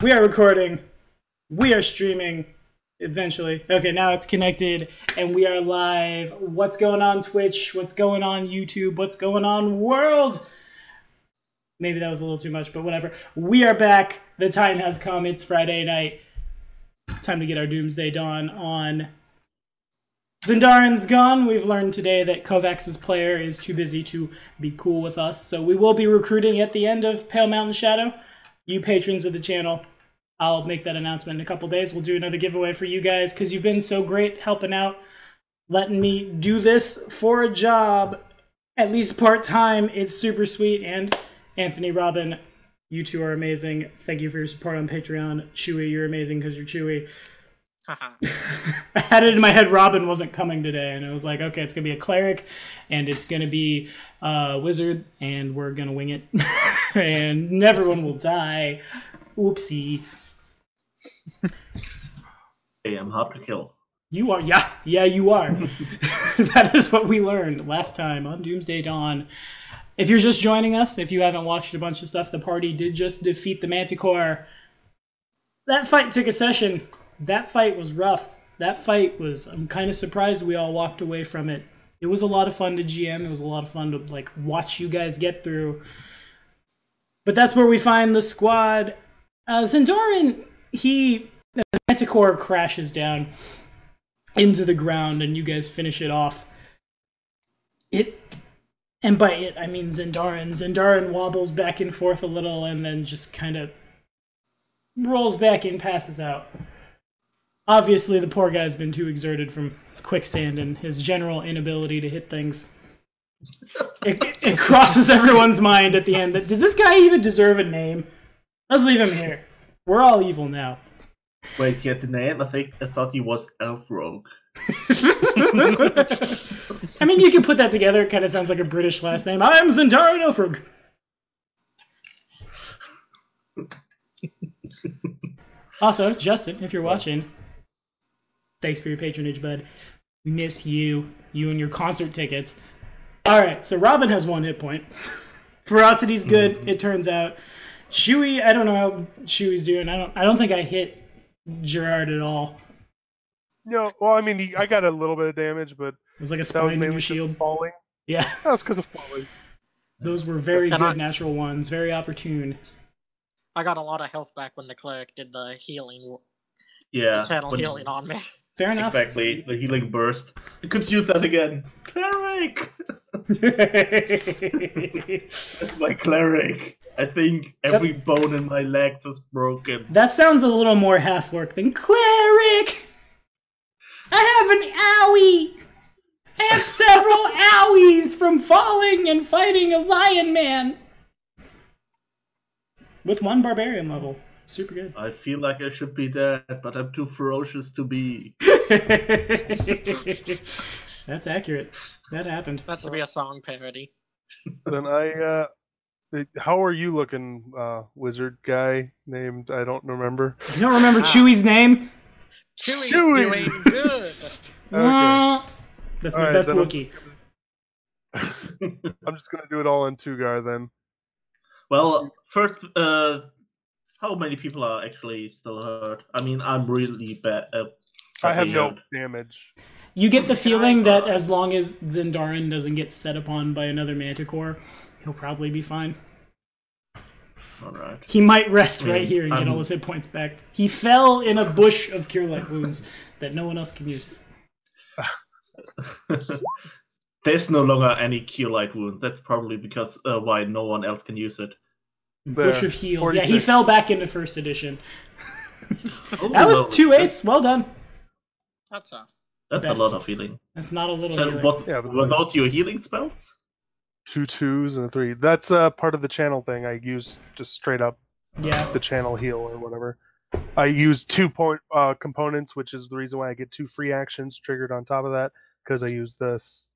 We are recording. We are streaming. Eventually. Okay, now it's connected and we are live. What's going on Twitch? What's going on YouTube? What's going on world? Maybe that was a little too much, but whatever. We are back. The time has come. It's Friday night. Time to get our Doomsday Dawn on. Zendarin's gone. We've learned today that Kovacs's player is too busy to be cool with us, so we will be recruiting at the end of Pale Mountain Shadow. You patrons of the channel, I'll make that announcement in a couple days. We'll do another giveaway for you guys because you've been so great helping out, letting me do this for a job, at least part-time. It's super sweet. And Anthony, Robin, you two are amazing. Thank you for your support on Patreon. Chewy, you're amazing because you're Chewy. I had it in my head Robin wasn't coming today, and I was like, okay, it's going to be a cleric, and it's going to be a wizard, and we're going to wing it, and everyone will die. Oopsie. Hey, I'm hard to kill. You are, yeah, you are. That is what we learned last time on Doomsday Dawn. If you're just joining us, if you haven't watched a bunch of stuff, the party did just defeat the Manticore. That fight took a session. That fight was rough. That fight was, I'm kind of surprised we all walked away from it. It was a lot of fun to GM. It was a lot of fun to like watch you guys get through. But that's where we find the squad. Zendarin, the Manticore crashes down into the ground and you guys finish it off. And by it, I mean Zendarin. Zendarin wobbles back and forth a little and then just kind of rolls back and passes out. Obviously, the poor guy's been too exerted from quicksand and his general inability to hit things. It crosses everyone's mind at the end that, does this guy even deserve a name? Let's leave him here. We're all evil now. Wait, he had the name? I thought he was Elf Rogue. I mean, you can put that together. It kind of sounds like a British last name. I'm Zendarin Elfrogue. Also, Justin, if you're watching, thanks for your patronage, bud. We miss you. You and your concert tickets. Alright, so Robin has 1 hit point. Ferocity's good, it turns out. Chewy, I don't know how Chewy's doing. I don't think I hit Gerard at all. No, well, I mean, I got a little bit of damage, but it was like a spine in your shield. Falling. Yeah. That was because of falling. Those were very good natural ones, very opportune. I got a lot of health back when the cleric did the healing. Yeah. The channel healing on me. Fair enough. Exactly, the healing burst. I could use that again. Cleric! That's my cleric. I think every bone in my legs is broken. That sounds a little more half-work than cleric! I have an owie! I have several owies from falling and fighting a lion man! With 1 barbarian level. Super good. I feel like I should be dead, but I'm too ferocious to be. That's accurate. That happened. That should be a song parody. Then how are you looking, wizard guy named, I don't remember. You don't remember Chewy's name? Chewy's doing good. Okay. That's my best Wookiee. I'm just going to do it all in Tugar then. Well, first, how many people are actually still hurt? I mean, I'm really bad. I have no damage. You get the feeling that as long as Zendarin doesn't get set upon by another Manticore, he'll probably be fine. Alright. He might rest right here and get all his hit points back. He fell in a bush of Cure Light wounds that no one else can use. There's no longer any Cure Light wound. That's probably because why no one else can use it. Bush of Heal. 46. Yeah, he fell back into 1st edition. That was 2 8s. Well done. That's a lot of healing. That's not a little healing. Were those your healing spells? 2 2s and a 3. That's part of the channel thing. I use just straight up the channel heal or whatever. I use 2 components, which is the reason why I get 2 free actions triggered on top of that, because I use this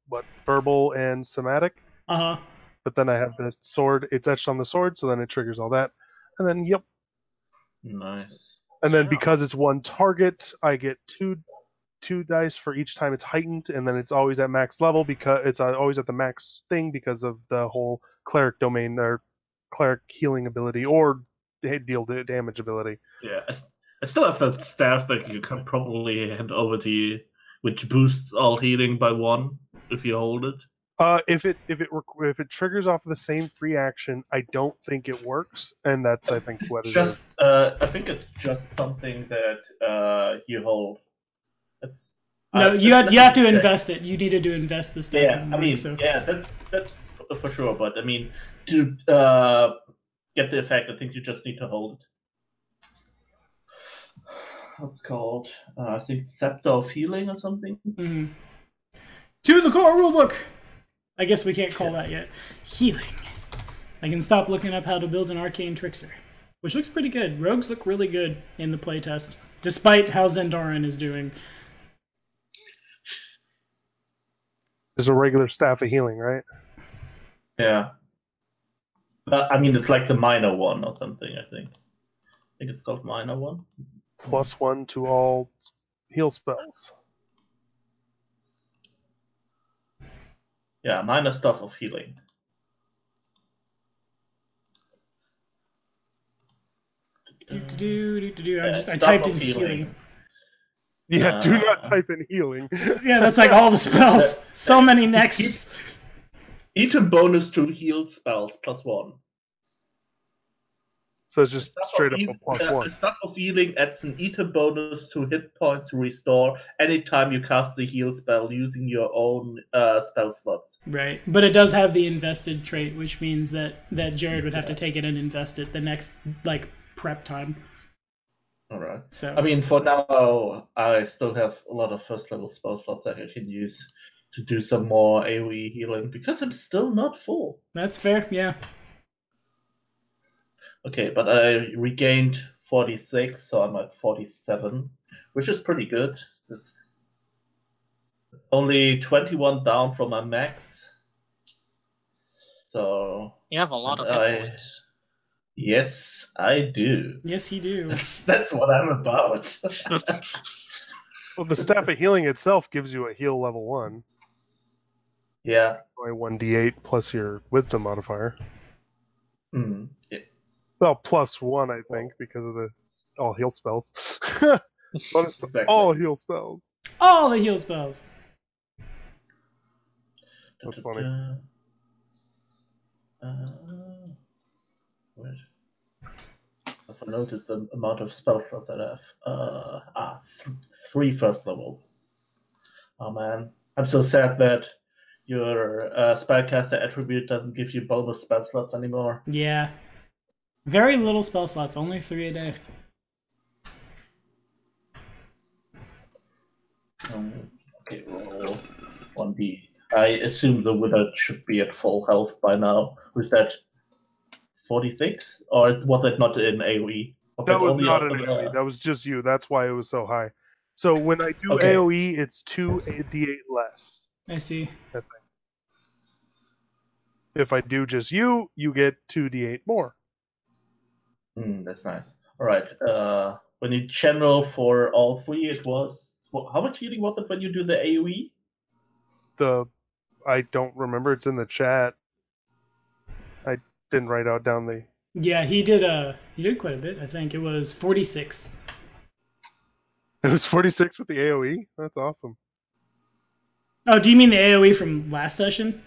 verbal and somatic. But then I have the sword. It's etched on the sword, so then it triggers all that. And then, yep. Nice. And then because it's 1 target, I get 2 dice for each time it's heightened, and then it's always at max level because it's always at the max thing because of the whole cleric domain or cleric healing ability, or deal damage ability. Yeah, I still have that staff that you can probably hand over to you, which boosts all healing by 1 if you hold it. If it triggers off the same free action, I don't think it works, and that's I think what it is. I think it's just something that you hold. It's no, you have to invest it. You needed to invest the stuff. Yeah, I mean, that's for sure. But I mean, to get the effect, I think you just need to hold it. What's it called? I think Scepter of Healing or something. Mm-hmm. To the core rulebook. I guess we can't call that yet. Healing. I can stop looking up how to build an arcane trickster, which looks pretty good. Rogues look really good in the playtest, despite how Zendarin is doing. There's a regular staff of healing, right? Yeah. I mean, it's like the minor one or something, I think. I think it's called minor one. +1 to all heal spells. Yeah, minor stuff of healing. I typed in healing. Yeah, do not type in healing. Yeah, that's like all the spells. So many nexts. Item bonus to heal spells +1. So it's just straight up a +1. Stuff of healing adds an item bonus to hit points to restore anytime you cast the heal spell using your own spell slots. Right, but it does have the invested trait, which means that Jared would have to take it and invest it the next prep time. All right. So I mean, for now, I still have a lot of first level spell slots that I can use to do some more AoE healing because I'm still not full. That's fair, yeah. Okay, but I regained 46, so I'm at 47, which is pretty good. It's only 21 down from my max. So you have a lot of hit points. Yes, I do. Yes, he do. That's what I'm about. Well, the Staff of Healing itself gives you a heal level 1. Yeah. By 1d8 plus your Wisdom modifier. Yeah. Well, +1, I think, because of the all heal spells. Exactly. All heal spells. All the heal spells. That's funny. Wait. I've noted the amount of spell slots that I have. 3 first level. Oh man, I'm so sad that your spellcaster attribute doesn't give you bonus spell slots anymore. Yeah. Very little spell slots, only 3 a day. Okay, roll 1d. I assume the wizard should be at full health by now. Was that 46? Or was it not in AoE? That was not an AoE. That was just you. That's why it was so high. So when I do AoE, it's 2d8 less. I see. I think. If I do just you get 2d8 more. That's nice. All right. When you channel for all 3, it was... How much healing was it when you do the AoE? I don't remember. It's in the chat. I didn't write out down the... Yeah, he did quite a bit, I think. It was 46. It was 46 with the AoE? That's awesome. Oh, do you mean the AoE from last session?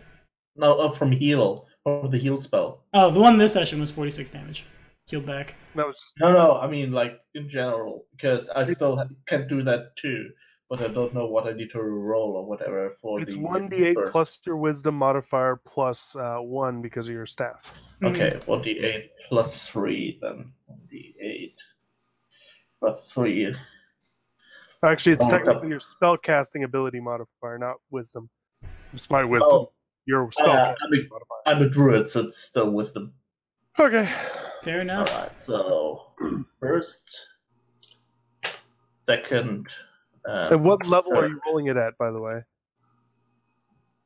No, from heal. From the heal spell. Oh, the one this session was 46 damage. Healed back. That was just... No, I mean, like, in general. Because I still can do that too. But I don't know what I need to roll or whatever for it's the... It's 1d8 plus your wisdom modifier plus 1 because of your staff. Okay, 1d8 plus 3 then. 1d8 plus 3. Actually, it's technically your spellcasting ability modifier, not wisdom. It's my wisdom. Your spellcasting modifier. I'm a druid, so it's still wisdom. Okay. Fair enough. Alright, so first, second, and what level are you rolling it at, by the way?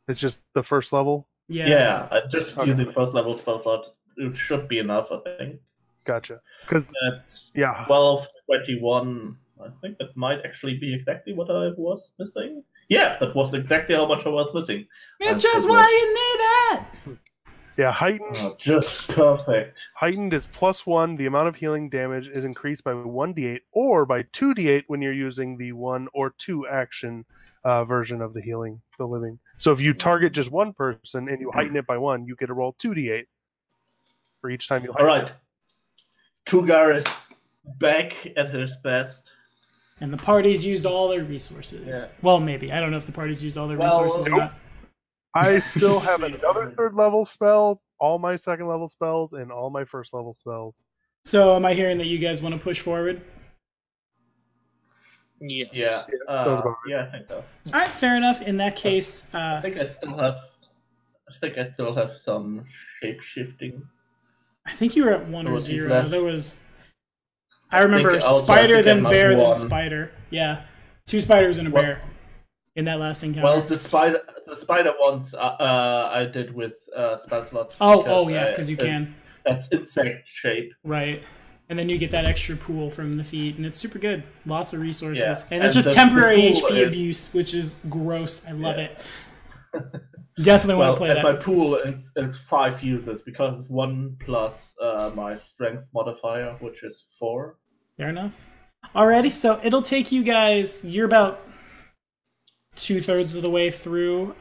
It's just the first level? Yeah, I'm just using first level spell slot. It should be enough, I think. Gotcha. Because that's 12, 21. I think that might actually be exactly what I was missing. Yeah, that was exactly how much I was missing. It's just why you need it! Yeah, heightened. Oh, just perfect. Heightened is +1. The amount of healing damage is increased by 1d8 or by 2d8 when you're using the 1 or 2 action version of the healing, the living. So if you target just one person and you heighten it by 1, you get to roll 2d8 for each time you heighten. All right. Tugar is back at his best. And the party's used all their resources. Yeah. Well, maybe. I don't know if the party's used all their resources or not. I still have another 3rd level spell, all my 2nd level spells, and all my 1st level spells. So am I hearing that you guys want to push forward? Yes. Yeah. Yeah, I think so. All right, fair enough. In that case, I think I still have some shape shifting. I think you were at 1 or 0. There was. I remember spider, then bear, then spider. Yeah, 2 spiders and a bear in that last encounter. Well, the spider ones I did with spell slots. Oh yeah, because you can. That's insect shape. Right. And then you get that extra pool from the feet, and it's super good. Lots of resources. Yeah. And it's just temporary HP abuse, which is gross. I love it. Definitely want to play that. My pool is 5 users because it's 1 plus my strength modifier, which is 4. Fair enough. Alrighty, so it'll take you guys, you're about 2/3 of the way through.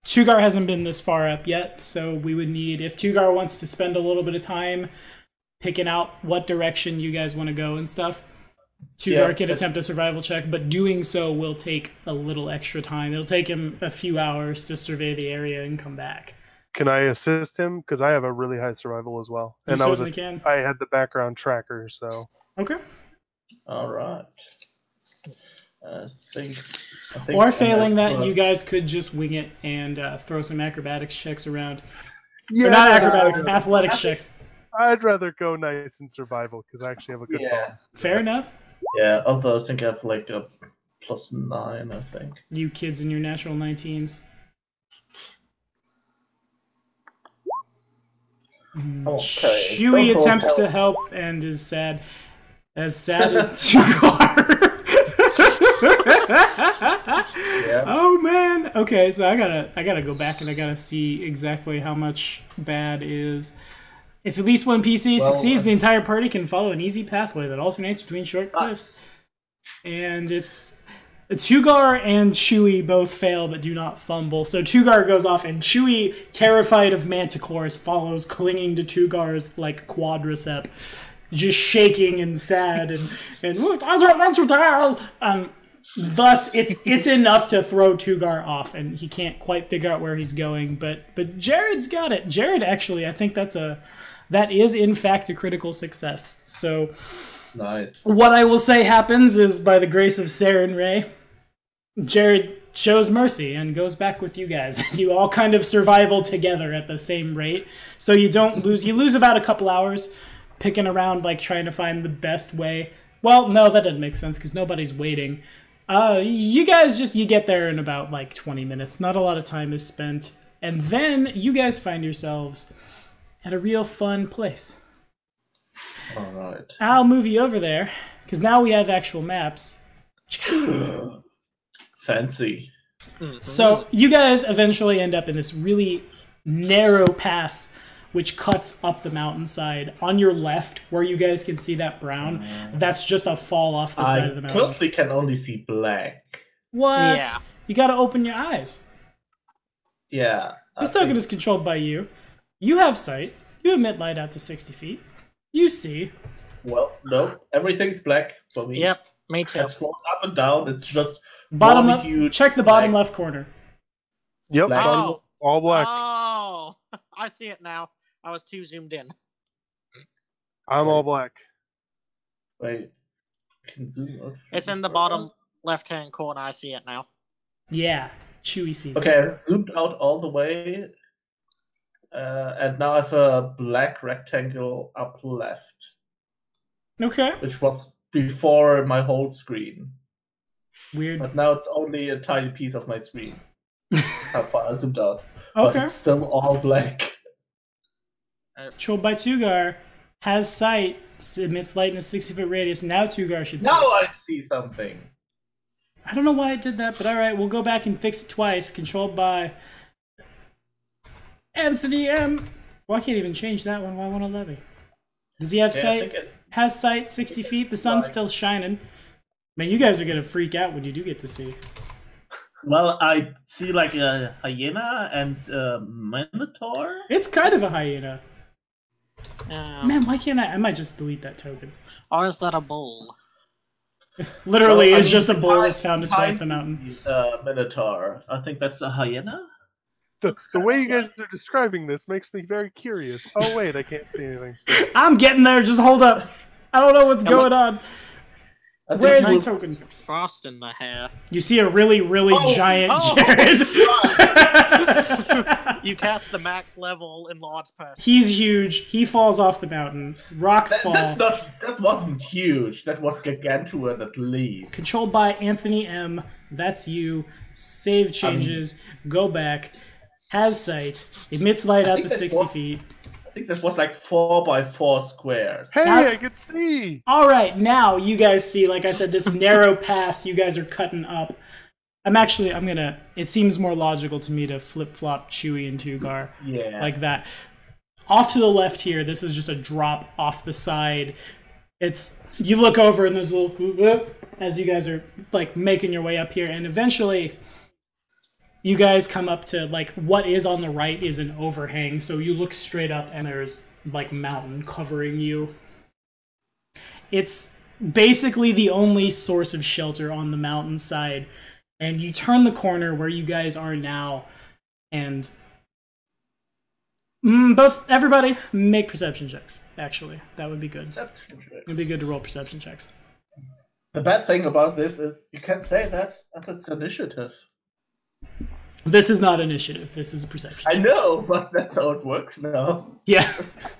Tugar hasn't been this far up yet, so we would need, if Tugar wants to spend a little bit of time picking out what direction you guys want to go and stuff, Tugar can attempt a survival check, but doing so will take a little extra time. It'll take him a few hours to survey the area and come back. Can I assist him? Because I have a really high survival as well. You and certainly can. I had the background tracker, so... Okay. All right. I think or failing that, you guys could just wing it and throw some acrobatics checks around. Yeah, or not acrobatics, athletics checks. I'd rather go nice in survival because I actually have a good bonus. Fair enough. Yeah, although I think I have like a +9, I think. You kids in your natural 19s. Okay. Chewy attempts to help and is sad. As sad as Tugar. Oh man. Okay, so I gotta go back and I gotta see exactly how much bad is. If at least one PC succeeds, the entire party can follow an easy pathway that alternates between short cliffs. And it's Tugar and Chewy both fail but do not fumble. So Tugar goes off and Chewy, terrified of manticores, follows, clinging to Tugar's like quadricep, just shaking and sad and I don't want to die. Thus, it's enough to throw Tugar off, and he can't quite figure out where he's going. But Jared's got it. Jared, actually, I think that is in fact a critical success. So, nice. What I will say happens is, by the grace of Saren Ray, Jared shows mercy and goes back with you guys. You all kind of survival together at the same rate, so you don't lose. You lose about a couple hours picking around, like trying to find the best way. Well, no, that doesn't make sense because nobody's waiting. You guys you get there in about like 20 minutes. Not a lot of time is spent. And then you guys find yourselves at a real fun place. All right. I'll move you over there because now we have actual maps. Fancy. So you guys eventually end up in this really narrow pass which cuts up the mountainside. On your left, where you guys can see that brown, that's just a fall off the side of the mountain. I currently can only see black. What? Yeah. You gotta open your eyes. Yeah. This token is controlled by you. You have sight. You emit light out to 60 feet. You see. Well, no. Everything's black for me. Yep, me too. It's up and down. It's just bottom left. Check the bottom left corner. Yep. Oh. All black. Oh, I see it now. I was too zoomed in. I'm all black. Wait. Can zoom up. It's in the bottom left-hand corner. I see it now. Yeah. Chewy sees it. Okay, I zoomed out all the way. And now I have a black rectangle up left. Okay. Which was before my whole screen. Weird. But now it's only a tiny piece of my screen. How far I zoomed out. Okay. But it's still all black. Controlled by Tugar, has sight, emits light in a 60-foot radius. Now Tugar should see. Now I see something. I don't know why it did that, but alright, we'll go back and fix it twice. Controlled by Anthony M. Well, I can't even change that one. Why want to levy? Does he have sight? Has sight 60 feet. The sun's still shining. Man, you guys are gonna freak out when you do get to see. Well, I see like a hyena and a minotaur. It's kind of a hyena. Man, why can't I might just delete that token. Or is that a bull? Literally, it's just a bull that's found its way up the mountain. Minotaur. I think that's a hyena. The way you guys are describing this makes me very curious. Oh wait, I can't see anything still. I'm getting there, just hold up. I don't know what's going on. Where is your token? Frost in the hair. You see a really, really giant Jared. You cast the max level in large person. He's huge. He falls off the mountain. Rocks fall. That wasn't huge. That was gargantuan at least. Controlled by Anthony M. That's you. Save changes. Go back. Has sight. Emits light out to 60 feet. I think that was like 4x4 squares. Hey, now, I can see! Alright, now you guys see, like I said, this narrow pass you guys are cutting up. It seems more logical to me to flip-flop Chewy and Tugar. Yeah. Like that. Off to the left here, this is just a drop off the side. You look over and there's a little as you guys are like making your way up here, and eventually you guys come up to, like, what is on the right is an overhang, so you look straight up and there's, like, mountain covering you. It's basically the only source of shelter on the mountainside, and you turn the corner where you guys are now, and everybody, make perception checks, actually. That would be good. It would be good to roll perception checks. The bad thing about this is you can't say that until it's initiative. This is not initiative. This is a perception check. I know, but that's how it works now. Yeah.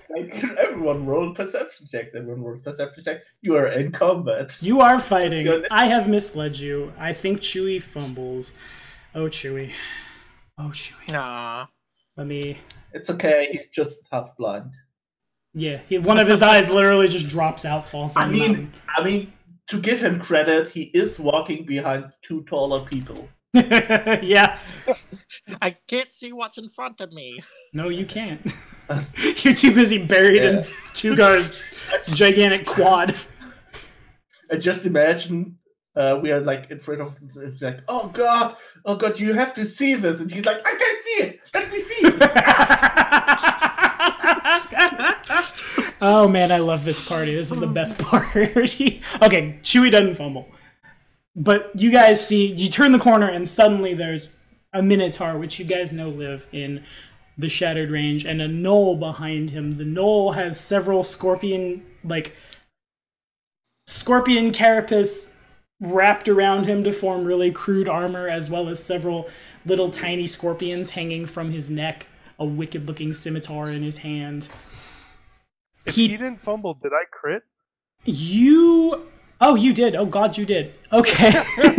Like, everyone rolled perception checks. Everyone rolls perception checks. You are in combat. You are fighting. I have misled you. I think Chewy fumbles. Oh, Chewy. Oh, Chewy. Aww. Let me... It's okay. He's just half blind. Yeah. One of his eyes literally just drops out, falls down the mountain. I mean, to give him credit, he is walking behind two taller people. Yeah. I can't see what's in front of me. No, you can't. You're too busy buried in Tugar's gigantic quad. I just imagine we are like in front of him, like, oh god, you have to see this, and he's like, I can't see it. Let me see it. Oh man, I love this party. This is the best part. Okay, Chewy doesn't fumble. But you guys see, you turn the corner and suddenly there's a Minotaur, which you guys know live in the Shattered Range, and a knoll behind him. The knoll has several scorpion carapace wrapped around him to form really crude armor, as well as several little tiny scorpions hanging from his neck, a wicked-looking scimitar in his hand. If he didn't fumble, did I crit? Oh, you did. Oh, God, you did. Okay.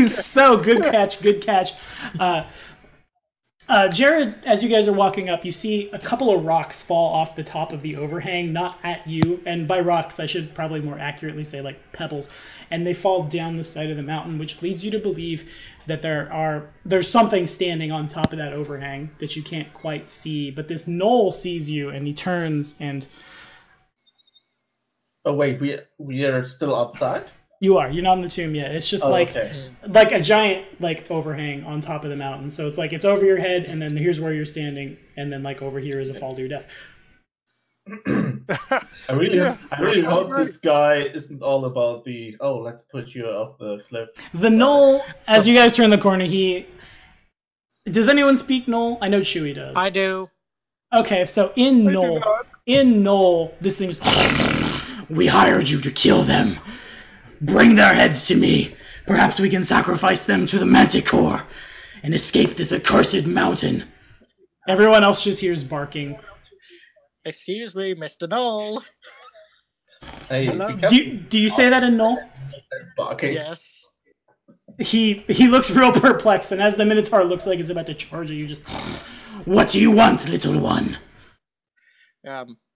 So, good catch. Jared, as you guys are walking up, you see a couple of rocks fall off the top of the overhang, not at you. And by rocks, I should probably more accurately say, like, pebbles. And they fall down the side of the mountain, which leads you to believe that there's something standing on top of that overhang that you can't quite see. But this knoll sees you, and he turns and... Oh, wait, we are still outside? You're not in the tomb yet. It's just like a giant overhang on top of the mountain. So it's like it's over your head, and then here's where you're standing, and then like over here is a fall to your death. I really hope this guy isn't all about let's put you off the cliff. The knoll, as you guys turn the corner, does anyone speak knoll? I know Chewy does. I do. Okay, so in knoll, this thing's we hired you to kill them. Bring their heads to me. Perhaps we can sacrifice them to the Manticore and escape this accursed mountain. Everyone else just hears barking. Excuse me, Mr. Knoll. Hey, hello? Do you say that in Knoll? Barking. Yes. He looks real perplexed, and as the Minotaur looks like it's about to charge at you, just... What do you want, little one?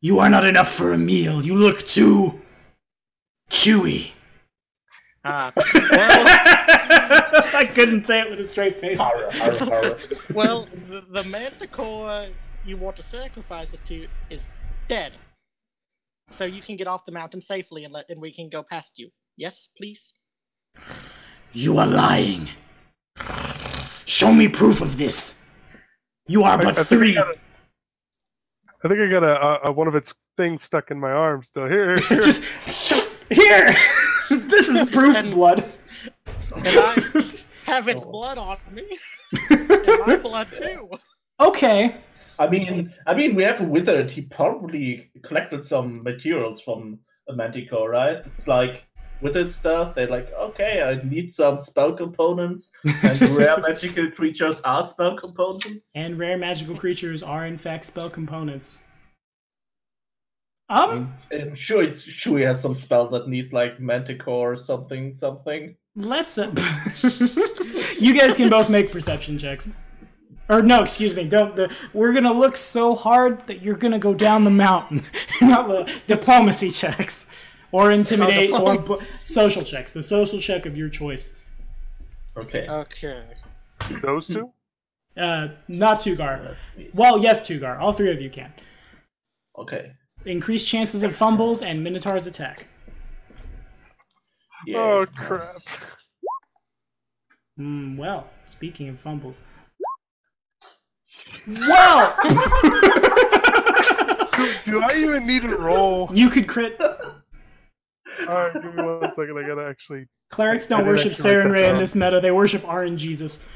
You are not enough for a meal. You look too... chewy. Well, I couldn't say it with a straight face. Well, the Manticore you want to sacrifice us to is dead. So you can get off the mountain safely and we can go past you. Yes, please? You are lying. Show me proof of this. You are but 3. I think I got a one of its things stuck in my arm still. Here. Just here. This is proof, blood. And I have its blood on me. And my blood too. Okay. I mean, we have a wizard. He probably collected some materials from a manticore, right? It's like wizard stuff. They're like, okay, I need some spell components, and rare magical creatures are spell components. And rare magical creatures are in fact spell components. I'm sure Chewy has some spell that needs like manticore or something. Let's. You guys can both make perception checks. Or no, excuse me. Don't. We're gonna look so hard that you're gonna go down the mountain. Not the diplomacy checks, or intimidate, or social checks. The social check of your choice. Okay. Okay. Those two? Not Tugar. Well, yes, Tugar. All 3 of you can. Okay. Increased chances of fumbles and Minotaur's attack. Yeah, oh crap! Well, speaking of fumbles. Wow! Do I even need a roll? You could crit. Alright, give me 1 second. I gotta actually. Clerics don't worship Sarenrae in this meta. They worship RNGesus.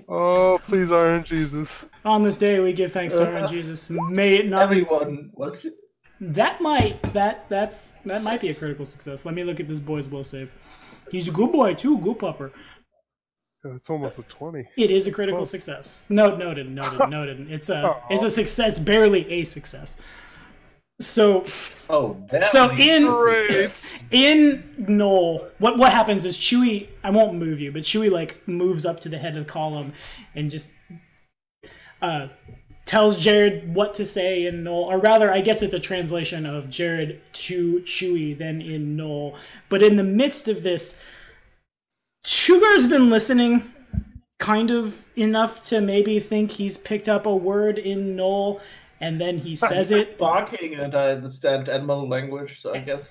Oh, please, RNGesus. On this day, we give thanks to RNGesus. May it not. Everyone. What? That might be a critical success. Let me look at this boy's will save. He's a good boy too. Good pupper. It's almost a 20. It is a critical success. Noted. It's a success. It's barely a success. So, in Noel, what happens is Chewy. I won't move you, but Chewy like moves up to the head of the column and just tells Jared what to say in Noel, or rather, I guess it's a translation of Jared to Chewy then in Noel. But in the midst of this, Sugar's been listening kind of enough to maybe think he's picked up a word in Noel, and then he says it. Barking, and I understand animal language, so I guess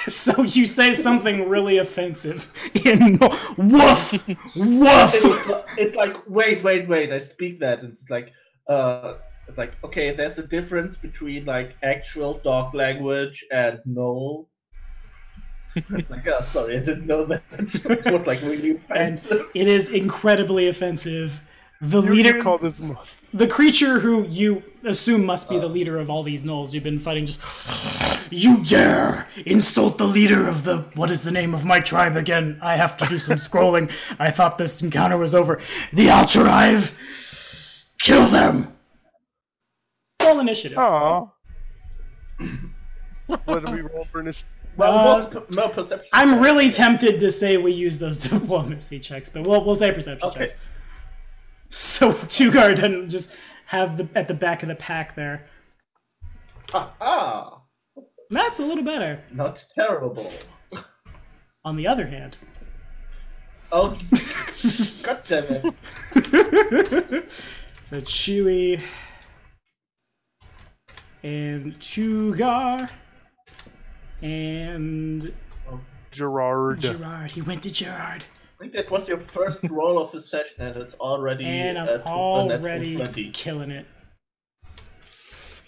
So you say something really offensive in Noel. Woof! Woof! It's like, wait, I speak that, and it's like, okay, there's a difference between like actual dog language and Noel. It's like, oh, sorry, I didn't know that. It was like really offensive. And it is incredibly offensive. The leader, call this the creature who you assume must be the leader of all these gnolls you've been fighting, just, you dare insult the leader of the, what is the name of my tribe again? I have to do some scrolling. I thought this encounter was over. The Alcherive! Kill them! Roll initiative. Aww. What do we roll for initiative? No perception. I'm really tempted to say we use those diplomacy checks, but we'll say perception checks. So Tugar doesn't just have at the back of the pack there. That's a little better. Not terrible. On the other hand. Oh, god damn it. So Chewy and Tugar and Gerard. He went to Gerard. I think that was your first roll of the session, and it's already and I'm already killing it.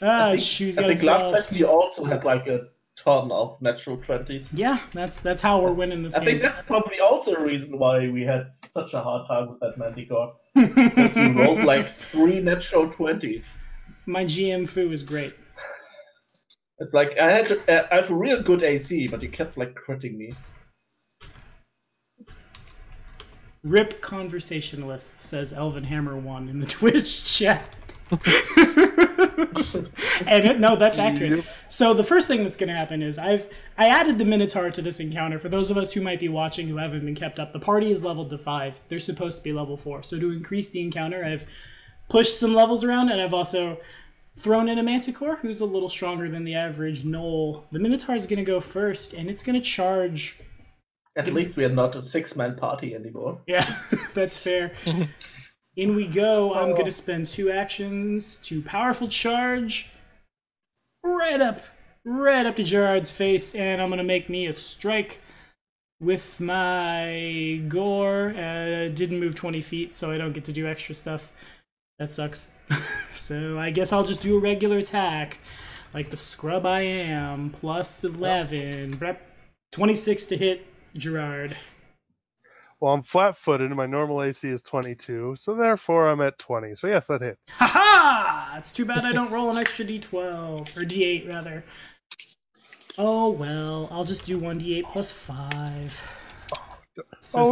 I think last session you also had like a ton of natural 20s. Yeah, that's how we're winning this game. I think that's probably also a reason why we had such a hard time with that Manticore. Because you rolled like 3 natural 20s. My GM foo is great. It's like I have a real good AC, but you kept like critting me. Rip conversationalist, says Elvin Hammer 1 in the Twitch chat. And no, that's accurate. So the first thing that's going to happen is I added the Minotaur to this encounter. For those of us who might be watching who haven't been kept up, the party is leveled to 5. They're supposed to be level 4. So to increase the encounter, I've pushed some levels around, and I've also thrown in a Manticore who's a little stronger than the average Gnoll. The Minotaur is going to go first, and it's going to charge. At least we are not a 6-man party anymore. Yeah, that's fair. In we go. I'm going to spend 2 actions to powerful charge right up to Gerard's face, and I'm going to make me a strike with my gore. Didn't move 20 feet, so I don't get to do extra stuff. That sucks. So I guess I'll just do a regular attack, like the scrub I am, plus 11. 26 to hit Gerard. Well, I'm flat-footed, and my normal AC is 22, so therefore I'm at 20. So yes, that hits. Haha! It's too bad I don't roll an extra d12, or d8 rather. Oh well, I'll just do 1d8 plus 5. So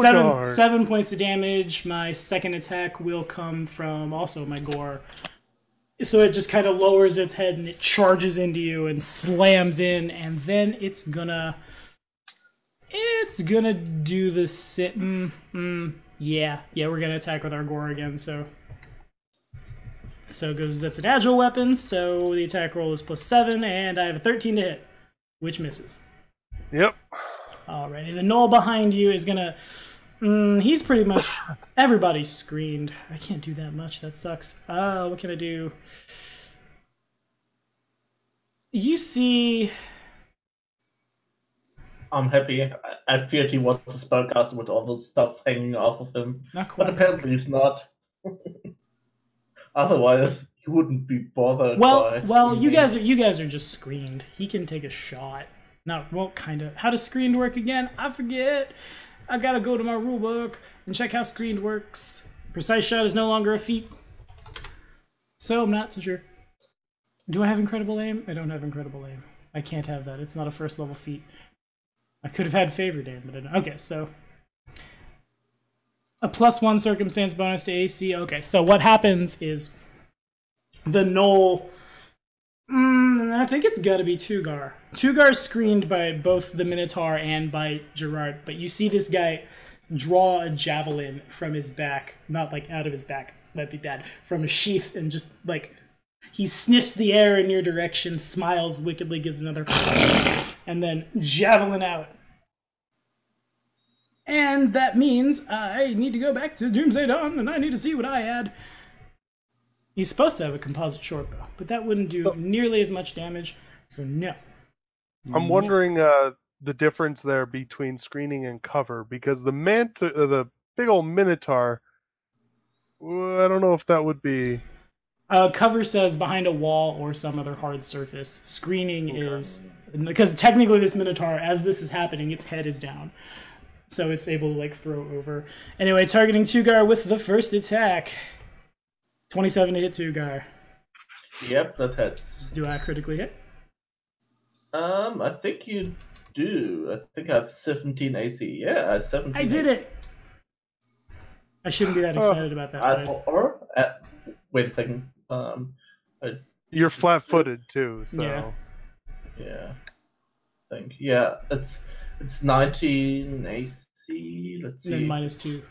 7 points of damage. My second attack will come from also my gore. So it just kind of lowers its head and it charges into you and slams in, and then it's gonna do the sit. Yeah, we're gonna attack with our gore again. So it goes. That's an agile weapon. So the attack roll is plus 7, and I have a 13 to hit, which misses. Yep. Alrighty, the gnoll behind you is gonna. He's pretty much everybody's screened. I can't do that much. That sucks. What can I do? You see. I'm happy. I feared he was a spellcaster with all the stuff hanging off of him. Not quite. But apparently he's not. Otherwise, he wouldn't be bothered. Well, you guys are just screened. He can take a shot. Kind of. How does screened work again? I forget. I gotta go to my rulebook and check how screened works. Precise shot is no longer a feat. So I'm not so sure. Do I have incredible aim? I don't have incredible aim. I can't have that. It's not a first level feat. I could have had favored aim, but I don't. Okay, so a +1 circumstance bonus to AC. Okay, so what happens is the gnoll. I think it's gotta be Tugar. Tugar's screened by both the Minotaur and by Gerard, but you see this guy draw a javelin from his back, not like out of his back, that'd be bad, from a sheath, and just like he sniffs the air in your direction, smiles wickedly, gives another and then javelin out. And that means I need to go back to Doomsday Dawn and I need to see what I had. He's supposed to have a composite shortbow, but that wouldn't do nearly as much damage, so no. I'm wondering the difference there between screening and cover, because the big old Minotaur, I don't know if that would be... Cover says behind a wall or some other hard surface. Screening is... Because technically this Minotaur, as this is happening, its head is down. So it's able to, like, throw over. Anyway, targeting Tugar with the first attack. 27 to hit Tugar. Yep, that hits. Do I critically hit? I think you do. I think I have 17 AC. Yeah, I have 17. I did it! I shouldn't be that excited about that. Wait a second. You're flat-footed too, so... Yeah. I think. Yeah, it's 19 AC. Let's see. And then -2.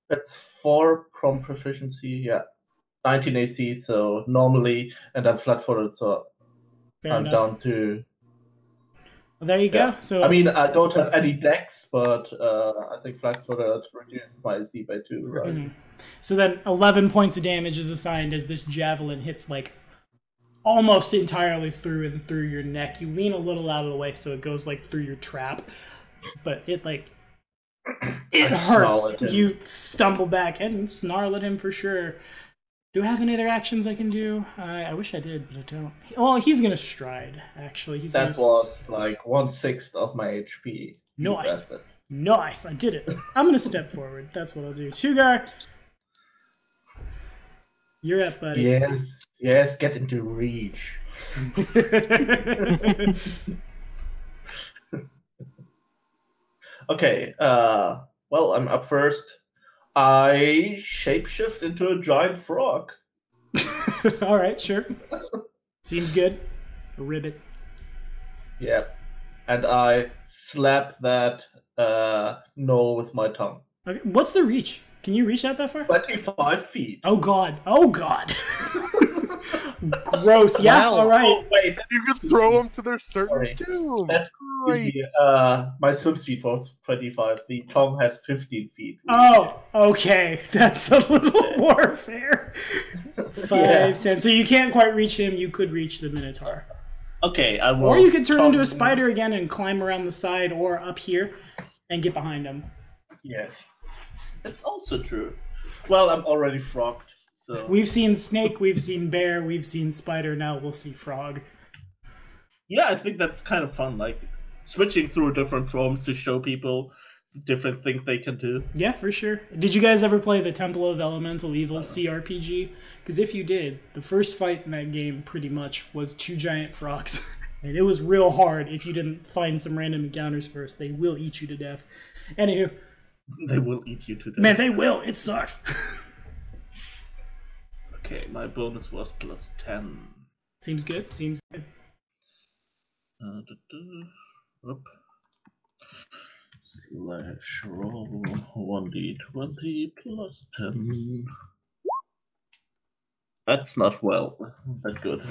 That's 4 from proficiency. Yeah. 19 AC, so normally, and I'm flat-footed, so I'm down to... Well, there you go. So I mean, I don't have any dex, but I think flat-footed reduces my AC by 2, right? Mm-hmm. So then 11 points of damage is assigned as this javelin hits, like, almost entirely through and through your neck. You lean a little out of the way so it goes, like, through your trap. But it, like... It hurts. You stumble back and snarl at him for sure. Do I have any other actions I can do? I wish I did, but I don't. Well, he's gonna stride, actually. That was like 1/6 of my HP. Nice. Nice, I did it. I'm gonna step forward. That's what I'll do. Tugar, you're up, buddy. Yes, get into reach. Okay, well, I'm up first. I shapeshift into a giant frog. All right, sure. Seems good. A ribbit. Yeah. And I slap that gnoll with my tongue. Okay. What's the reach? Can you reach out that far? 25 feet. Oh, God. Oh, God. Gross. Yeah, Wow. all right. Oh, wait. You can throw them to their certain Sorry. doom. That- Great. My swim speed was 25. The Tom has 15 feet. Oh, okay. That's a little more fair. 5, 10. So you can't quite reach him. You could reach the Minotaur. Okay, I will. Or you could turn into a spider again and climb around the side or up here and get behind him. Yeah. That's also true. Well, I'm already frogged, so... We've seen snake, we've seen bear, we've seen spider, now we'll see frog. Yeah, I think that's kind of fun, like, switching through different forms to show people different things they can do. Yeah, for sure. Did you guys ever play the Temple of Elemental Evil CRPG? Because if you did, the first fight in that game pretty much was 2 giant frogs. And it was real hard if you didn't find some random encounters first. They will eat you to death. Anywho. They will eat you to death. Man, they will. It sucks. Okay, my bonus was plus 10. Seems good. Seems good. Up. Slash roll 1d20 plus 10. That's not that good.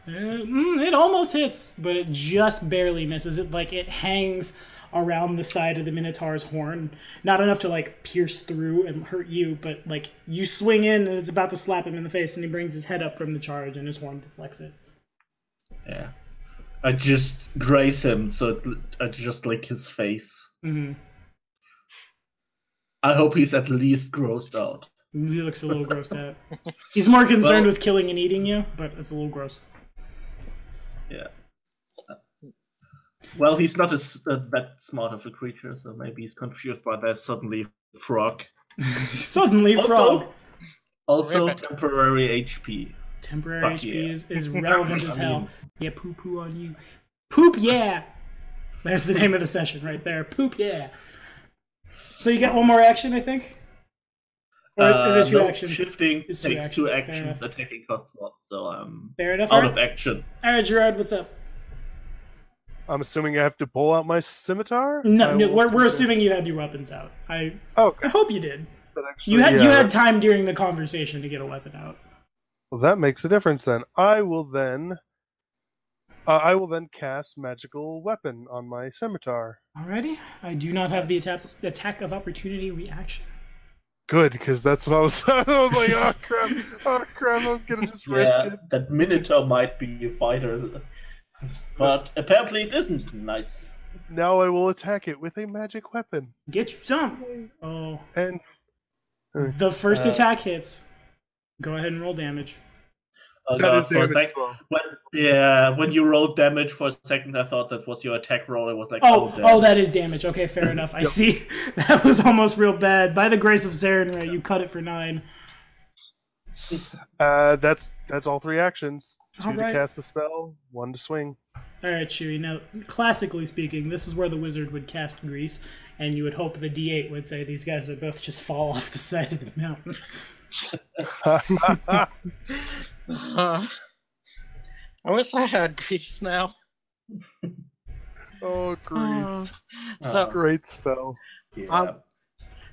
It almost hits, but it just barely misses. It hangs around the side of the Minotaur's horn. Not enough to like pierce through and hurt you, but like you swing in and it's about to slap him in the face and he brings his head up from the charge and his horn deflects it. Yeah. I just graze him, so I just lick his face. Mm-hmm. I hope he's at least grossed out. He looks a little grossed out. He's more concerned with killing and eating you, but it's a little gross. Yeah. Well, he's not that smart of a creature, so maybe he's confused by that suddenly frog. Suddenly frog. Also temporary HP. Temporary HP is relevant as hell. Yeah, poo-poo on you. Poop, yeah! That's the name of the session right there. Poop, yeah. So you got one more action, I think? Or is it 2 actions? Shifting it's takes 2 actions, attacking cost 1, so I'm fair enough. out of action. Alright, Gerard, what's up? I'm assuming I have to pull out my scimitar? No, we're assuming you had your weapons out. I hope you did. But actually, you had time during the conversation to get a weapon out. Well, that makes a difference then. I will then cast magical weapon on my scimitar. Alrighty. I do not have the attack of opportunity reaction. Good, because that's what I was. I was like, oh crap! I'm gonna just risk it. That Minotaur might be a fighter, but apparently it isn't. Nice. Now I will attack it with a magic weapon. Get you some. Oh. And the first attack hits. Go ahead and roll damage. That is damage. When you rolled damage for a second, I thought that was your attack roll. It was like, that is damage. Okay, fair enough. I see. That was almost real bad. By the grace of Sarenrae, you cut it for 9. That's all 3 actions. 2 to cast the spell, 1 to swing. All right, Chewy. Now, classically speaking, this is where the wizard would cast grease, and you would hope the D8 would say these guys would both just fall off the side of the mountain. I wish I had grease now. Oh, grease. Great spell. Yeah.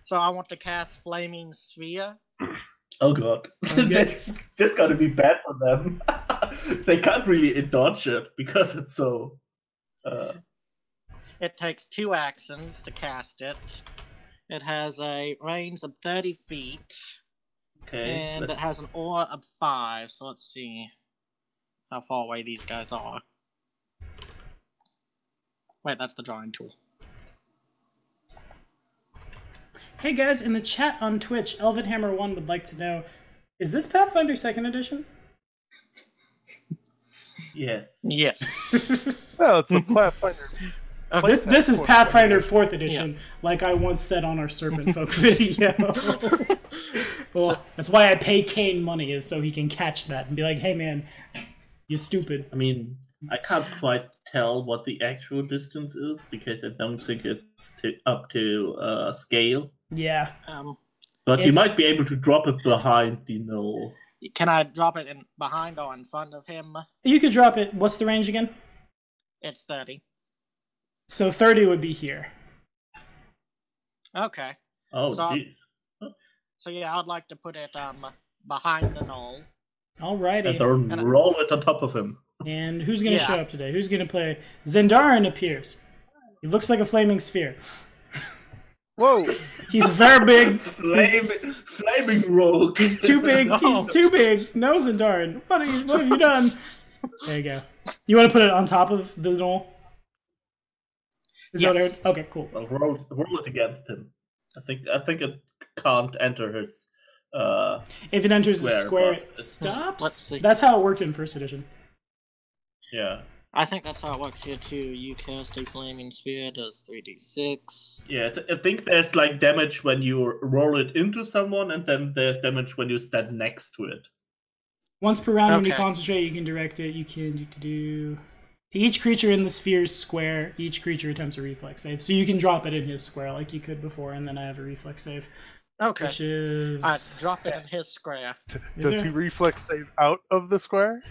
So I want to cast Flaming Sphere. Oh god. That's gotta be bad for them. They can't really dodge it because it's so... It takes 2 actions to cast it. It has a range of 30 feet. Okay. And it has an aura of 5, so let's see how far away these guys are. Wait, that's the drawing tool. Hey guys, in the chat on Twitch, ElvenHammer1 would like to know, is this Pathfinder 2nd edition? Yes. Yes. Well, it's a Pathfinder. This is Pathfinder 4th edition, like I once said on our Serpent Folk video. Well, that's why I pay Kane money, is so he can catch that and be like, hey man, you stupid. I mean, I can't quite tell what the actual distance is because I don't think it's up to scale. Yeah. But you might be able to drop it behind the knoll. Can I drop it behind or in front of him? You could drop it. What's the range again? It's 30. So 30 would be here. Okay. Oh, so yeah, I'd like to put it behind the knoll. Alrighty. And then roll it on top of him. And who's going to show up today? Who's going to play? Zendarin appears. He looks like a flaming sphere. Whoa! He's very big. Flaming rogue. He's too big. He's too big. No, Zendarin. What have you done? There you go. You want to put it on top of the knoll? Yes. Okay, cool. Well, roll it against him. I think it can't enter his. If it enters the square, it but stops. Let's see. That's how it worked in first edition. Yeah. I think that's how it works here too. You cast a flaming sphere, does 3d6. Yeah, I think there's like damage when you roll it into someone, and then there's damage when you stand next to it. Once per round, when you concentrate, you can direct it. You can do to each creature in the sphere's square. Each creature attempts a reflex save, so you can drop it in his square like you could before, and then I have a reflex save. Okay. Which is drop it in his square. Does he reflex save out of the square?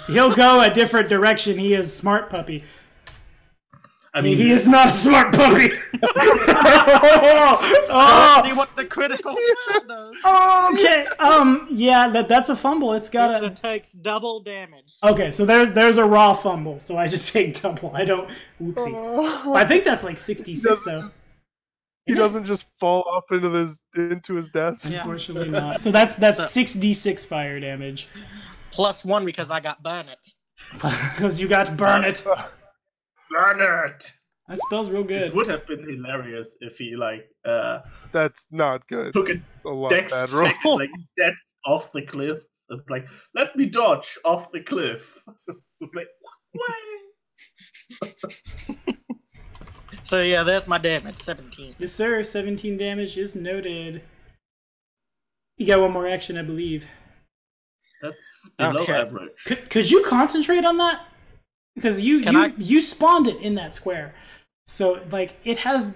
He'll go a different direction. He is smart puppy. I mean, he is not a smart puppy. See what the critical does. Okay. Yeah, that's a fumble. It's got It takes double damage. Okay, so there's a raw fumble. So I just take double. I don't. Oopsie. I think that's like 66 though. He doesn't just fall off into his death. Unfortunately not. So that's 6d6 fire damage. +1 because I got burn it. Because you got burn it. Burn it. That spell's real good. It would have been hilarious if he That's not good. took it A lot of bad like rolls. stepped off the cliff. It's like, let me dodge off the cliff. Like, So yeah, there's my damage, 17. Yes, sir. 17 damage is noted. You got one more action, I believe. that's below average. Could you concentrate on that? Because you spawned it in that square. So like it has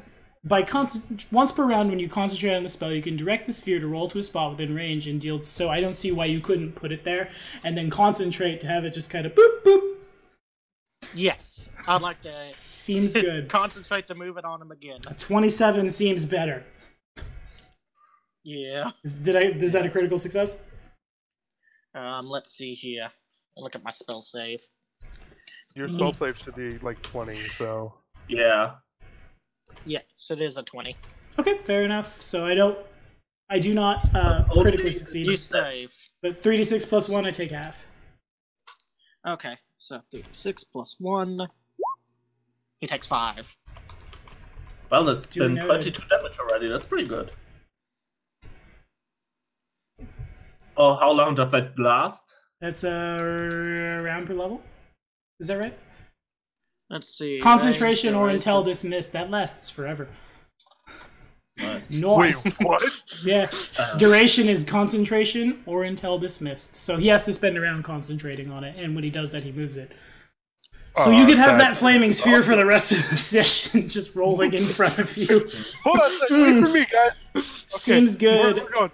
once per round when you concentrate on the spell, you can direct the sphere to roll to a spot within range and deal. So I don't see why you couldn't put it there and then concentrate to have it just kind of boop boop. Yes, I'd like to. Seems good. Concentrate to move it on him again. A 27 seems better. Yeah. Is that a critical success? Let's see here. I'll look at my spell save. Your spell save should be like 20, so. Yeah. Yeah, so it is a 20. Okay, fair enough. So I do not critically succeed. You save. But 3d6 plus 1, I take half. Okay, so 3d6 plus 1. He takes 5. Well, that's been 22 damage already. That's pretty good. Oh, how long does that last? That's a round per level. Is that right? Let's see. Concentration or until dismissed. That lasts forever. Nice. Nice. Wait, what? Yeah. Duration is concentration or until dismissed. So he has to spend a round concentrating on it, and when he does that, he moves it. So you could have that flaming sphere for the rest of the session just rolling in front of you. Hold on a second. Wait for me, guys. Okay, Seems good. We're going.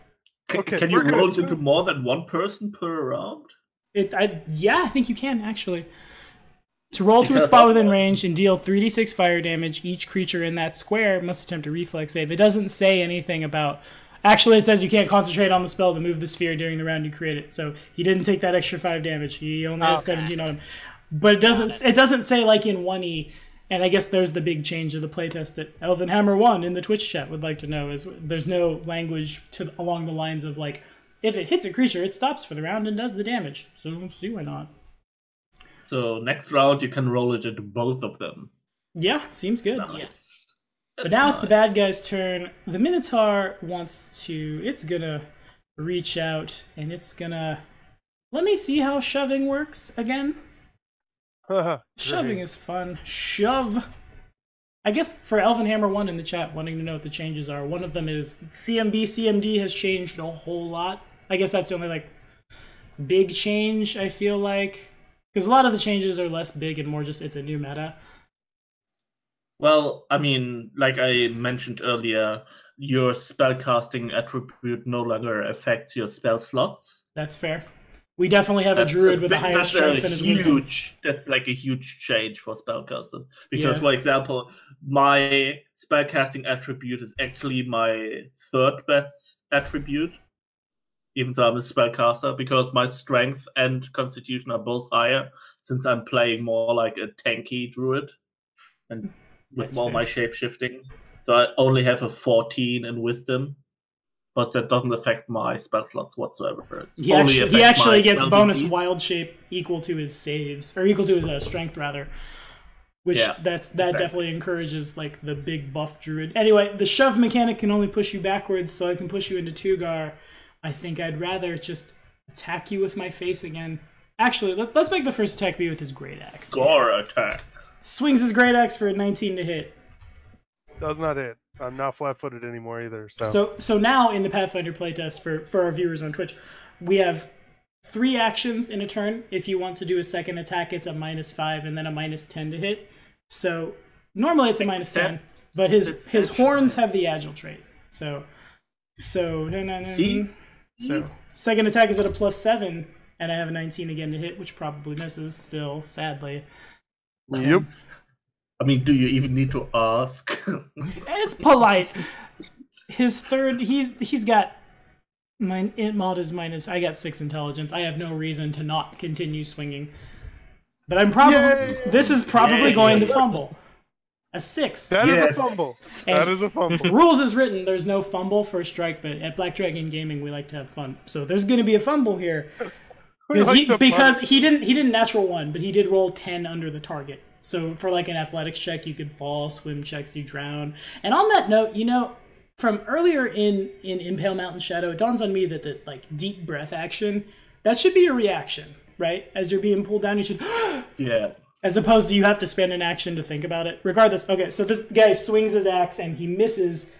Okay, can you roll it into more than one person per round? Yeah, I think you can, actually. To roll to a spot within range and deal 3d6 fire damage, each creature in that square must attempt a reflex save. It doesn't say anything about... Actually, it says you can't concentrate on the spell to move the sphere during the round you create it. So he didn't take that extra 5 damage. He only has 17 on him. But it doesn't say like in 1E, and I guess there's the big change of the playtest that Elvenhammer1 in the Twitch chat would like to know, is there's no language along the lines of like, if it hits a creature, it stops for the round and does the damage. So let's see why not. So next round you can roll it into both of them. Yeah, seems good. Nice. Yes. But now it's the bad guy's turn. The Minotaur it's gonna reach out and it's gonna... Let me see how shoving works again. Shoving is fun. Shove. I guess for Elvenhammer1 in the chat wanting to know what the changes are, one of them is CMD has changed a whole lot. I guess that's the only like big change, I feel like. Because a lot of the changes are less big and more just it's a new meta. Well, I mean, like I mentioned earlier, your spellcasting attribute no longer affects your spell slots. That's fair. We definitely have a druid with a higher strength than his wisdom. That's like a huge change for spellcasters. Because, for example, my spellcasting attribute is actually my third best attribute. even though I'm a spellcaster, because my strength and constitution are both higher, since I'm playing more like a tanky druid, and with all my shape-shifting. So I only have a 14 in wisdom, but that doesn't affect my spell slots whatsoever. He actually gets bonus wild shape equal to his saves, or equal to his strength, rather. Which definitely encourages like the big buff druid. Anyway, the shove mechanic can only push you backwards, so I can push you into Tugar. I think I'd rather just attack you with my face again. Actually, let's make the first attack be with his great axe. Gore attack. Swings his great axe for a 19 to hit. Does not hit. I'm not flat-footed anymore either. So now in the Pathfinder playtest for our viewers on Twitch, we have 3 actions in a turn. If you want to do a second attack, it's a -5 and then a -10 to hit. So normally it's a -10, but his horns have the agile trait. So second attack is at a +7, and I have a 19 again to hit, which probably misses still, sadly. Yep. I mean, do you even need to ask? It's polite. His third, he's got my int mod is minus. I got 6 intelligence. I have no reason to not continue swinging. But I'm probably this is probably going to fumble. A 6. That is a fumble. That is a fumble. Rules is written. There's no fumble for a strike, but at Black Dragon Gaming we like to have fun. So there's going to be a fumble here because he didn't natural 1, but he did roll 10 under the target. So for like an athletics check, you could fall. Swim checks, you drown. And on that note, you know, from earlier in Impale Mountain Shadow, it dawns on me that the like deep breath action, that should be a reaction, right? As you're being pulled down, you should as opposed to you have to spend an action to think about it. Regardless, okay, so this guy swings his axe and he misses.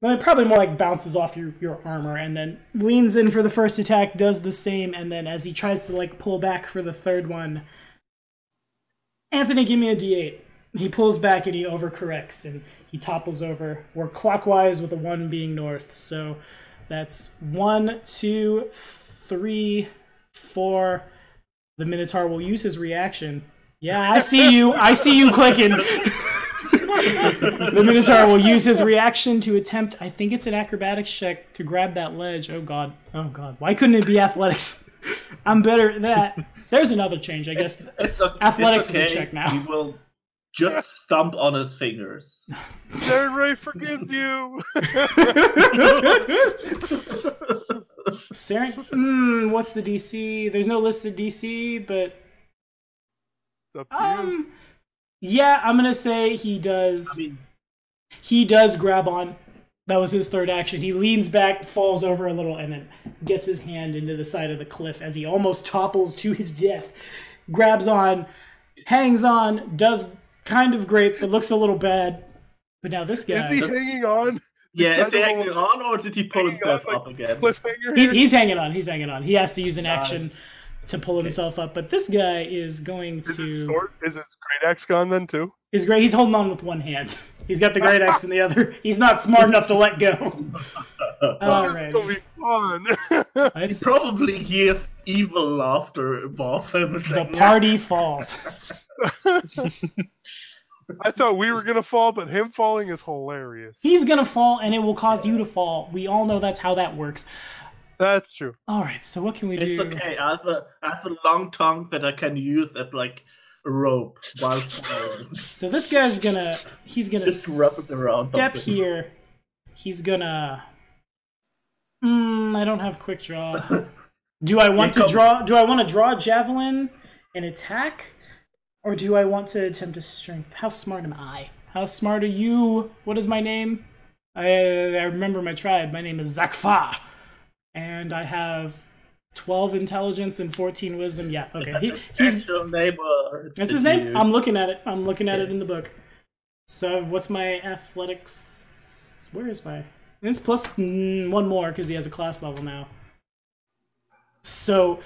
Well, it probably more like bounces off your armor and then leans in for the first attack, does the same, and then as he tries to like pull back for the third one, Anthony, give me a D8. He pulls back and he overcorrects and he topples over. We're clockwise with a 1 being north. So that's 1, 2, 3, 4. The Minotaur will use his reaction. Yeah, I see you. I see you clicking. The Minotaur will use his reaction to attempt, I think it's an acrobatics check, to grab that ledge. Oh, God. Oh, God. Why couldn't it be athletics? I'm better at that. There's another change, I guess. Athletics is a check now. He will just stomp on his fingers. Third Ray forgives you. Saren, what's the DC? There's no listed DC, but it's up to you. Yeah, I'm gonna say he does. He does grab on. That was his third action. He leans back, falls over a little, and then gets his hand into the side of the cliff as he almost topples to his death. Grabs on, hangs on, does kind of great, but looks a little bad. But now this guy... Is he hanging on? Yeah, is he hanging on, or did he pull himself up again? He's hanging on, he's hanging on. He has to use an action to pull himself up, but this guy is going to... Is his great axe gone then, too? He's holding on with one hand. He's got the great axe in the other. He's not smart enough to let go. This is going to be fun. He probably hears evil laughter above him. The party falls. I thought we were going to fall, but him falling is hilarious. He's going to fall, and it will cause you to fall. We all know that's how that works. That's true. All right, so what can we do? It's okay. I have a long tongue that I can use as, like, a rope while falling. So this guy's gonna... He's gonna just rub it around. Step here. He's gonna... I don't have quick draw. Do I want to draw? Do I want to draw a javelin and attack, or do I want to attempt a strength? How smart am I? How smart are you? What is my name? I remember my tribe. My name is Zakfa, and I have 12 intelligence and 14 wisdom. Yeah, okay. He's that's his name. I'm looking at it. I'm looking at it in the book. So what's my athletics? Where is my? It's plus 1 more because he has a class level now. So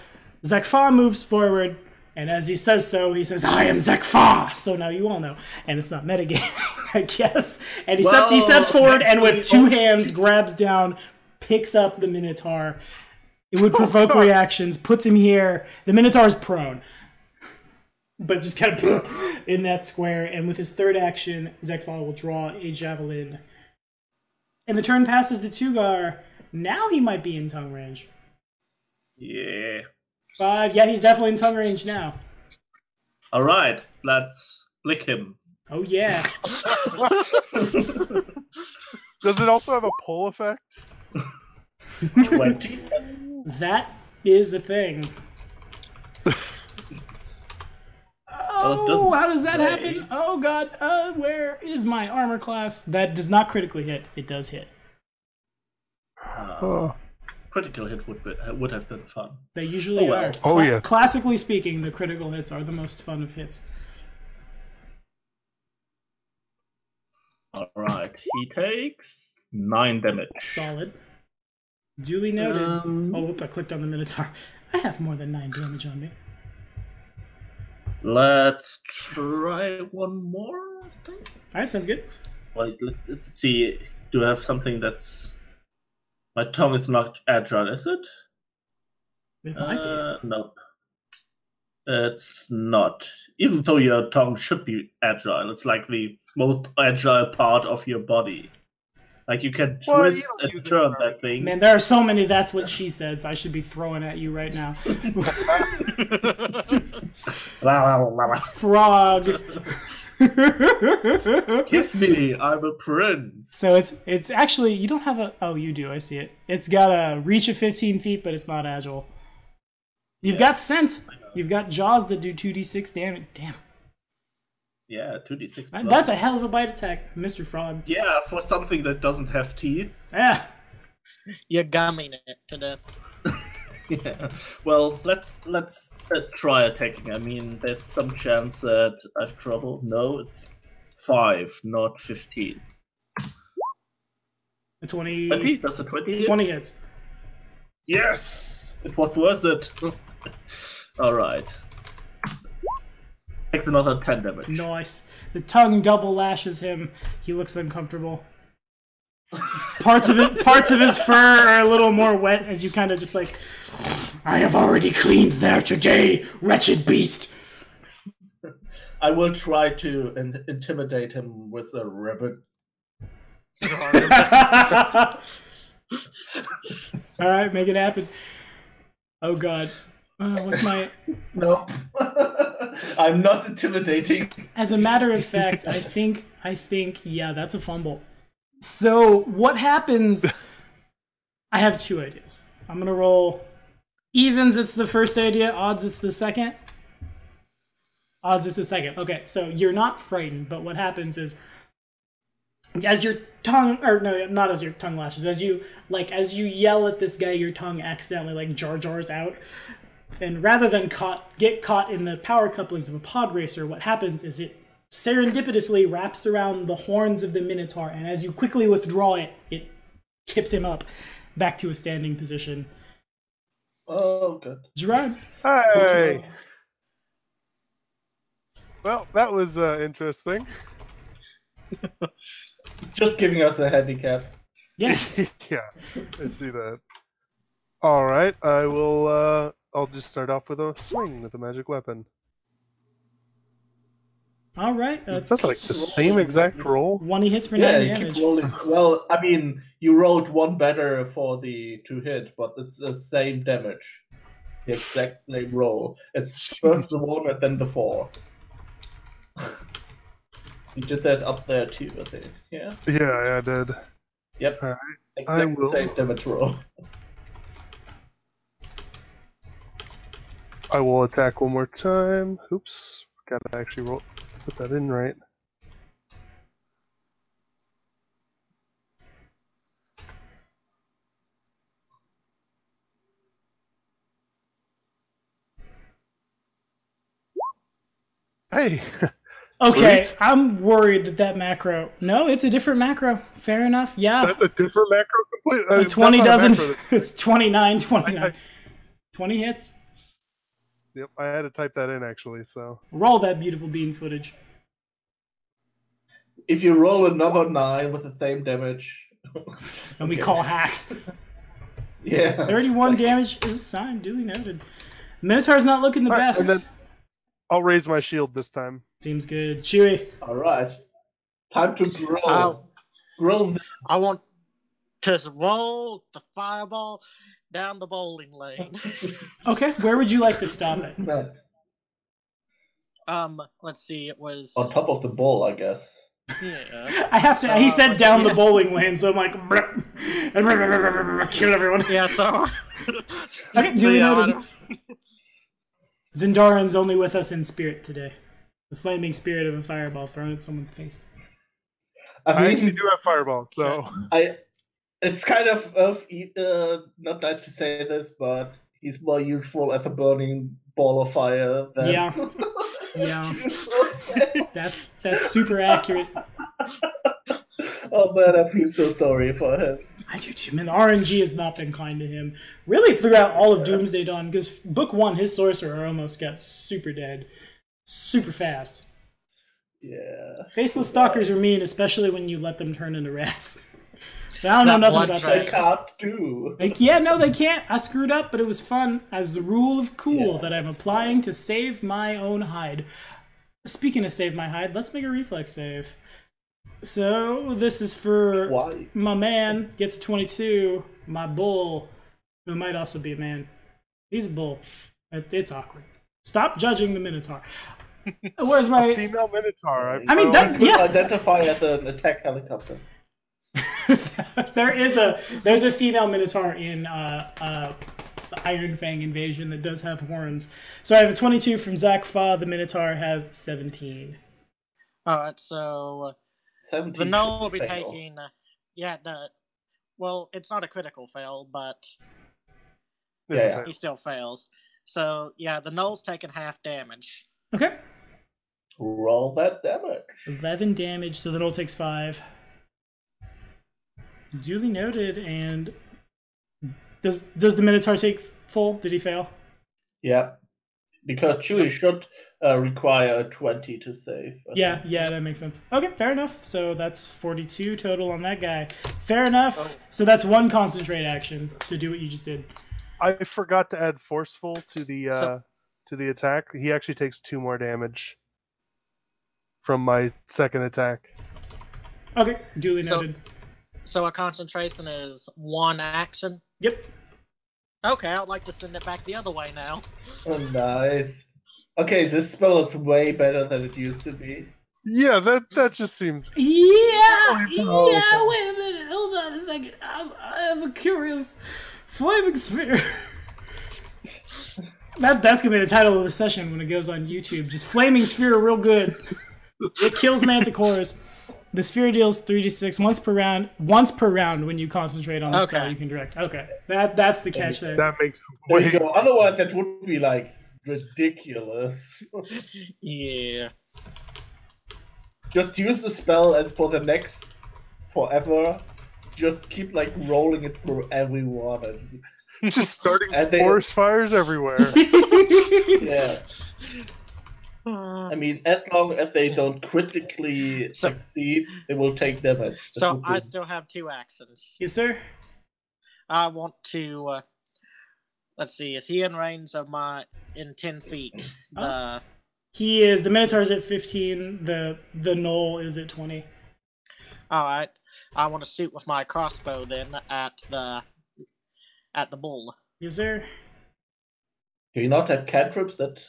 Zakfa moves forward, and as he says so, he says, "I am Zakfa." So now you all know, and it's not metagaming, I guess. And he steps forward, and with 2 hands grabs down, picks up the Minotaur. It would provoke reactions, puts him here. The Minotaur's prone, but just kind of in that square. And with his third action, Zakfa will draw a javelin. And the turn passes to Tugar. Now he might be in tongue range. Yeah. 5. Yeah, he's definitely in tongue range now. All right, let's lick him. Oh yeah. Does it also have a pull effect? 20. That is a thing. Oh, how does that happen? Oh god, where is my armor class? That does not critically hit. It does hit. Critical hit would have been fun. They usually are. Oh yeah. Classically speaking, the critical hits are the most fun of hits. Alright, he takes 9 damage. Solid. Duly noted. Oh, whoop, I clicked on the Minotaur. I have more than 9 damage on me. Let's try one more thing. Alright, sounds good. Wait, let's see. Do I have something that's... My tongue is not agile, is it? It might be. Nope. It's not. Even though your tongue should be agile, it's like the most agile part of your body. Like you can twist and turn that thing. Man, there are so many "that's what she said," so I should be throwing at you right now. Frog. Kiss me, I'm a prince. So it's actually, you don't have a... Oh, you do, I see it. It's got a reach of 15 feet, but it's not agile. You've got sense. You've got jaws that do 2d6 damage. Damn. Yeah, 2d6. That's a hell of a bite attack, Mr. Frog. Yeah, for something that doesn't have teeth. Yeah. You're gumming it to death. Yeah. Well, let's try attacking. I mean, there's some chance that I have trouble. No, it's 5, not 15. A 20. 20? That's a 20 hit? 20 hits. Yes! It was worth it. Alright. Takes another 10 damage. Nice. The tongue double lashes him. He looks uncomfortable. Parts of his fur are a little more wet as you kind of just like, I have already cleaned there today, wretched beast. I will try to intimidate him with a ribbon. Alright, make it happen. Oh god. What's my... No. I'm not intimidating. As a matter of fact, I think, yeah, that's a fumble. So, what happens... I have 2 ideas. I'm gonna roll... Evens, it's the first idea. Odds, it's the second. Odds, it's the second. Okay, so you're not frightened, but what happens is... As your tongue... Or, no, not as your tongue lashes. As you yell at this guy, your tongue accidentally, like, jar-jars out. And rather than get caught in the power couplings of a pod racer, what happens is it serendipitously wraps around the horns of the Minotaur, and as you quickly withdraw it, it kips him up back to a standing position. Oh, good. Gerard. Hey! Well, that was interesting. Just giving us a handicap. Yeah. Yeah, I see that. Alright, I will, I'll just start off with a swing with a magic weapon. All right. That's like the same exact roll. 1 hits for 9 you damage. keep rolling. Well, I mean, you rolled 1 better for the 2 hit, but it's the same damage. The exact same roll. It's first the 1 and then the 4. You did that up there too, I think. Yeah? Yeah, I did. Yep. Right. Exact same damage roll. I will attack one more time. Oops. Gotta actually put that in right. Hey! Okay, Sweet. I'm worried that macro... No, it's a different macro. Fair enough, yeah. That's a different macro completely. 20 doesn't... It's 29. 20 hits. Yep, I had to type that in actually, so... Roll that beautiful bean footage. If you roll another 9 with the same damage... And we call hacks. Yeah. 31 damage is a sign, duly noted. Minotaur's not looking the best. And then I'll raise my shield this time. Seems good. Chewy. Alright. Time to grow. Grow. I want to roll the fireball, down the bowling lane. Okay, where would you like to stop it? Nice. Let's see, it was... On top of the ball, I guess. Yeah. I have to. He said down the bowling lane, so I'm like, kill everyone. Yeah, so... Okay, duly noted. Zendarin's only with us in spirit today. The flaming spirit of a fireball thrown at someone's face. I actually do have fireball, so... It's kind of not nice to say this, but he's more useful as a burning ball of fire than... Yeah. Yeah. That's super accurate. Oh man, I feel so sorry for him. I do too, man. The RNG has not been kind to him. Really throughout all of Doomsday Dawn, because Book 1, his sorcerer almost got super dead. Super fast. Yeah. Faceless stalkers are mean, especially when you let them turn into rats. But I don't know nothing about that. They can't do. Like, yeah, no, they can't. I screwed up, but it was fun. As the rule of cool that I'm applying to save my own hide. Speaking of save my hide, let's make a reflex save. So, this is for my man, gets a 22, my bull, who might also be a man. He's a bull. It's awkward. Stop judging the Minotaur. Where's my... A female Minotaur. I mean, that, yeah. Identify as an attack helicopter. There's a female Minotaur in the Iron Fang Invasion that does have horns. So I have a 22 from Zach Fa. The Minotaur has 17. Alright, so 17 the null will be fail. taking... well, it's not a critical fail, but he still fails. So, yeah, the null's taking half damage. Okay. Roll that damage. 11 damage, so the null takes 5. Duly noted, and does the Minotaur take full? Did he fail? Yeah, because Chewy should require a 20 to save. Yeah, that makes sense. Okay, fair enough. So that's 42 total on that guy. Fair enough. Oh. So that's one concentrate action to do what you just did. I forgot to add forceful to the attack. He actually takes 2 more damage from my second attack. Okay, duly noted. So a concentration is 1 action? Yep. Okay, I'd like to send it back the other way now. Oh, nice. Okay, this spell is way better than it used to be. Yeah, that just seems... Yeah, wait a minute. Hold on a second. I have a curious flaming sphere. That's going to be the title of the session when it goes on YouTube. Just flaming sphere real good. It kills manticores. The sphere deals 3d6 once per round when you concentrate on the spell you can direct. Okay, that's the catch there. That makes there you go. Otherwise, that would be like ridiculous. Yeah. Just use the spell and for the next forever, just keep like rolling it for everyone. And just starting forest fires everywhere. Yeah. I mean, as long as they don't critically succeed, they will take damage. So I still have 2 actions. Yes, sir. I want to... let's see, is he in range of in 10 feet? He is. The Minotaur's at 15. The Knoll is at 20. Alright. I want to shoot with my crossbow then at the bull. Yes, sir. Do you not have cantrips that...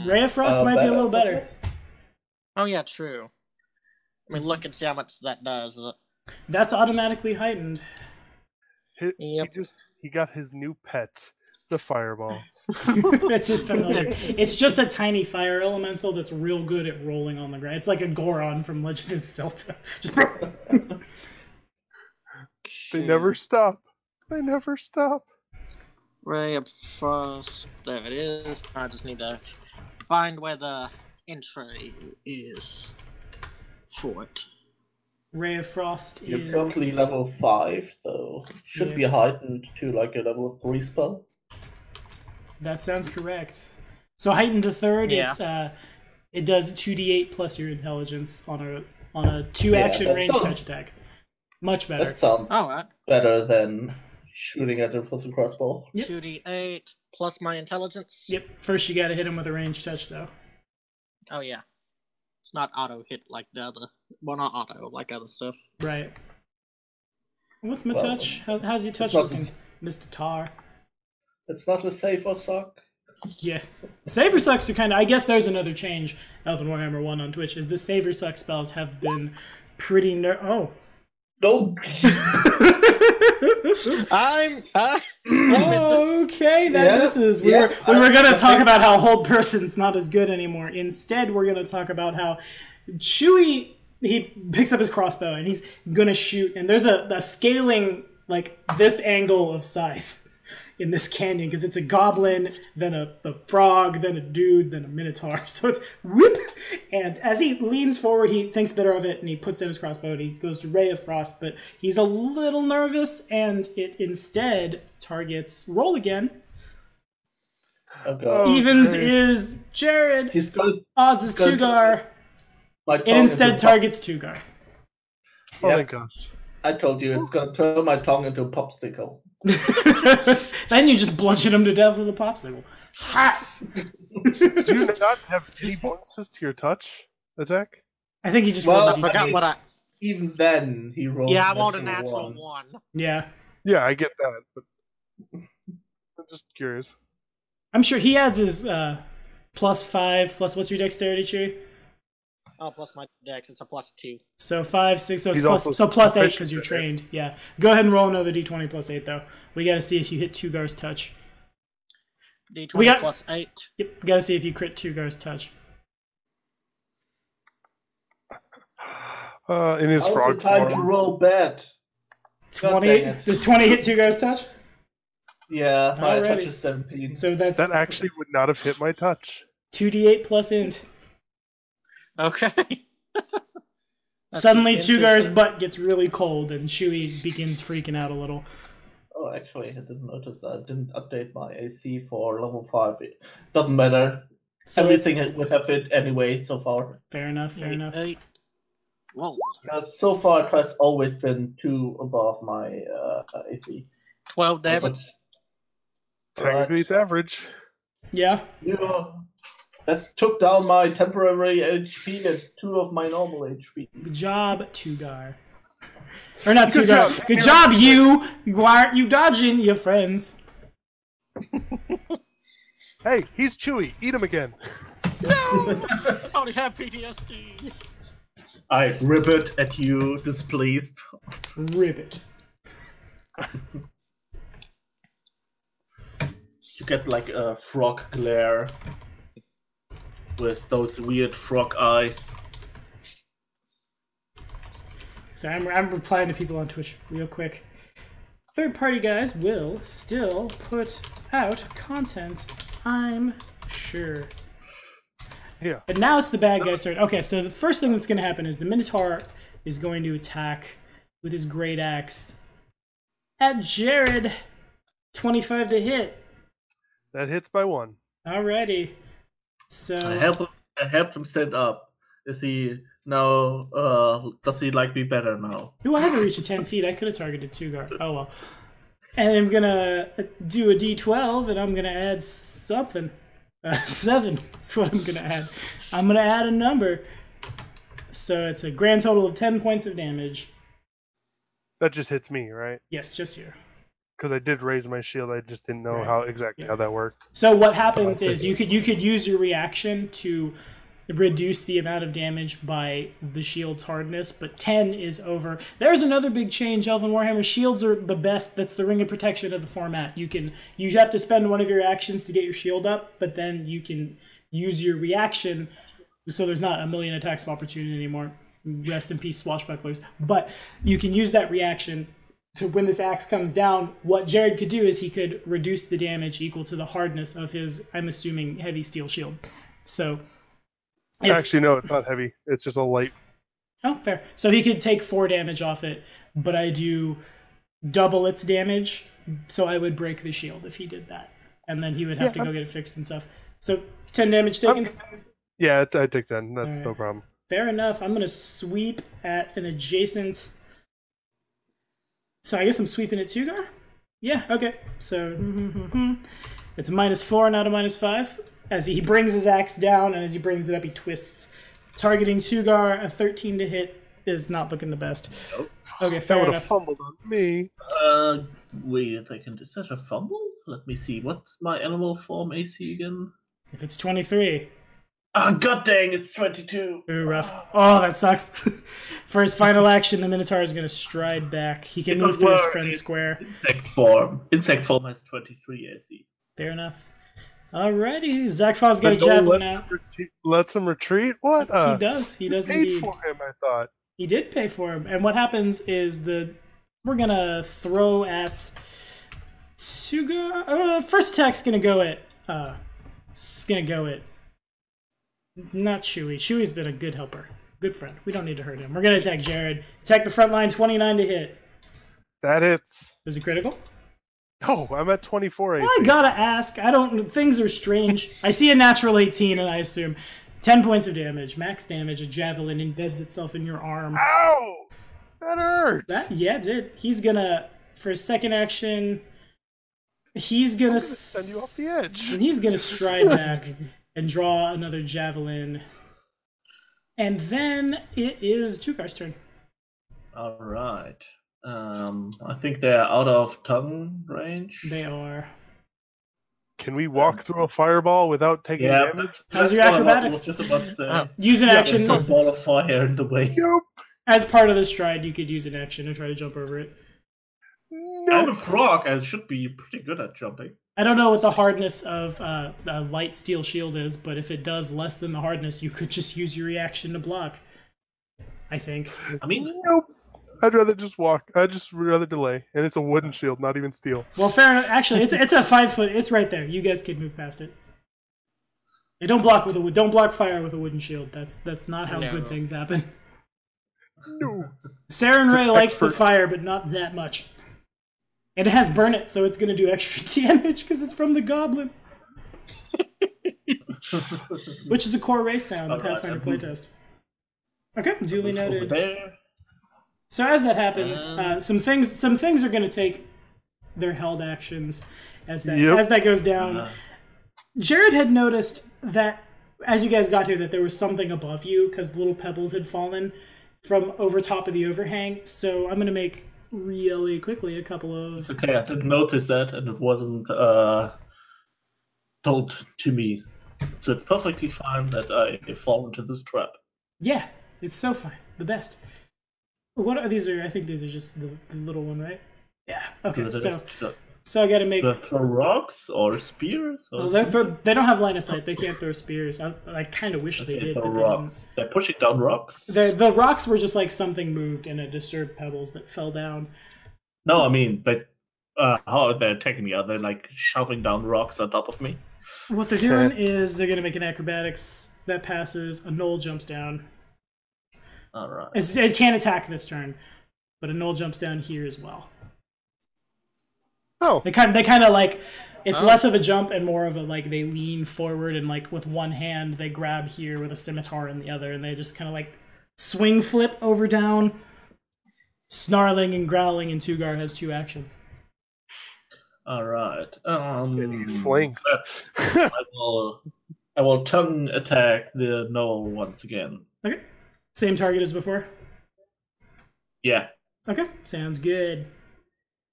Ray of Frost might be a little better. Oh yeah, true. I mean, look and see how much that does. That's automatically heightened. He got his new pet, the fireball. That's his familiar. It's just a tiny fire elemental that's real good at rolling on the ground. It's like a Goron from Legend of Zelda. Just... They never stop. They never stop. Ray of Frost. There it is. I just need to find where the entry is for it. Ray of Frost is... You're currently level 5, though. Should be heightened to like a level 3 spell. That sounds correct. So heightened to 3rd, it does 2d8 plus your intelligence on a 2-action range touch attack. Much better. That sounds better than shooting at it with a crossbow. Yep. 2d8 plus my intelligence. Yep. First you gotta hit him with a ranged touch, though. Oh yeah. It's not auto hit like the other. Well, not auto like other stuff. Right. What's my touch? How's your touch looking? Mr. Tar. It's not a safe or suck. Yeah. The Saver Sucks are kind of... I guess there's another change, Elven Warhammer 1 on Twitch, is the Saver Suck spells have been pretty... Oh. Nope. Okay, that misses. We were gonna talk about how Hold Person's not as good anymore. Instead, we're gonna talk about how Chewy, he picks up his crossbow and he's gonna shoot, and there's a scaling, like, this angle of size in this canyon, because it's a goblin, then a frog, then a dude, then a minotaur. So it's whoop! And as he leans forward, he thinks better of it, and he puts down his crossbow, and he goes to Ray of Frost, but he's a little nervous, and it instead targets... Roll again. Evens is Jared. Odds is Tugar. It instead targets Tugar. Oh my gosh. I told you, it's going to turn my tongue into a popsicle. Then you just bludgeon him to death with a popsicle. Do you not have any bonuses to your touch attack? I think he just rolled I forgot what I... Even then, he rolled Yeah, I rolled a natural one. Yeah. Yeah, I get that, but I'm just curious. I'm sure he adds his +5, plus what's your dexterity, Chewy? Oh, plus my dex, it's a +2. So 5, 6, so it's plus 8 because you're trained. Yeah. Go ahead and roll another d20 plus 8, though. We got to see if you hit Tugar's touch. D20 plus 8. Yep, we got to see if you crit Tugar's touch. In his frog time form. to roll bad. 20. Does 20 hit Tugar's touch? Yeah, my touch is 17. So that actually would not have hit my touch. 2d8 plus int. Okay. Suddenly, Tugar's butt gets really cold, and Chewy begins freaking out a little. Oh, actually, I didn't notice that. I didn't update my AC for level 5. It doesn't matter. So everything would have it anyway so far. Fair enough, fair enough. Whoa. So far, it has always been 2 above my AC. 12 damage. Technically, it's average. Yeah. Yeah. That took down my temporary HP and 2 of my normal HP. Good job, Tugar. Or not Tugar. Good job, you! Why aren't you dodging, your friends? Hey, he's Chewy. Eat him again. No! I already have PTSD. I rip it at you, displeased. Rip it. You get like a frog glare. With those weird frog eyes. So I'm replying to people on Twitch real quick. Third-party guys will still put out content, I'm sure. Yeah. But now it's the bad guy's turn. Okay, so the first thing that's going to happen is the Minotaur is going to attack with his great axe at Jared. 25 to hit. That hits by 1. Alrighty. So I helped him set up. Is he now? Does he like me better now? Ooh, I haven't reached 10 feet. I could have targeted Tugar. Oh well. And I'm gonna do a D12, and I'm gonna add something. 7 is what I'm gonna add. I'm gonna add a number. So it's a grand total of 10 points of damage. That just hits me, right? Yes, just you. Because I did raise my shield, I just didn't know how that worked. So what happens is you could use your reaction to reduce the amount of damage by the shield's hardness, but 10 is over. There's another big change, Elven Warhammer. Shields are the best. That's the ring of protection of the format. You have to spend one of your actions to get your shield up, but then you can use your reaction, so there's not a million attacks of opportunity anymore. Rest in peace, swashbucklers. But you can use that reaction to when this axe comes down. What Jared could do is he could reduce the damage equal to the hardness of his, I'm assuming, heavy steel shield. So actually, no, it's not heavy. It's just a light. Oh, fair. So he could take 4 damage off it, but I do double its damage, so I would break the shield if he did that. And then he would have to go get it fixed and stuff. So 10 damage taken? Yeah, I take 10. That's no problem. Fair enough. I'm going to sweep at an adjacent... So I guess I'm sweeping at Tugar? Yeah, okay. So it's -4, not a -5. As he brings his axe down, and as he brings it up, he twists. Targeting Tugar, a 13 to hit is not looking the best. Nope. Okay, fair enough. That would have fumbled on me. Wait a second, is that a fumble? Let me see. What's my animal form AC again? If it's 23. Ah, god dang, it's 22. Ooh, rough. Oh, that sucks. For his final action, the Minotaur is going to stride back. He can move through his friend's square. Insect form has 23 AC. Fair enough. Alrighty, Zakfaw's got a javelin out. Lets him retreat? What? He does. He does paid indeed. for him, I thought. He did pay for him. And what happens is we're going to throw at Suga. First attack's going to go at... not Chewy. Chewy's been a good helper. Good friend. We don't need to hurt him. We're going to attack Jared. Attack the front line, 29 to hit. That hits. Is it critical? No, I'm at 24 AC. Well, I gotta ask. Things are strange. I see a natural 18 and I assume 10 points of damage. Max damage. A javelin embeds itself in your arm. Ow! That hurts. Yeah, it did. He's gonna, for his second action, he's gonna send you off the edge. And he's gonna stride back and draw another javelin. And then it is Tukar's turn. All right. I think they're out of tongue range. They are. Can we walk through a fireball without taking damage? How's your acrobatics? Use an action. There's a ball of fire in the way. Nope. As part of the stride, you could use an action and try to jump over it. Nope. I'm a frog. I should be pretty good at jumping. I don't know what the hardness of a light steel shield is, but if it does less than the hardness, you could just use your reaction to block. I think. I mean, nope. I'd rather just walk. I'd just rather delay, and it's a wooden shield, not even steel. Well, fair enough. Actually, it's a 5 foot. It's right there. You guys could move past it. And don't block fire with a wooden shield. That's not how good things happen. No. Saren Ray likes the fire, but not that much. And it has burn it, so it's going to do extra damage because it's from the goblin. Which is a core race now in the Pathfinder playtest. Okay, duly noted. So as that happens, some things are going to take their held actions as that goes down. Jared had noticed that as you guys got here that there was something above you because little pebbles had fallen from over top of the overhang. So I'm going to make really quickly a couple of... Okay, I didn't notice that and it wasn't told to me. So it's perfectly fine that I fall into this trap. Yeah, it's so fine. The best. What are these? I think these are just the little one, right? Yeah. Okay. So I got to make. They throw rocks or spears. Or they don't have line of sight. They can't throw spears. I kind of wish they did. But rocks. They're pushing down rocks. The rocks were just like something moved and it disturbed pebbles that fell down. No, I mean, how are they attacking me? Are they like shoving down rocks on top of me? What they're doing is they're gonna make an acrobatics that passes. A knoll jumps down. All right. It can't attack this turn, but a knoll jumps down here as well. Oh. They kind of like, it's less of a jump and more of a like they lean forward and like with one hand they grab here with a scimitar in the other and they just kind of like swing flip over down, snarling and growling, and Tugar has 2 actions. All right. He's flanked. I will tongue attack the knoll once again. Okay. Same target as before? Yeah. Okay, sounds good.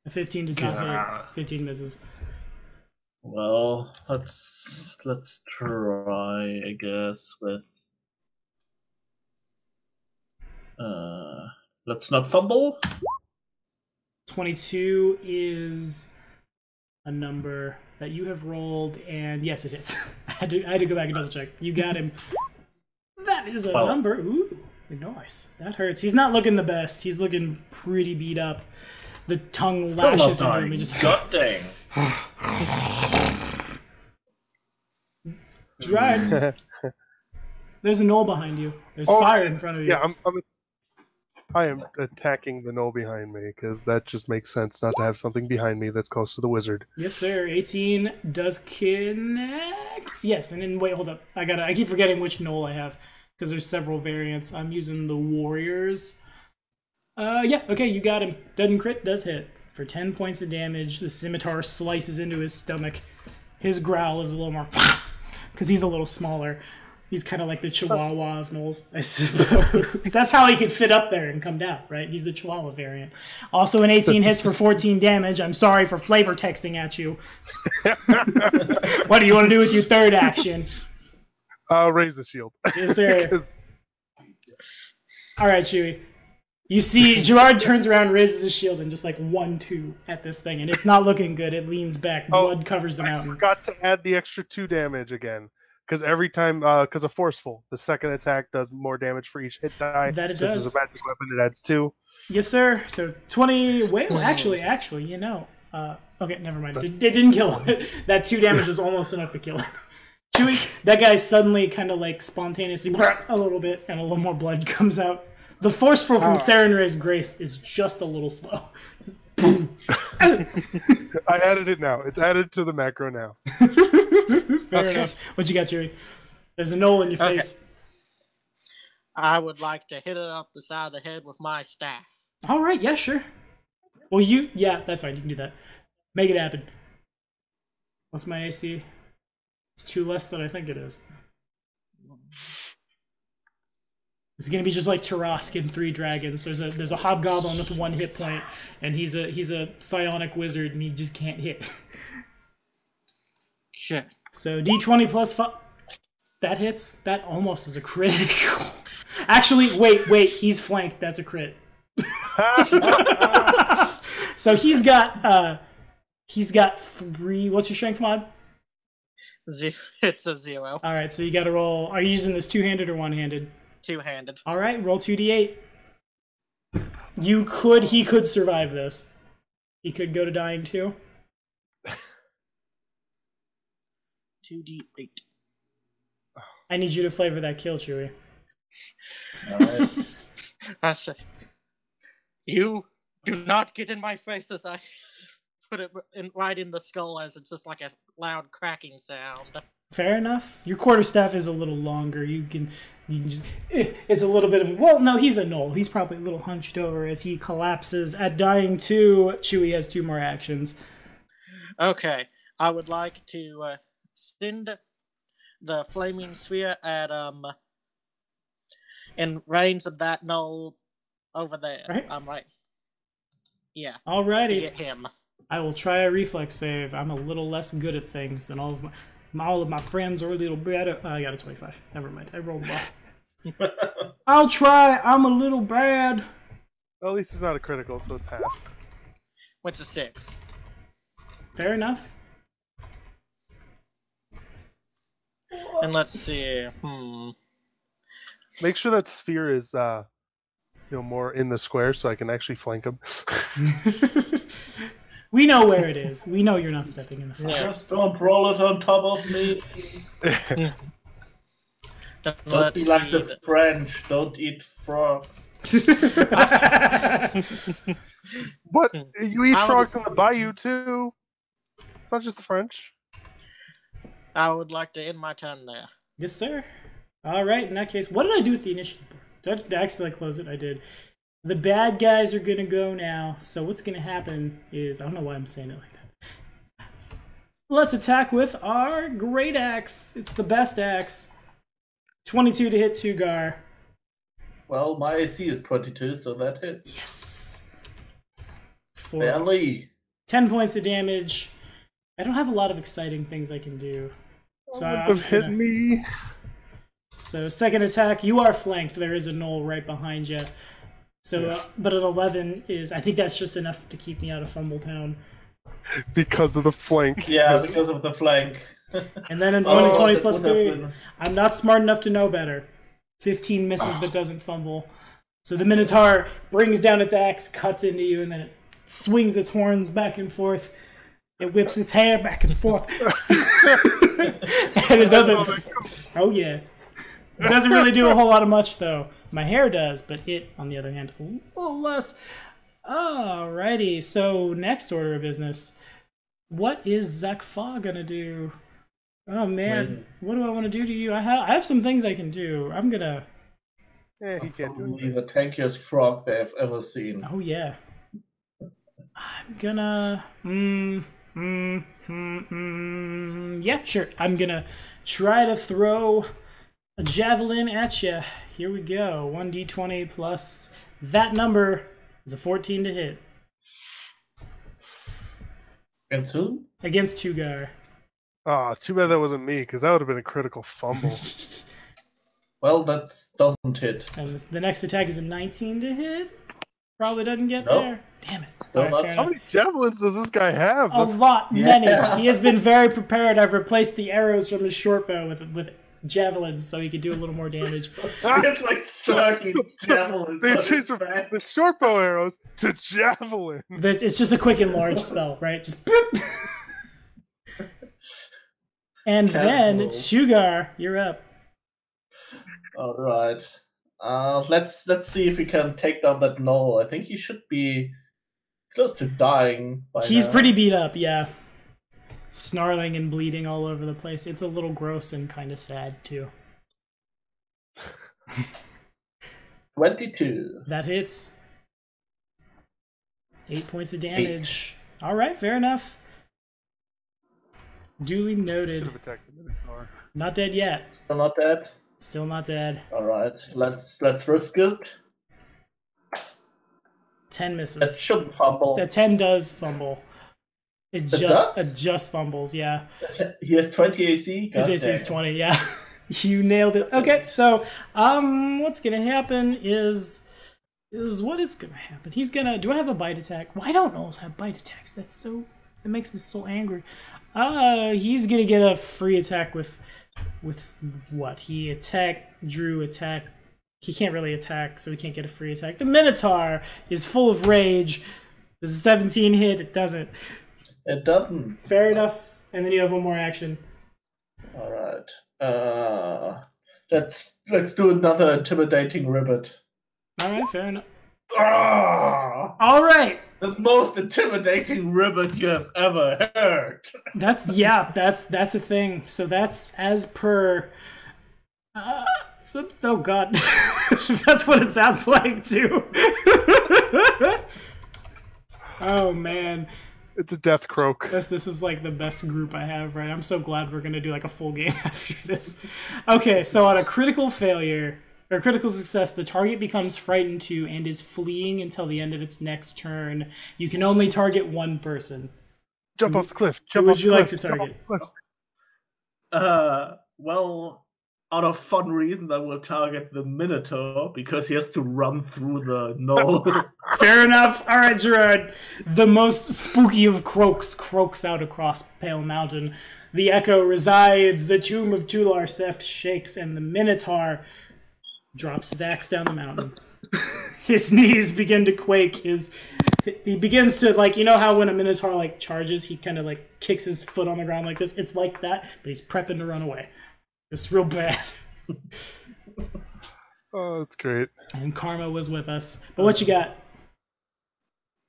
A 15 does not hit. 15 misses. Well, let's try, I guess, with... let's not fumble. 22 is a number that you have rolled, and yes, it hits. I had to go back and double check. You got him. That is a number. Ooh. Nice. That hurts. He's not looking the best. He's looking pretty beat up. The tongue lashes into him. He just... God dang. Right. There's a knoll behind you. There's fire in front of you. Yeah, I am attacking the knoll behind me because that just makes sense not to have something behind me that's close to the wizard. Yes, sir. 18 does connect. Yes, and then wait, hold up. I keep forgetting which knoll I have. Because there's several variants. I'm using the warriors. Yeah, okay, you got him. Doesn't crit, does hit. For 10 points of damage, the scimitar slices into his stomach. His growl is a little more... because he's a little smaller. He's kind of like the Chihuahua of gnolls, I suppose. That's how he could fit up there and come down, right? He's the Chihuahua variant. Also an 18 hits for 14 damage. I'm sorry for flavor texting at you. What do you want to do with your third action? I'll raise the shield. Yes, sir. All right, Chewy. You see, Gerard turns around, raises his shield, and just like 1-2 at this thing, and it's not looking good. It leans back. Blood covers the mountain. I forgot to add the extra 2 damage again. Because every time, because of Forceful, the second attack does more damage for each hit die. That it Since does. it's a magic weapon, it adds 2. Yes, sir. So 20. Wait, actually, you know. Okay, never mind. It didn't kill him. That 2 damage was almost enough to kill him. Chewy, that guy suddenly kind of like spontaneously a little bit, and a little more blood comes out. The Forceful from Sarenrae's Grace is just a little slow. I added it now. It's added to the macro now. Fair enough. What you got, Chewy? There's a knoll in your face. I would like to hit it up the side of the head with my staff. All right, yeah, sure. Well, yeah, that's fine. You can do that. Make it happen. What's my AC? It's 2 less than I think it is. It's gonna be just like Tarask in 3 Dragons. There's a hobgoblin with 1 hit point, and he's a psionic wizard, and he just can't hit. Shit. So D20 plus 5. That hits. That almost is a critical. Actually, wait. He's flanked. That's a crit. So he's got 3. What's your strength mod? It's a 0. All right. So you got to roll. Are you using this 2-handed or 1-handed? 2-handed. All right. Roll 2d8. He could survive this. He could go to dying too. 2d8. I need you to flavor that kill, Chewy. Alright. I say, you do not get in my face as I put it right in the skull, as it's just like a loud cracking sound. Fair enough. Your quarterstaff is a little longer. You can just. It's a little bit of. Well, no, he's a gnoll. He's probably a little hunched over as he collapses. At dying 2, Chewy has 2 more actions. Okay, I would like to send the flaming sphere at in range of that gnoll over there. Right. Right. Yeah. Alrighty. Get him. I will try a reflex save. I'm a little less good at things than all of my friends are a little better. I got a 25. Never mind. I rolled well. I'll try. I'm a little bad. Well, at least it's not a critical, so it's half. What's a 6? Fair enough. And let's see. Make sure that sphere is more in the square so I can actually flank him. We know where it is. We know you're not stepping in the fire. Just don't roll it on top of me. Don't be like the French. Don't eat frogs. But you eat frogs in the bayou too. It's not just the French. I would like to end my turn there. Yes, sir. All right. In that case, what did I do with the initiative board? Did I accidentally close it? I did. The bad guys are going to go now. So what's going to happen is... I don't know why I'm saying it like that. Let's attack with our great axe. It's the best axe. 22 to hit Tugar. Well, my AC is 22, so that hits. Yes. Barely. 10 points of damage. I don't have a lot of exciting things I can do. So I'm hit me. So second attack, you are flanked. There is a gnoll right behind you. So, but an 11 is, I think that's just enough to keep me out of Fumbletown. Because of the flank. Yeah, because of the flank. And then an 20 plus 3. I'm not smart enough to know better. 15 misses but doesn't fumble. So the Minotaur brings down its axe, cuts into you, and then it swings its horns back and forth. It whips its hair back and forth. And it doesn't... Oh, yeah. It doesn't really do a whole lot of much, though. My hair does, but it, on the other hand, a little less. Alrighty, so next order of business. What is Zakfa gonna do? Oh, man. What do I want to do to you? I have some things I can do. I'm gonna... Yeah, he can't do Probably the tankiest frog they've ever seen. Oh, yeah. I'm gonna... Yeah, sure. I'm gonna try to throw A javelin at you. Here we go. 1d20 plus that number is a 14 to hit. Against who? Against Tugar. Oh, too bad that wasn't me, because that would have been a critical fumble. Well, that doesn't hit. And the next attack is a 19 to hit. Probably doesn't get Nope. there. Damn it. Still All right, not. fair How enough. many javelins does this guy have? A lot, many. He has been very prepared. I've replaced the arrows from his short bow with javelins so he could do a little more damage. It's like sucking javelins. They changed from the short bow arrows to javelin. It's just a quick and large spell, right? Just boop. And then it's Sugar. You're up. All right. Let's see if we can take down that gnoll. I think he should be close to dying by He's now. pretty beat up, yeah. Snarling and bleeding all over the place. It's a little gross and kind of sad, too. 22. That hits. 8 points of damage. All right, fair enough. Duly Should noted. have attacked the Minotaur. Not dead yet. Still not dead. Still not dead. All right. Let's risk it. 10 It misses. shouldn't fumble. The 10 does fumble. It just fumbles, yeah. He has 20 AC. His AC is 20, yeah. You nailed it. Okay, so what's gonna happen is what is gonna happen? He's gonna. Do I have a bite attack? Why don't gnolls have bite attacks? That makes me so angry. He's gonna get a free attack with what? He drew attack. He can't really attack, so he can't get a free attack. The Minotaur is full of rage. Does a 17 hit? It doesn't. It doesn't. Fair enough. And then you have one more action. All right. Let's do another intimidating ribbit. All right, fair enough. Ah! All right. The most intimidating ribbit you have ever heard. That's a thing. So that's as per. Oh god, that's what it sounds like too. Oh man. It's a death croak. This is like the best group I have, right? I'm so glad we're gonna do like a full game after this. Okay, so on a critical failure or critical success, the target becomes frightened too and is fleeing until the end of its next turn. You can only target one person. Jump off the cliff. Who Jump would off the you like cliff. to Jump off target? the cliff. Well, out of fun reasons, I will target the Minotaur because he has to run through the knoll. Fair enough. All right, Gerard. The most spooky of croaks out across Pale Mountain. The echo resides, the tomb of Tular Seft shakes, and the Minotaur drops his axe down the mountain. His knees begin to quake. He begins to, like, you know how when a Minotaur, like, charges, he kind of, like, kicks his foot on the ground like this? It's like that, but he's prepping to run away. It's real bad. Oh, that's great. And Karma was with us. But what you got?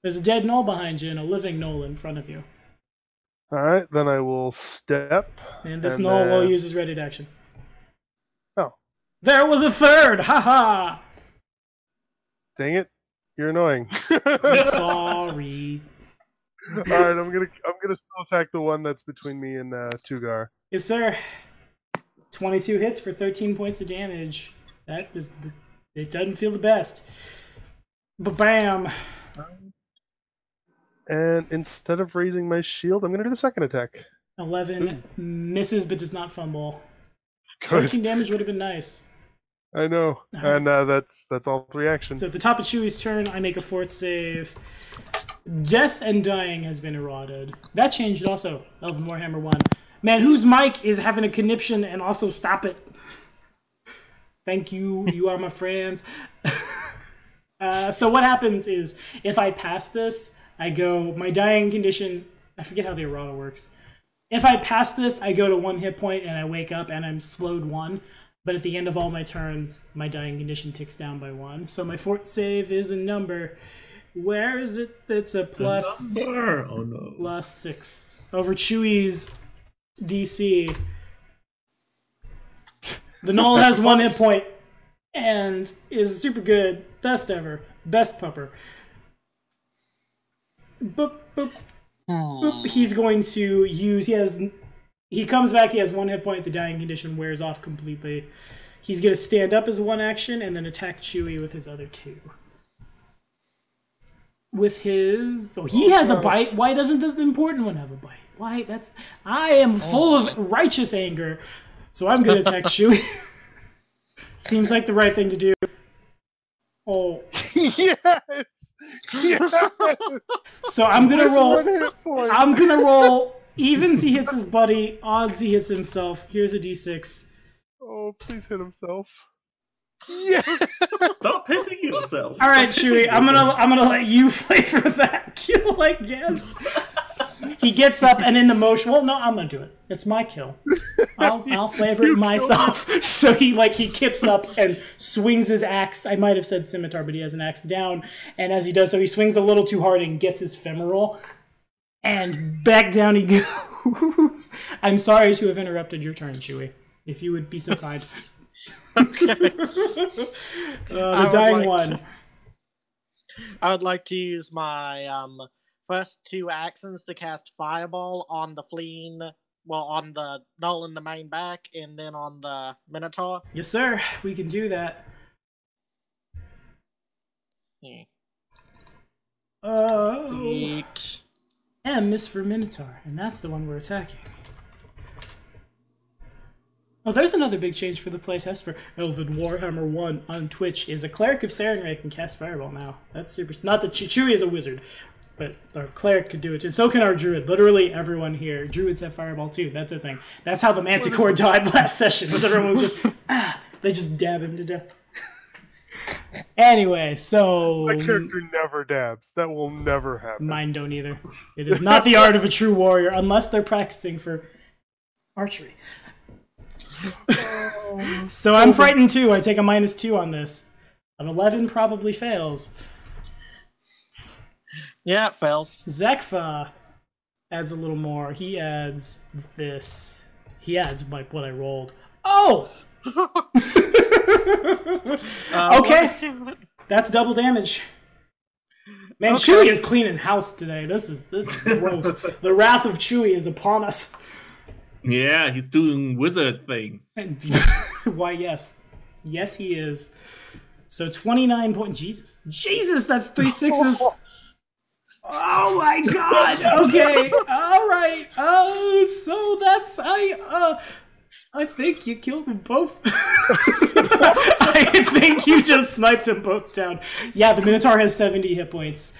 There's a dead gnoll behind you and a living gnoll in front of you. Alright, then I will step. And this and gnoll will then- use his ready to action. Oh, There was a third! Haha! dang it. You're annoying. Sorry. Alright, I'm gonna still attack the one that's between me and Tugar. Yes, sir. 22 hits for 13 points of damage. It doesn't feel the best. But bam! And instead of raising my shield, I'm gonna do the second attack. 11 misses but does not fumble. Good. 13 damage would have been nice. I know. And that's all 3 actions. So at the top of Chewy's turn, I make a fort save. Death and dying has been eroded. That changed also. Elven Warhammer 1. Man, whose mic is having a conniption and also stop it? Thank you. You are my friends. So what happens is, if I pass this, I go, my dying condition, I forget how the errata works. If I pass this, I go to 1 hit point and I wake up and I'm slowed 1. But at the end of all my turns, my dying condition ticks down by 1. So my fort save is a number. Where is it? It's a plus, Oh no. plus 6. Over Chewy's DC. The Gnoll has 1 hit point and is super good. Best ever. Best pupper. Boop, boop, boop. He's going to use... He comes back, he has 1 hit point, the dying condition wears off completely. He's going to stand up as one action and then attack Chewy with his other 2. With his... Oh, he has a bite. Why doesn't the important one have a bite? Why? That's... I am full of righteous anger. So I'm going to attack Chewy. Seems like the right thing to do. Oh. Yes! Yes! So I'm going to roll... I'm going to roll... Evens, he hits his buddy. Odds, he hits himself. Here's a d6. Oh, please hit himself. Yeah. Stop hitting yourself. All right, Chewy. I'm gonna let you flavor that kill, I guess. He gets up and in the motion. Well, no, I'm gonna do it. It's my kill. I'll flavor it myself. So he kips up and swings his axe. I might have said scimitar, but he has an axe down. And as he does so, he swings a little too hard and gets his femoral. And back down he goes. I'm sorry to have interrupted your turn, Chewy. If you would be so kind. Okay. The dying one. I would like to use my first 2 actions to cast Fireball on the fleeing, on the Null in the main back, and then on the Minotaur. Yes, sir. We can do that. Sweet. M is for Minotaur, and that's the one we're attacking. Oh, there's another big change for the playtest for Elven Warhammer 1 on Twitch, is a Cleric of Sarenrae can cast Fireball now. That's super... Not that Chewy is a wizard, but our Cleric could do it, and so can our Druid. Literally everyone here. Druids have Fireball too, that's a thing. That's how the Manticore died last session, was everyone just... they just dab him to death. Anyway, so... My character never dabs. That will never happen. Mine don't either. It is not the art of a true warrior, unless they're practicing for archery. So I'm frightened too. I take a -2 on this. An 11 probably fails. Yeah, it fails. Zekfa adds a little more. He adds this. He adds like what I rolled. Oh! Okay. That's double damage. Man, okay. Chewy is cleaning house today. This is gross. The wrath of Chewy is upon us. Yeah, he's doing wizard things. Why, yes. Yes, he is. So 29 points. Jesus, that's 3 6s. Oh my god. Okay. All right. Oh, so that's I think you killed them both. I think you just sniped them both down. Yeah, the Minotaur has 70 hit points.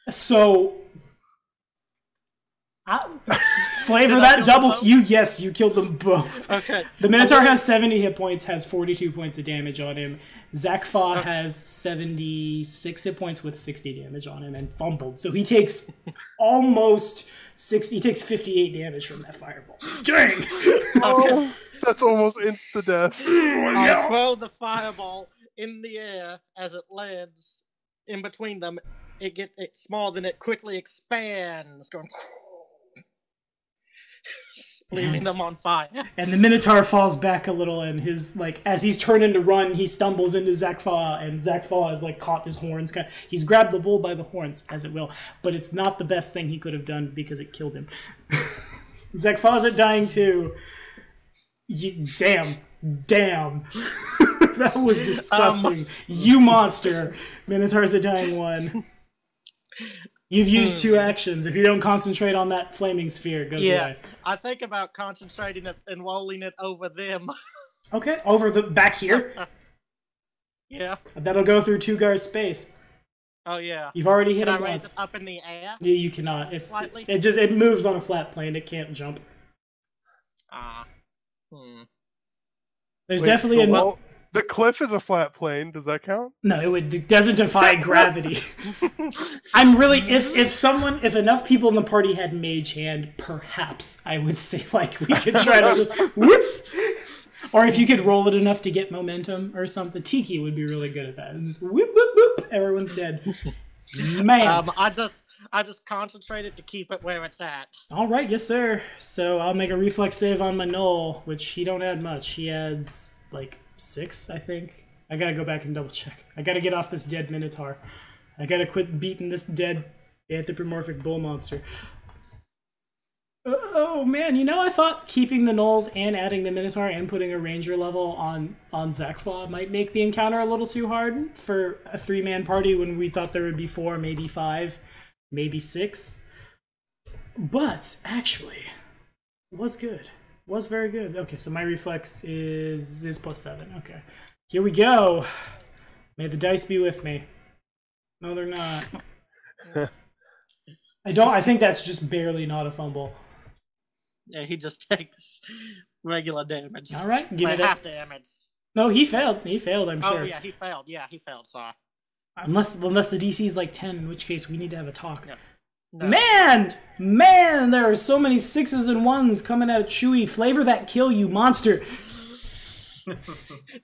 So flavor that double. Yes, you killed them both. Okay. The Minotaur has 70 hit points, has 42 points of damage on him. Zakfa has 76 hit points with 60 damage on him and fumbled. So he takes almost 60. He takes 58 damage from that fireball. Dang! Oh, that's almost insta-death. I throw the fireball in the air as it lands in between them. It's small, then it quickly expands, going... leaving them on fire. And the Minotaur falls back a little, and his as he's turning to run, he stumbles into Zakfa, and Zakfa has caught his horns. He's grabbed the bull by the horns, as it will, but it's not the best thing he could have done because it killed him. Zakfa's at dying too. Damn. That was disgusting. You monster. Minotaur's a dying one. You've used 2 actions. If you don't concentrate on that flaming sphere, it goes away. I think about concentrating it and rolling it over them. Okay, over the back here? Yeah. That'll go through Tugar's space. Oh, yeah. You've already hit Can him I once. raise it up in the air? Yeah, you cannot. Slightly? It moves on a flat plane. It can't jump. There's definitely a... The cliff is a flat plane. Does that count? No, it doesn't defy gravity. I'm really if enough people in the party had Mage Hand, perhaps I would say we could try to just whoop. Or if you could roll it enough to get momentum or something. Tiki would be really good at that. And just whoop whoop whoop, everyone's dead. Man. I just concentrated to keep it where it's at. All right, yes sir. So I'll make a reflex save on my Null, which he don't add much. He adds 6, I think. I gotta go back and double check. I gotta get off this dead Minotaur. I gotta quit beating this dead anthropomorphic bull monster. Oh man, I thought keeping the gnolls and adding the Minotaur and putting a ranger level on Zekfa might make the encounter a little too hard for a 3-man party when we thought there would be 4, maybe 5, maybe 6. But actually, was good. Was very good. Okay, so my reflex is +7. Okay, here we go. May the dice be with me. No, they're not. I think that's just barely not a fumble. Yeah, he just takes regular damage. All right, give me half damage. No, he failed. He failed, I'm sure. Oh, yeah, he failed. Yeah, he failed, sorry. Unless the DC is like 10, in which case we need to have a talk. Yeah. No. Man, there are so many 6s and 1s coming out of Chewy. Flavor that kill, you monster.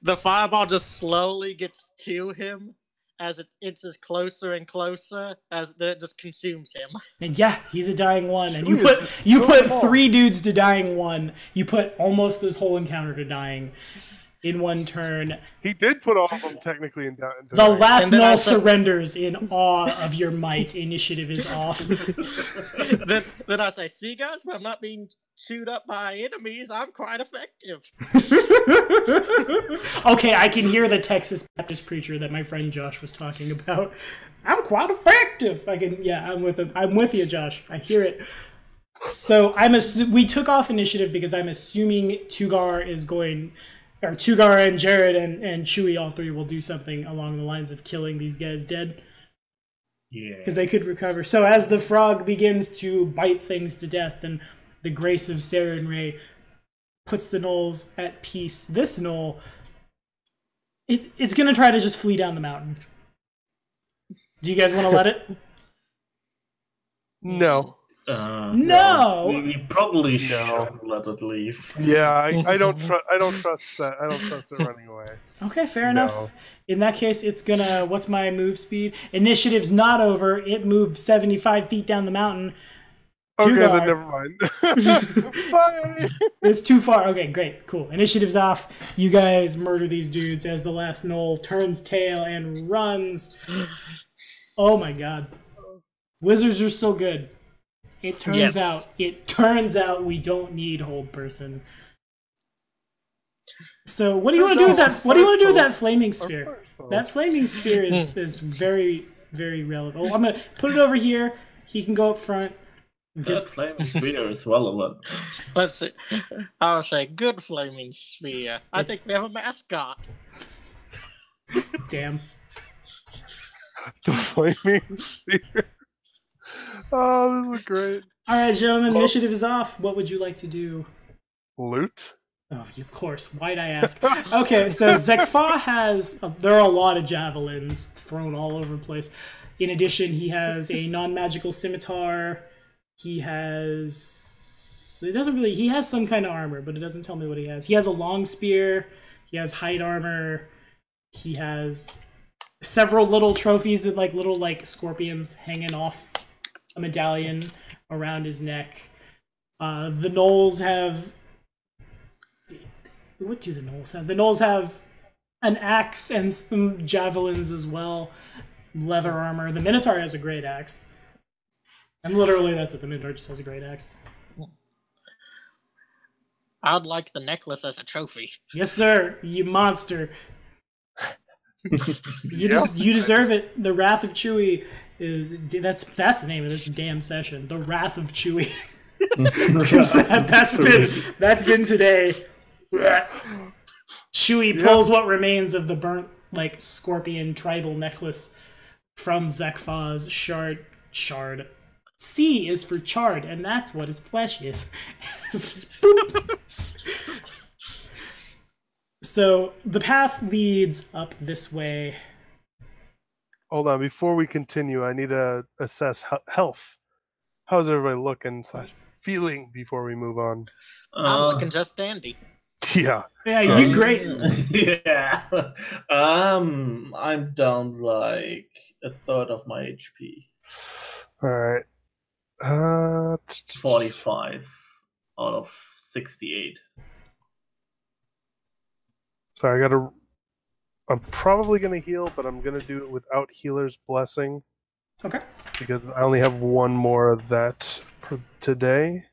The fireball just slowly gets to him as it inches closer and closer, as it just consumes him. And yeah, he's a dying 1. And you put 3 dudes to dying 1. You put almost this whole encounter to dying in 1 turn. He did put all of them technically in dying. The last null surrenders in awe of your might. Initiative is off. then I say, see guys, when I'm not being chewed up by enemies, I'm quite effective. Okay, I can hear the Texas Baptist preacher that my friend Josh was talking about. I'm quite effective. I'm with him. I'm with you, Josh. I hear it. So we took off initiative because I'm assuming Tugar and Jared and Chewy, all 3 will do something along the lines of killing these guys dead. Yeah. Because they could recover. So as the frog begins to bite things to death, and the grace of Sarah and Ray puts the gnolls at peace, this gnoll, it's going to try to just flee down the mountain. Do you guys want to let it? No. No. We probably should let it leave. Yeah, I don't trust that. I don't trust it running away. Okay, fair enough. In that case, it's gonna. What's my move speed? Initiative's not over. It moved 75 feet down the mountain. Okay, then never mind. Bye. It's too far. Okay, great, cool. Initiative's off. You guys murder these dudes as the last gnoll turns tail and runs. Oh my god, wizards are so good. It turns out we don't need hold person. So what do you want to do with that? What do you want to do with that flaming sphere? That flaming sphere is very, very relevant. Oh, I'm gonna put it over here. He can go up front. That flaming sphere is relevant. Let's see. I would say good flaming sphere. I think we have a mascot. Damn. The flaming sphere. Oh, this is great. All right, gentlemen, initiative is off. What would you like to do? Loot? Oh, of course. Why'd I ask? Okay, so Zekfa has... there are a lot of javelins thrown all over the place. In addition, he has a non-magical scimitar. He has... It doesn't really... He has some kind of armor, but it doesn't tell me what he has. He has a long spear. He has height armor. He has several little trophies that little scorpions hanging off a medallion around his neck. The gnolls have... What do the gnolls have? The gnolls have an axe and some javelins as well. Leather armor. The Minotaur has a great axe. And literally that's it. The Minotaur just has a great axe. I'd like the necklace as a trophy. Yes, sir. You monster. You deserve it. The Wrath of Chewy is... That's the name of this damn session. The Wrath of Chewy. That's been today. Chewy pulls what remains of the burnt scorpion tribal necklace from Zekfa's shard. C is for charred, and that's what his flesh is. So the path leads up this way. Hold on, before we continue, I need to assess health. How's everybody looking / feeling before we move on? I'm looking just dandy. Yeah. Yeah, you're great. Yeah. I'm down a third of my HP. Alright. 45 out of 68. So I'm probably gonna heal, but I'm gonna do it without Healer's Blessing. Okay. Because I only have one more of that for today.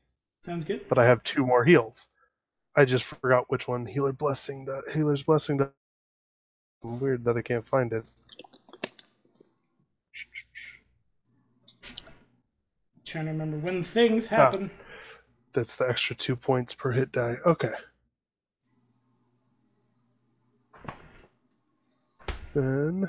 Sounds good. But I have 2 more heals. I just forgot which one. Healer's Blessing. Weird that I can't find it. Trying to remember when things happen. That's the extra 2 points per hit die. Okay. Then...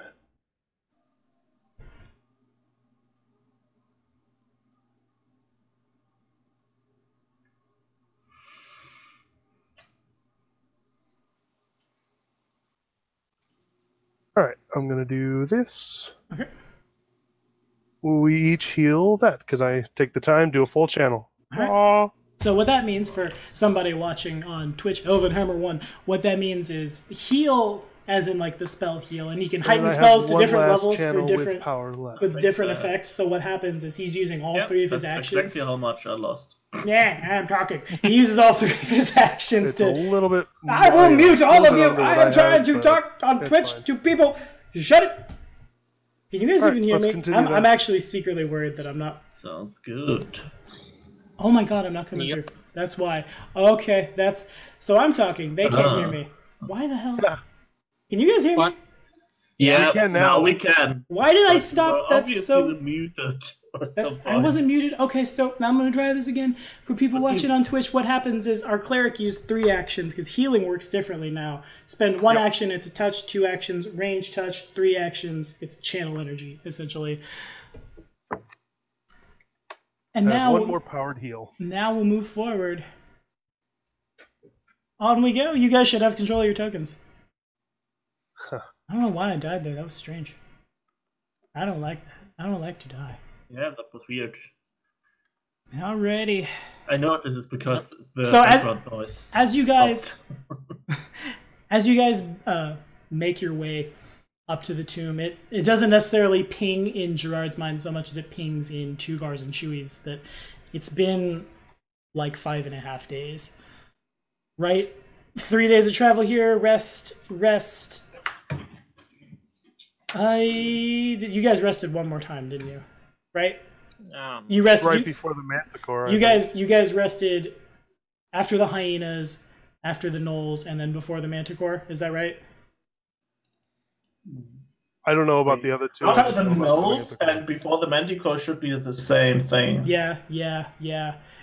Alright, I'm going to do this. Okay. We each heal that, because I take the time, do a full channel. Right. So what that means for somebody watching on Twitch, Elvenhammer1, what that means is heal as in like the spell heal, and you can heighten spells to different levels for different with different effects. So what happens is he's using all 3 of his actions. That's exactly how much I lost. Yeah, I'm talking. He uses all 3 of his actions it's a little bit. I will mute all of you. I am trying to talk on Twitch to people. Shut it. Can you guys even hear me? I'm actually secretly worried that I'm not. Sounds good. Oh my god, I'm not coming through. That's why. Okay, that's... So I'm talking. They can't hear me. Why the hell? Can you guys hear me? Yeah, now we can. Why did I stop? That's so... muted. I wasn't muted. Okay, so now I'm going to try this again. For people watching on Twitch, what happens is our cleric used 3 actions, because healing works differently now. Spend 1 action, it's a touch, 2 actions, range touch, 3 actions, it's channel energy, essentially. And now 1 more powered heal. Now we'll move forward. On we go. You guys should have control of your tokens. I don't know why I died there. That was strange. I don't like to die. Yeah, that was weird. Alrighty. I know this is because the background noise. As you guys make your way up to the tomb, it doesn't necessarily ping in Gerard's mind so much as it pings in Tugar's and Chewy's that it's been like 5.5 days. Right? 3 days of travel here, rest. You guys rested 1 more time, didn't you? Right? You rested right before the Manticore. You guys rested after the hyenas, after the gnolls, and then before the Manticore. Is that right? I don't know about the other 2. After the gnolls and before the Manticore should be the same thing. Yeah.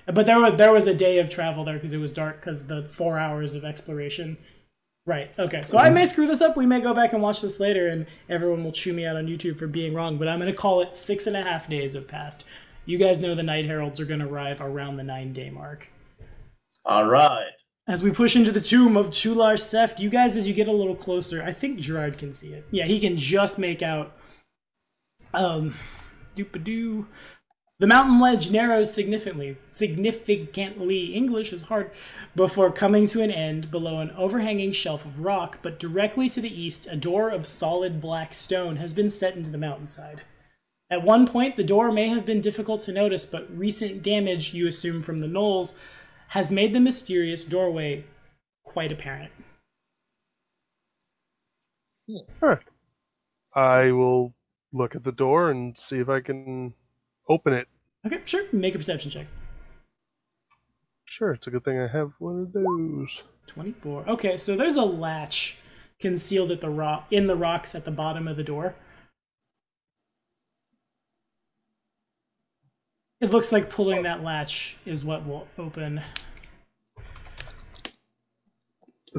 But there was a day of travel there because it was dark because the 4 hours of exploration. Right, okay. So I may screw this up. We may go back and watch this later and everyone will chew me out on YouTube for being wrong, but I'm going to call it 6.5 days have passed. You guys know the Night Heralds are going to arrive around the 9-day mark. All right. As we push into the tomb of Chular Seft, you guys, as you get a little closer, I think Gerard can see it. Yeah, he can just make out... Doopadoo. The mountain ledge narrows significantly, English is hard, before coming to an end below an overhanging shelf of rock, but directly to the east, a door of solid black stone has been set into the mountainside. At one point, the door may have been difficult to notice, but recent damage, you assume from the gnolls, has made the mysterious doorway quite apparent. Huh. I will look at the door and see if I can open it. Okay, sure. Make a perception check. Sure, it's a good thing I have one of those. 24. Okay, so there's a latch concealed at in the rocks at the bottom of the door. It looks like pulling that latch is what will open.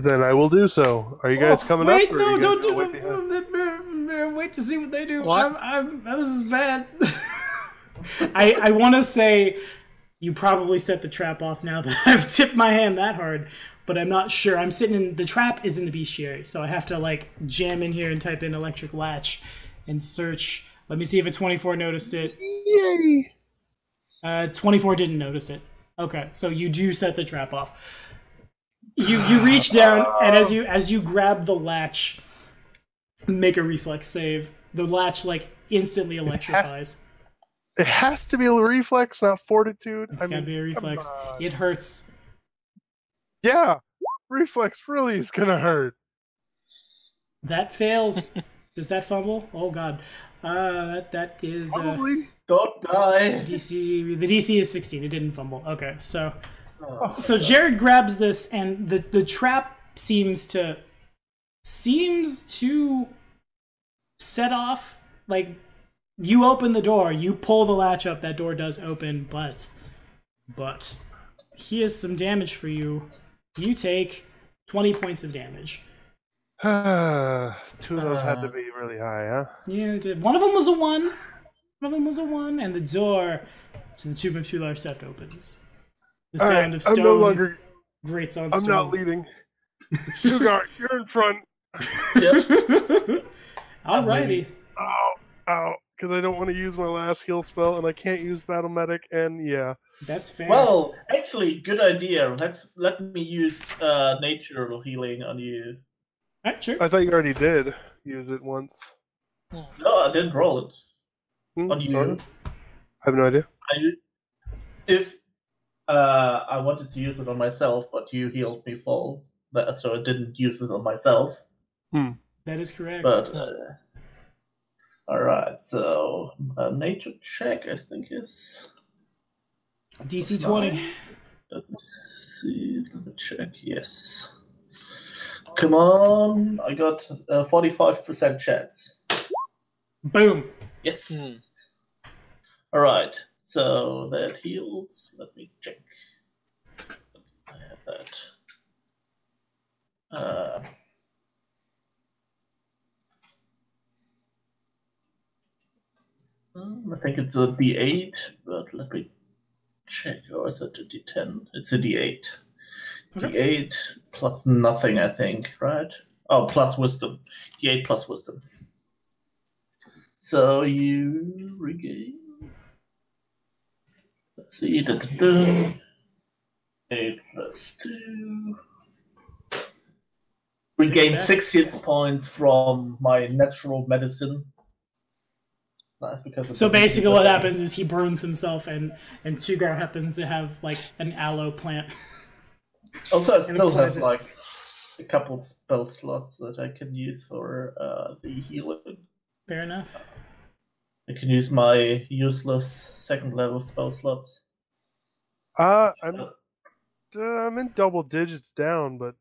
Then I will do so. Are you guys coming up? No, don't do it. Wait to see what they do. What? This is bad. I want to say you probably set the trap off now that I've tipped my hand that hard, but I'm not sure. I'm sitting in... The trap is in the bestiary, so I have to, like, jam in here and type in electric latch and search. Let me see if a 24 noticed it. Yay! 24 didn't notice it. Okay, so you do set the trap off. You reach down, and as you grab the latch, make a reflex save. The latch, like, instantly electrifies. It has to be a reflex, not fortitude. It's gotta be a reflex. It hurts. Yeah, reflex really is gonna hurt. That fails. Does that fumble? Oh god. That is probably. Don't die. DC. The DC is 16. It didn't fumble. Okay, so So Jared grabs this, and the trap seems to set off. Like, you open the door, you pull the latch up, that door does open, but here's some damage for you. You take 20 points of damage. 2 of those had to be really high, huh? Yeah, it did. One of them was a 1. One of them was a 1, and the door to the Tomb of Two Lives Theft opens. The sound of stone I'm no longer. grates on I'm stone. not leading. Sugar, you're in front. Yep. Alrighty. Ow. Because I don't want to use my last heal spell, and I can't use Battle Medic, and yeah. That's fair. Well, actually, good idea. Let me use natural healing on you. Alright, sure. I thought you already did use it once. No, I didn't roll it on you. I have no idea. If I wanted to use it on myself, but you healed me full, so I didn't use it on myself. That is correct. But all right, so nature check, I think is DC 20. Let me see. Let me check. Yes. Come on! I got 45% chance. Boom. Yes. All right. So that heals. Let me check. I have that. I think it's a D8, but let me check. Or is it a D10? It's a D8. Okay. D8 plus nothing, I think, right? Oh, plus wisdom. D8 plus wisdom. So you regain. Let's see. 8 plus 2. Regain 6 hit points from my natural medicine. Nice, because So basically what happens is he burns himself, and Sugar happens to have, like, an aloe plant. Also, I still have, like, a couple spell slots that I can use for the healing. Fair enough. I can use my useless second level spell slots. I'm in double digits down, but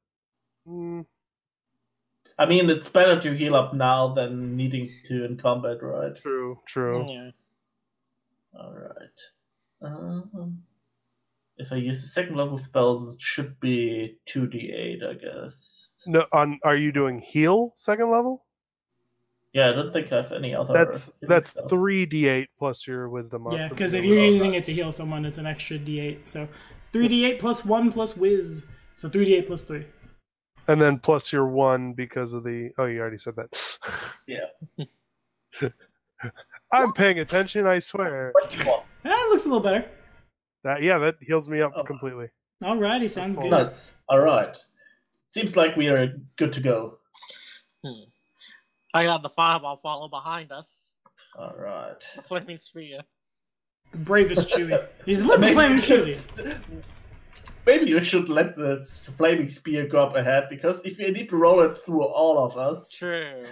I mean, it's better to heal up now than needing to in combat, right? True. Yeah. All right. If I use the second level spells, it should be 2d8, I guess. No, are you doing heal second level? Yeah, I don't think I have any other. That's 3d8 plus your wisdom. Yeah, because if you're using it to heal someone, it's an extra d8. So 3d8 plus 1 plus whiz. So 3d8 plus 3. And then plus your 1 because of the... Oh, you already said that. Yeah. I'm paying attention, I swear. That looks a little better. That heals me up completely. Alrighty, sounds good. Nice. All right. Seems like we are good to go. I got the fireball follow behind us. All right. The flaming spear. The bravest Chewy. He's looking flaming Chewy. Maybe you should let the flaming spear go up ahead, because if you need to roll it through all of us... True.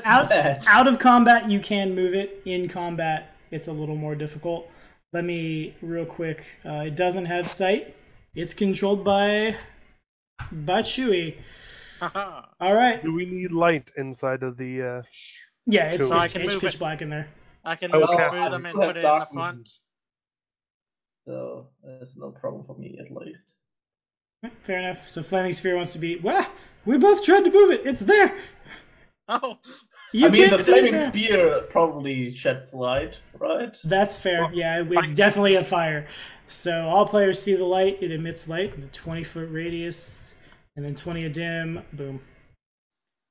Out of combat, you can move it. In combat, it's a little more difficult. Let me, real quick, it doesn't have sight. It's controlled by Chewy. All right. Do we need light inside of the... Yeah, it's, So I can it's move pitch it. black in there. I can Okay. move them and put it in the front. So there's no problem for me, at least. Fair enough. So Flaming Sphere wants to be... Well, we both tried to move it. It's there. Oh. I mean, the flaming spear probably sheds light, right? That's fair. Yeah, it's definitely a fire. So all players see the light. It emits light in a 20-foot radius, and then 20 a dim. Boom.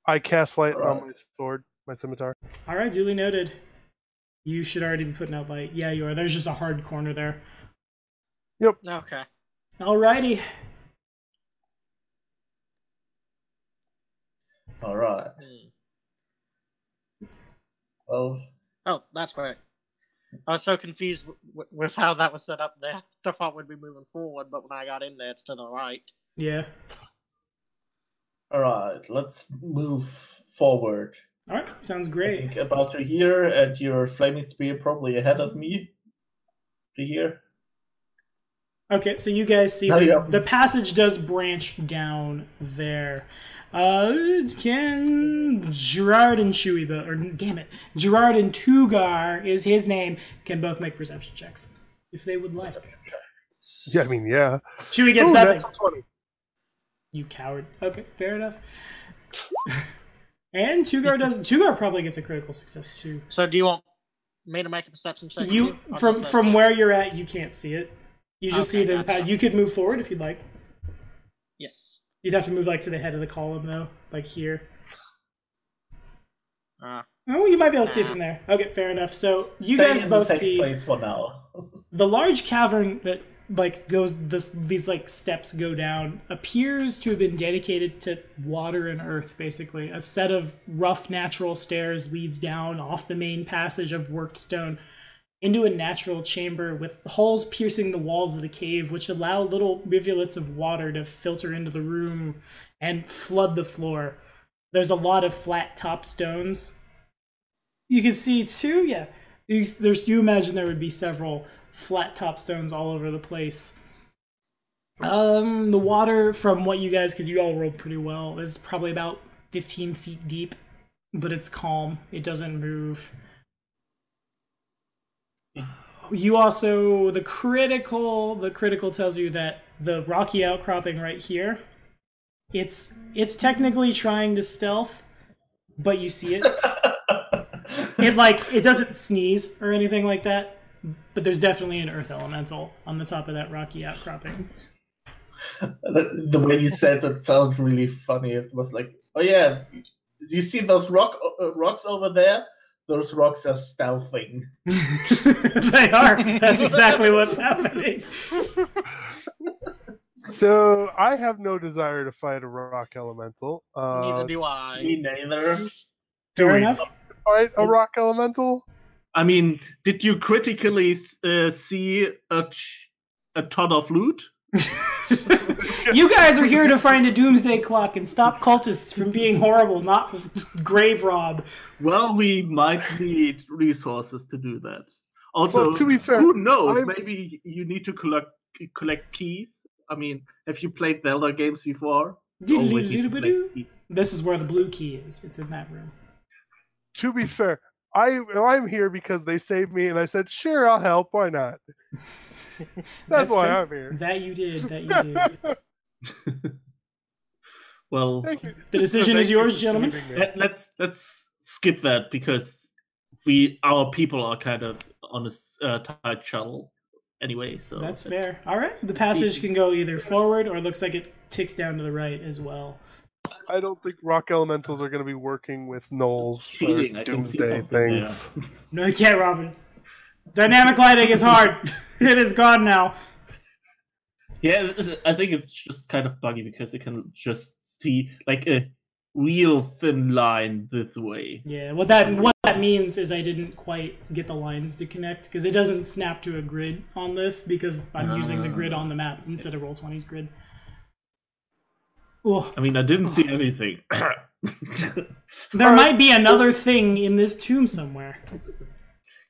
I cast light on my sword, my scimitar. All right, duly noted. You should already be putting out light. Yeah, you are. There's just a hard corner there. Yep. Okay. Alrighty. All right. Well. Oh, that's right. I was so confused with how that was set up there. I thought we'd be moving forward, but when I got in there, it's to the right. Yeah. All right. Let's move forward. All right. Sounds I great. think about to here, and your flaming spear probably ahead of me. To here. Okay, so you guys see the passage does branch down there. Can Gerard and Chewy, Gerard and Tugar is his name, can both make perception checks if they would like. Yeah, I mean, yeah. Chewy gets nothing. You coward. Okay, fair enough. And Tugar probably gets a critical success too. So do you want me to make a perception check? From where you're at, you can't see it. You just see the gotcha. You could move forward if you'd like. Yes. You'd have to move like to the head of the column though, like here. Oh, you might be able to see it from there. Okay, fair enough. So you guys both see place for now. The large cavern that like these like steps go down appears to have been dedicated to water and earth. Basically, a set of rough natural stairs leads down off the main passage of worked stone into a natural chamber with holes piercing the walls of the cave, which allow little rivulets of water to filter into the room and flood the floor. There's a lot of flat top stones. You can see too, yeah. You imagine there would be several flat top stones all over the place. The water, from what you guys, because you all rolled pretty well, is probably about 15 feet deep, but it's calm. It doesn't move. You also, the critical tells you that the rocky outcropping right here, it's technically trying to stealth, but you see it. It doesn't sneeze or anything like that, but there's definitely an earth elemental on the top of that rocky outcropping. The way you said that sounds really funny. It was like, oh yeah, do you see those rocks over there? Those rocks are stealthing. They are. That's exactly what's happening. So I have no desire to fight a rock elemental. Neither do I. Me neither. Fair enough. Fight a rock elemental? I mean, did you critically see a ton of loot? You guys are here to find a Doomsday clock and stop cultists from being horrible, not grave rob. Well, we might need resources to do that. Also, well, to be fair, who knows? Maybe you need to collect keys. I mean, have you played Zelda games before? This is where the blue key is. It's in that room. To be fair, I'm here because they saved me, and I said, sure, I'll help. Why not? That's why I'm here. That you did. Well, the decision is yours, gentlemen. Let's skip that because our people are kind of on a tight shuttle anyway. So that's fair. All right, the passage can go either forward or it looks like it ticks down to the right as well. I don't think rock elementals are going to be working with gnolls or Doomsday things. No, you can't, Robin. Dynamic lighting is hard. It is gone now. Yeah, I think it's just kind of buggy because it can just see like a real thin line this way. Yeah, what that means is I didn't quite get the lines to connect because it doesn't snap to a grid on this because I'm using the grid on the map instead of Roll20's grid. Ooh. I mean, I didn't see anything. There might be another thing in this tomb somewhere.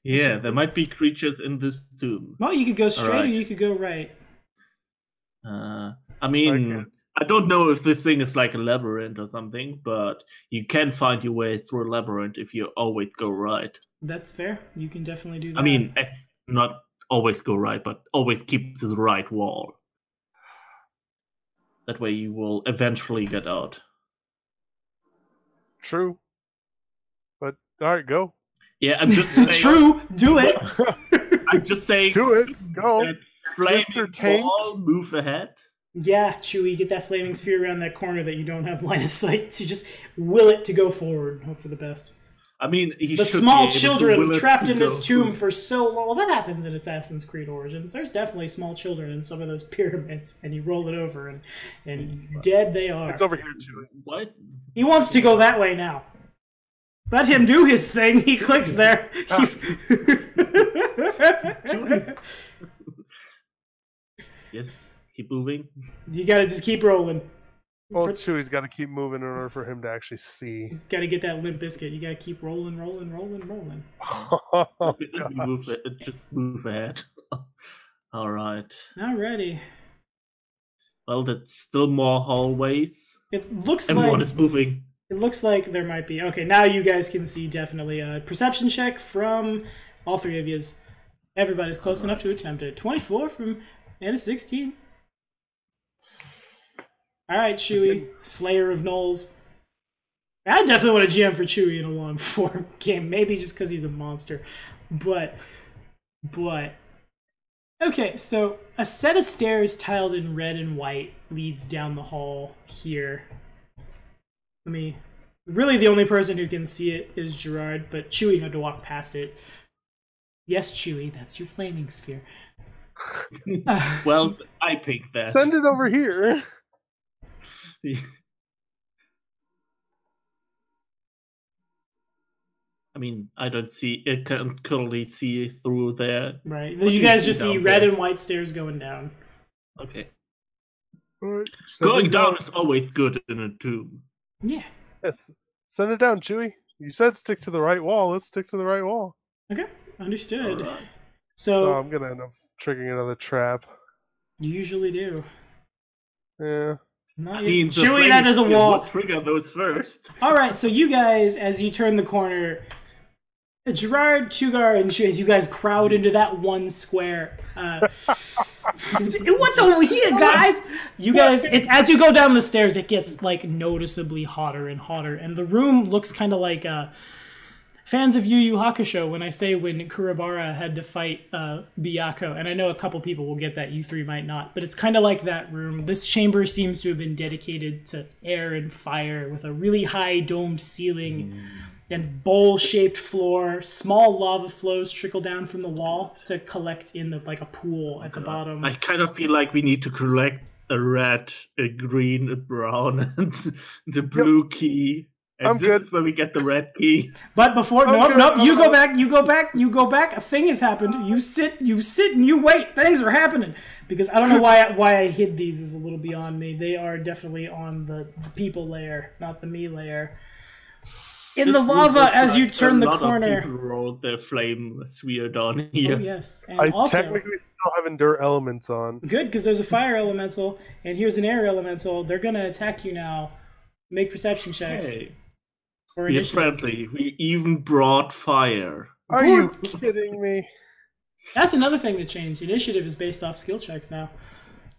Yeah, there might be creatures in this tomb. Well, you could go straight or you could go right. I mean, I don't know if this thing is like a labyrinth or something, but you can find your way through a labyrinth if you always go right. That's fair. You can definitely do that. I mean, not always go right, but always keep to the right wall. That way you will eventually get out. True. But, alright, go. Yeah, I'm just saying. True, do it. I'm just saying. Do it, go. Mr. Tank. Move ahead. Yeah, Chewy, get that flaming sphere around that corner that you don't have line of sight to just will it to go forward. Hope for the best. I mean, the small children trapped in this tomb for so long. Well, that happens in Assassin's Creed Origins. There's definitely small children in some of those pyramids, and you roll it over, and dead they are. It's over here, Chewy. What? He wants to go that way now. Let him do his thing. He clicks there. Yes, keep moving. You gotta just keep rolling. Well, Chewy's got to keep moving in order for him to actually see. Gotta get that Limp Biscuit. You gotta keep rolling. Just move ahead. All right. Alrighty. Well, that's still more hallways. It looks Everyone like is moving. It looks like there might be. Okay, now you guys can see definitely a perception check from all three of yous. Everybody's close enough to attempt it. 24 from and a 16. All right, Chewy, Slayer of Gnolls. I definitely want to GM for Chewy in a long form game. Maybe just because he's a monster, but okay. So a set of stairs tiled in red and white leads down the hall here. Really the only person who can see it is Gerard, but Chewy had to walk past it. Yes, Chewy, that's your flaming sphere. Well, I picked that. Send it over here. I mean, I don't see it. Can currently see through there. Right. You guys just see red and white stairs going down. Okay. Right, Going down is always good in a tomb. Yeah. Yes. Send it down, Chewy. You said stick to the right wall. Let's stick to the right wall. Okay. Understood. Right. So I'm gonna end up triggering another trap. You usually do. Yeah. Not yet. Chewy, that is a wall. We'll trigger those first. All right, so you guys, as you turn the corner, Gerard, Tugar, and Shiz, you guys crowd into that one square. What's over here, guys? You guys, as you go down the stairs, it gets like noticeably hotter and hotter, and the room looks kind of like fans of Yu Yu Hakusho when I say when Kurabara had to fight Byakuya, and I know a couple people will get that, you three might not, but it's kind of like that room. This chamber seems to have been dedicated to air and fire with a really high domed ceiling and bowl-shaped floor. Small lava flows trickle down from the wall to collect in like a pool at the bottom. I kind of feel like we need to collect a red, a green, a brown, and the blue key. And this is where we get the red key. But before, nope, you go back. A thing has happened. You sit, and you wait. Things are happening. Because I don't know why I hid these is a little beyond me. They are definitely on the people layer, not the me layer. In the lava, as you turn the corner. A lot of people rolled their flame sphere down here. Oh, yes. And I also, technically still have Endure Elements on. Good, because there's a fire elemental, and here's an air elemental. They're going to attack you now. Make perception checks. Hey. We're friendly. We even brought fire. Are you kidding me? That's another thing that changed. Initiative is based off skill checks now.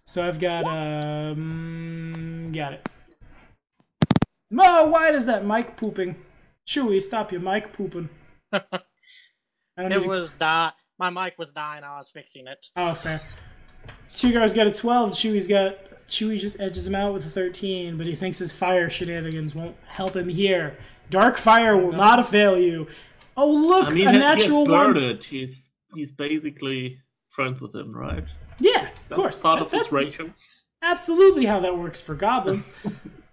So I've got it. Mo, why is that mic pooping? Chewy, stop your mic pooping. My mic was dying. I was fixing it. Oh, fair. Tugar's got a 12. Chewy just edges him out with a 13, but he thinks his fire shenanigans won't help him here. Dark fire will not avail you. Oh, look, a natural one. He's basically friends with him, right? Yeah, of course. Part of his ration. Absolutely how that works for goblins.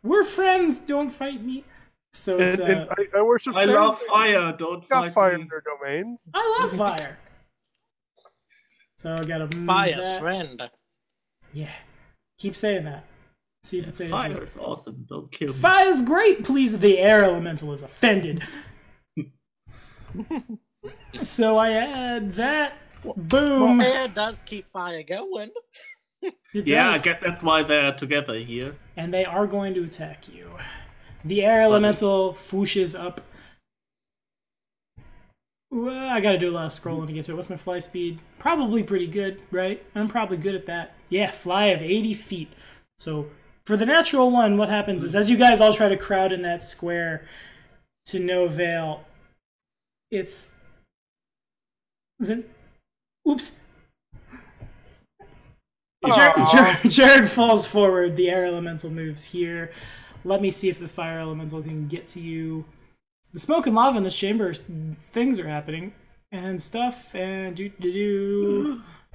We're friends, don't fight me. So it's, I worship. I love fire. Don't fight fire me. in their domains. I love fire. So I gotta move Fire's that. friend. Yeah, keep saying that. See if it's fire is awesome. Don't kill me. Fire's great. Please, the air elemental is offended. So I add that. Boom. Well, air does keep fire going. Yeah, I guess that's why they're together here. And they are going to attack you. The air elemental fooshes up. Well, I gotta do a lot of scrolling to get to it. What's my fly speed? Probably pretty good, right? I'm probably good at that. Yeah, fly of 80 feet. So for the natural one, what happens is as you guys all try to crowd in that square to no avail, it's... Oops. Jared falls forward. The air elemental moves here. Let me see if the fire elemental can get to you. The smoke and lava in this chamber, things are happening and stuff and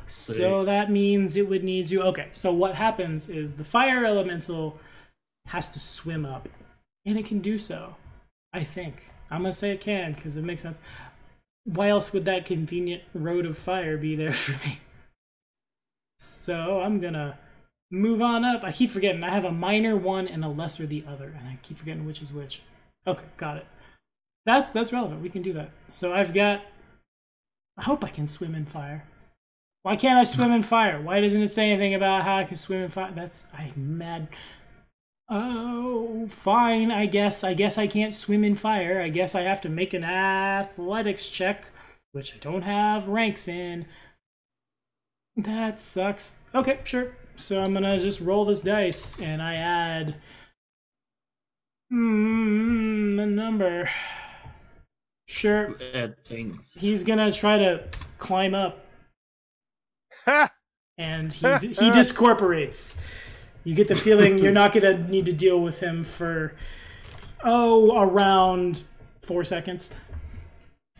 So that means it would need to. Okay, so what happens is the fire elemental has to swim up, and it can do so. I think I'm gonna say it can because it makes sense. Why else would that convenient road of fire be there for me? So I'm gonna move on up. I keep forgetting. I have a minor one and a lesser the other, and I keep forgetting which is which. Okay, got it. That's relevant. We can do that. So I've got... I hope I can swim in fire. Why can't I swim in fire? Why doesn't it say anything about how I can swim in fire? I'm mad. Oh, fine. I guess I can't swim in fire. I guess I have to make an athletics check, which I don't have ranks in. That sucks. Okay, sure. So I'm gonna just roll this dice, and I add a number. Sure. Add things. He's gonna try to climb up, and he discorporates. You get the feeling you're not gonna need to deal with him for around 4 seconds.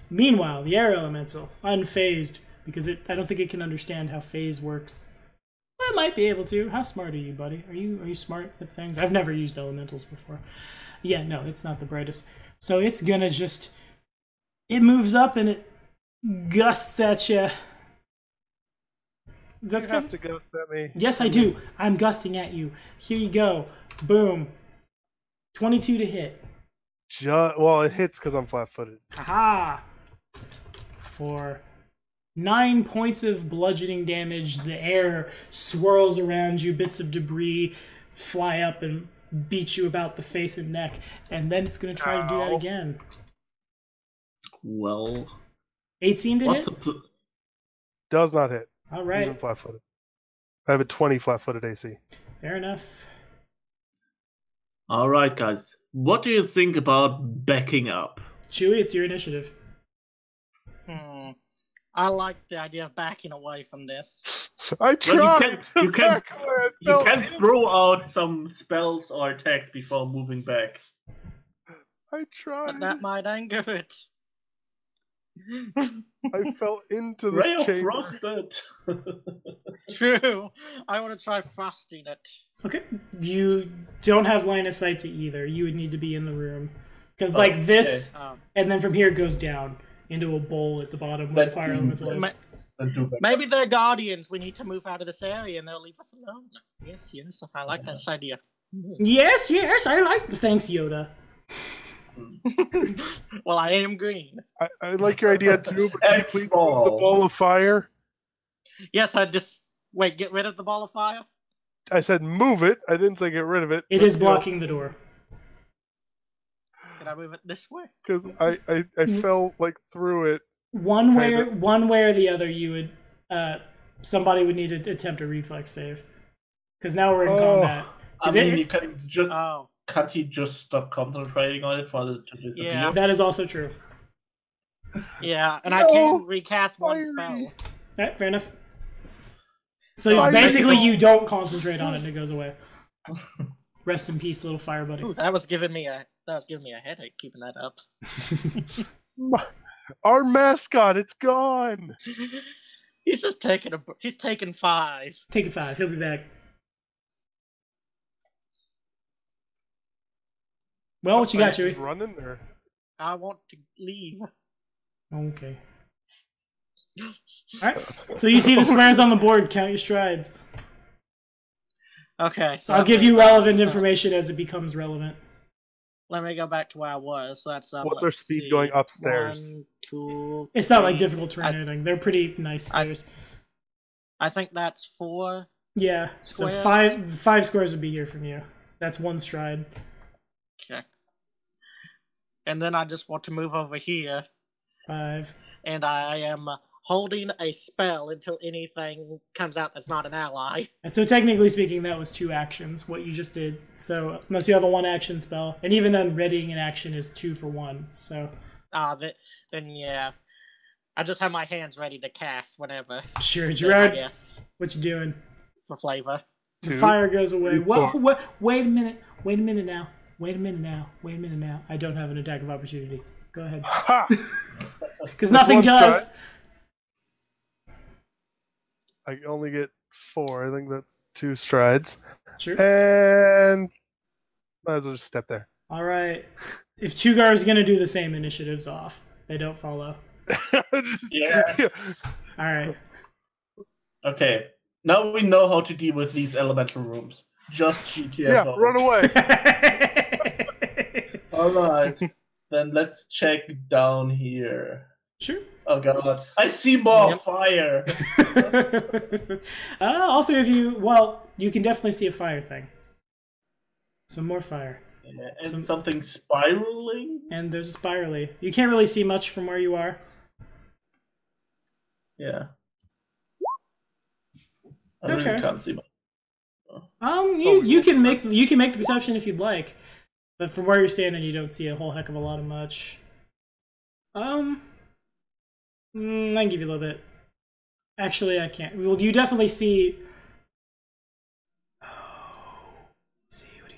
Meanwhile, the air elemental, unfazed, because I don't think it can understand how phase works. Well, it might be able to. How smart are you, buddy? Are you smart at things? I've never used elementals before. Yeah, no, it's not the brightest. So it's gonna just... It moves up and it gusts at you. You have to gust at me. Yes, I do. I'm gusting at you. Here you go. Boom. 22 to hit. Well, it hits because I'm flat-footed. Aha! For 9 points of bludgeoning damage, the air swirls around you, bits of debris fly up and beat you about the face and neck, and then it's going to try to do that again. Well... 18 to hit? Does not hit. All right. Even flat-footed. I have a 20 flat-footed AC. Fair enough. All right, guys. What do you think about backing up? Chewy, it's your initiative. I like the idea of backing away from this. I tried. Well, you can throw out some spells or attacks before moving back. I tried. But that might anger it. I fell into this Ray chamber. of Frosted. True. I want to try frosting it. Okay. You don't have line of sight to either. You would need to be in the room. Because like this, and then from here it goes down into a bowl at the bottom where the fire elemental is. Maybe they're guardians. We need to move out of this area and they'll leave us alone. Yes, I like that idea. Yes, I like... Thanks, Yoda. Well, I am green. I like your idea too, but can you please move the ball of fire? Yes, get rid of the ball of fire? I said move it. I didn't say get rid of it. It is blocking the door. Can I move it this way? Because I fell through it. One way or the other, you would somebody would need to attempt a reflex save. Because now we're in combat. Can't he just stop concentrating on it for it to disappear? Yeah, that is also true. Yeah, and I can recast one spell. Alright, fair enough. So basically you don't concentrate on it and it goes away. Rest in peace, little fire buddy. Ooh, that was giving me a headache keeping that up. Our mascot, it's gone. He's just taking 5. Take 5, he'll be back. Well, what you got, Chewy? Running there. I want to leave. Okay. Alright, so you see the squares on the board, count your strides. Okay, so I'll give you relevant information as it becomes relevant. Let me go back to where I was. So that's what's our speed going upstairs? 1, 2, it's not like difficult terrain or anything. They're pretty nice stairs. I think that's 4. Yeah, squares. So 5 squares would be here from you. That's 1 stride. Okay. And then I just want to move over here. 5. And I am holding a spell until anything comes out that's not an ally. And so technically speaking, that was 2 actions, what you just did. So unless you have a 1 action spell, and even then readying an action is 2 for 1, so... Then yeah. I just have my hands ready to cast whenever. Sure, Gerard. Yes. What you doing? For flavor. The fire goes away. Wait a minute. Wait a minute now. I don't have an attack of opportunity. Go ahead. Because nothing does. Stride. I only get 4. I think that's 2 strides. Sure. And might as well just step there. All right. If Tugar is going to do the same, initiative's off. They don't follow. Yeah. All right. Okay. Now we know how to deal with these elemental rooms. Just GTFO. Yeah, run away. Alright. Then let's check down here. Sure. Oh god, I see more fire. All three of you. Well, you can definitely see a fire thing. Some more fire. Yeah, and something spiraling. And there's a spirally. You can't really see much from where you are. Yeah. I really can't see much. You can make the perception if you'd like, but from where you're standing, you don't see a whole heck of a lot of much. I can give you a little bit. Actually, I can't. Well, you definitely see.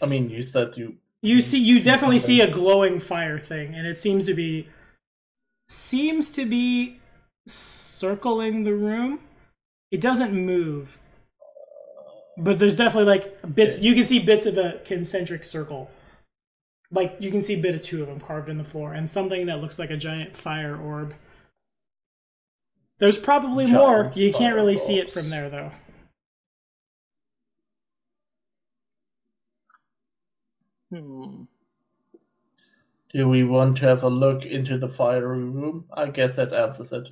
I mean, you said you. You definitely see a glowing fire thing, and it seems to be circling the room. It doesn't move, but there's definitely like bits. You can see bits of a concentric circle. Like you can see a bit of two of them carved in the floor, and something that looks like a giant fire orb. There's probably more. You can't really see it from there, though. Do we want to have a look into the fiery room? I guess that answers it.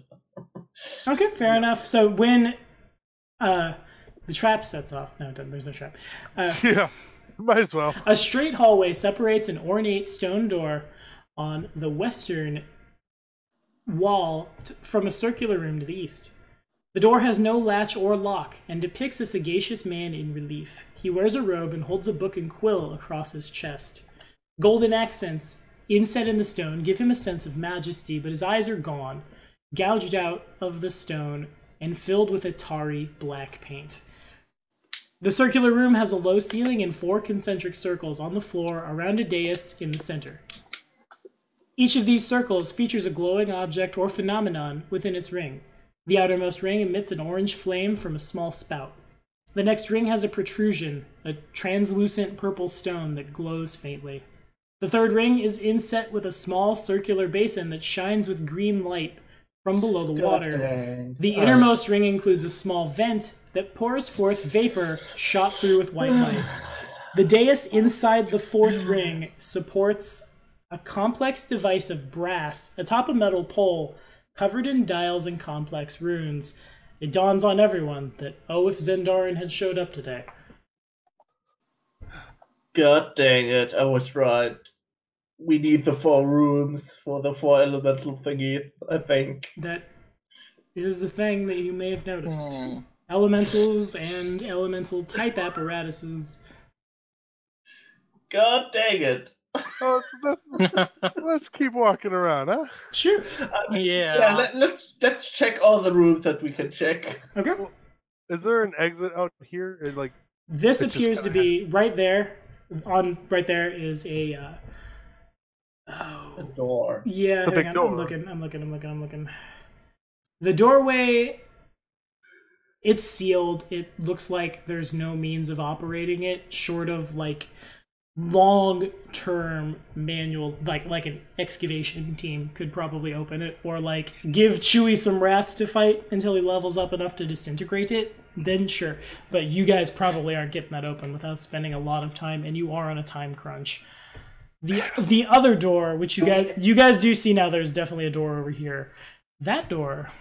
Okay, fair enough. So when the trap sets off... No, there's no trap. Yeah, might as well. A straight hallway separates an ornate stone door on the western wall from a circular room to the east. The door has no latch or lock and depicts a sagacious man in relief. He wears a robe and holds a book and quill across his chest. Golden accents inset in the stone give him a sense of majesty, but his eyes are gone, gouged out of the stone and filled with a tarry black paint. The circular room has a low ceiling and 4 concentric circles on the floor around a dais in the center. Each of these circles features a glowing object or phenomenon within its ring. The outermost ring emits an orange flame from a small spout. The next ring has a protrusion, a translucent purple stone that glows faintly. The third ring is inset with a small circular basin that shines with green light from below the water. The innermost ring includes a small vent that pours forth vapor shot through with white light. The dais inside the fourth ring supports a complex device of brass atop a metal pole covered in dials and complex runes. It dawns on everyone that, if Zendarin had showed up today. God dang it, I was right. We need the 4 rooms for the 4 elemental thingy, I think. That is a thing that you may have noticed. Elementals and elemental type apparatuses. God dang it. Let's keep walking around, huh? Sure. Yeah. Let's check all the rooms that we can check. Okay. Well, is there an exit out here? This appears to be right there. Right there is a door. Yeah, it's a big door. I'm looking. The doorway, it's sealed. It looks like there's no means of operating it short of long-term manual, like an excavation team could probably open it, or give Chewy some rats to fight until he levels up enough to disintegrate it, then sure. But you guys probably aren't getting that open without spending a lot of time, and you are on a time crunch. The other door, which you guys do see now, there's definitely a door over here. That door.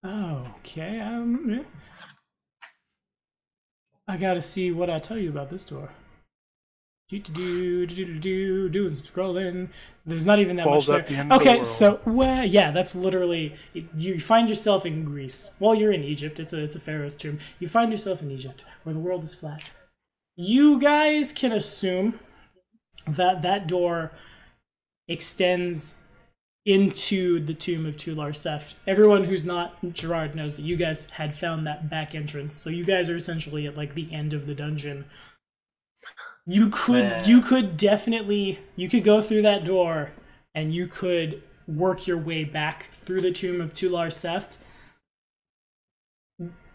Okay, I gotta see what I tell you about this door. Doing some scrolling. There's not even that much there. Okay, so yeah, that's literally you find yourself in Greece. Well, you're in Egypt. It's a pharaoh's tomb. You find yourself in Egypt, where the world is flat. You guys can assume that that door extends into the tomb of Tular Seft. Everyone who's not Gerard knows that you guys had found that back entrance, so you guys are essentially at the end of the dungeon. You could definitely go through that door, and you could work your way back through the tomb of Tular Seft.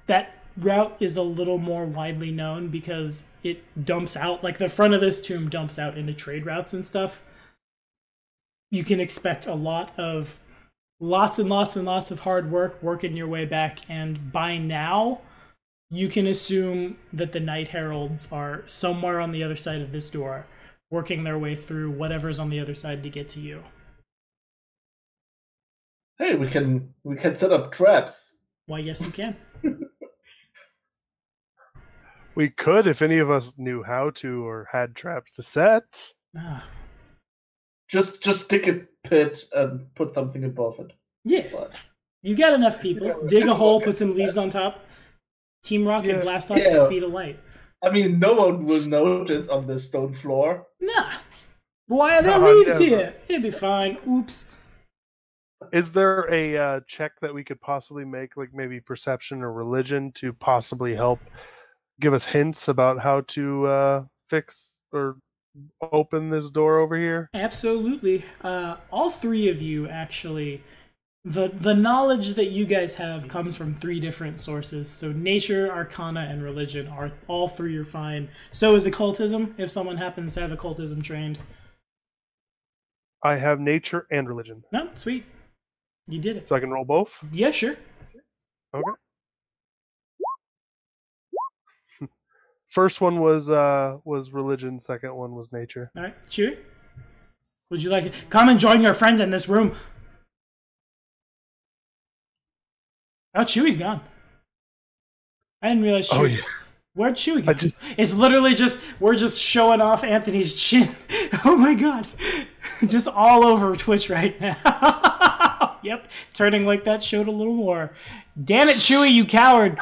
That route is a little more widely known because it dumps out, the front of this tomb dumps out into trade routes and stuff. You can expect lots and lots of hard work working your way back, and by now you can assume that the Night Heralds are somewhere on the other side of this door, working their way through whatever's on the other side to get to you. Hey, we can set up traps. Why, yes, you can. We could if any of us knew how to or had traps to set. Ah. Just dig a pit and put something above it. Yeah. You got enough people. Dig a hole, put some leaves on top. Team Rocket blast off the speed of light. I mean, no one will notice on the stone floor. Nah. Why are there leaves here? It'd be fine. Oops. Is there a check that we could possibly make, like maybe perception or religion, to possibly help give us hints about how to fix or open this door over here? Absolutely. All three of you, actually, the knowledge that you guys have comes from three different sources. So nature, arcana, and religion are all three are fine. So is occultism, if someone happens to have occultism trained. I have nature and religion. No, sweet. You did it. So I can roll both? Yeah, sure. Okay. First one was religion. Second one was nature. All right, Chewy. Would you like to come and join your friends in this room? Oh, Chewy's gone. I didn't realize Chewy. Oh, yeah. Where'd Chewy go? It's literally just we're just showing off Anthony's chin. Oh my god, just all over Twitch right now. Yep, turning like that showed a little more. Damn it, Chewy, you coward!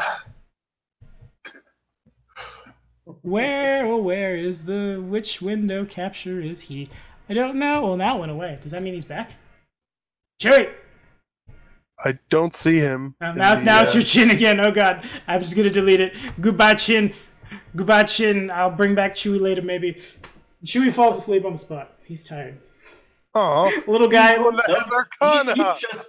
Where is the which window capture is he? I don't know. Well, now it went away. Does that mean he's back? Chewy! I don't see him. Now it's your chin again. Oh god, I'm just gonna delete it. Goodbye, chin. Goodbye, chin. I'll bring back Chewy later, maybe. Chewy falls asleep on the spot. He's tired. Oh, little guy.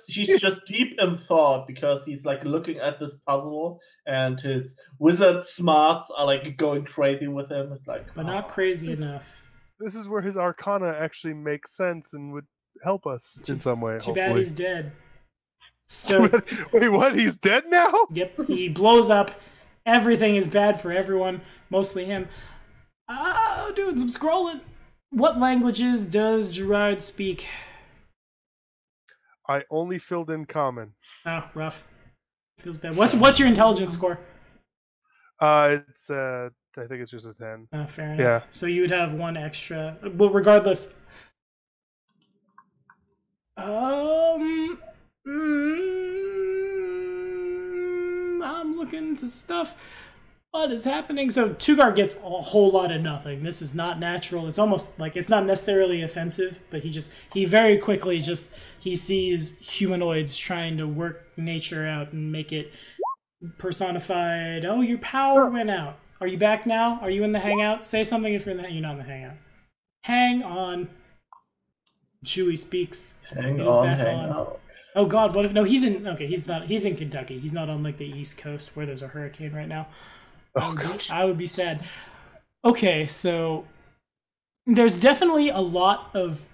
He's just deep in thought because he's like looking at this puzzle, and his wizard smarts are like going crazy with him. It's like, but not crazy enough. This is where his arcana actually makes sense and would help us in some way. Too bad he's dead. So wait, what? He's dead now? Yep, he blows up. Everything is bad for everyone, mostly him. Doing some scrolling. What languages does Gerard speak? I only filled in common. Oh, rough. Feels bad. What's your intelligence score? It's I think it's just a 10. Oh, fair enough. Yeah. So you would have one extra. Well, regardless. I'm looking to stuff. What is happening? So Tugar gets a whole lot of nothing. This is not natural. It's almost like it's not necessarily offensive, but he very quickly he sees humanoids trying to work nature out and make it personified. Oh, your power went out. Are you back now? Are you in the hangout? Say something if you're not in the hangout. Hang on. Chewy speaks. Hang on. Oh god, what if he's in Kentucky. He's not on like the East Coast where there's a hurricane right now. Oh gosh. I would be sad. Okay, so there's definitely a lot of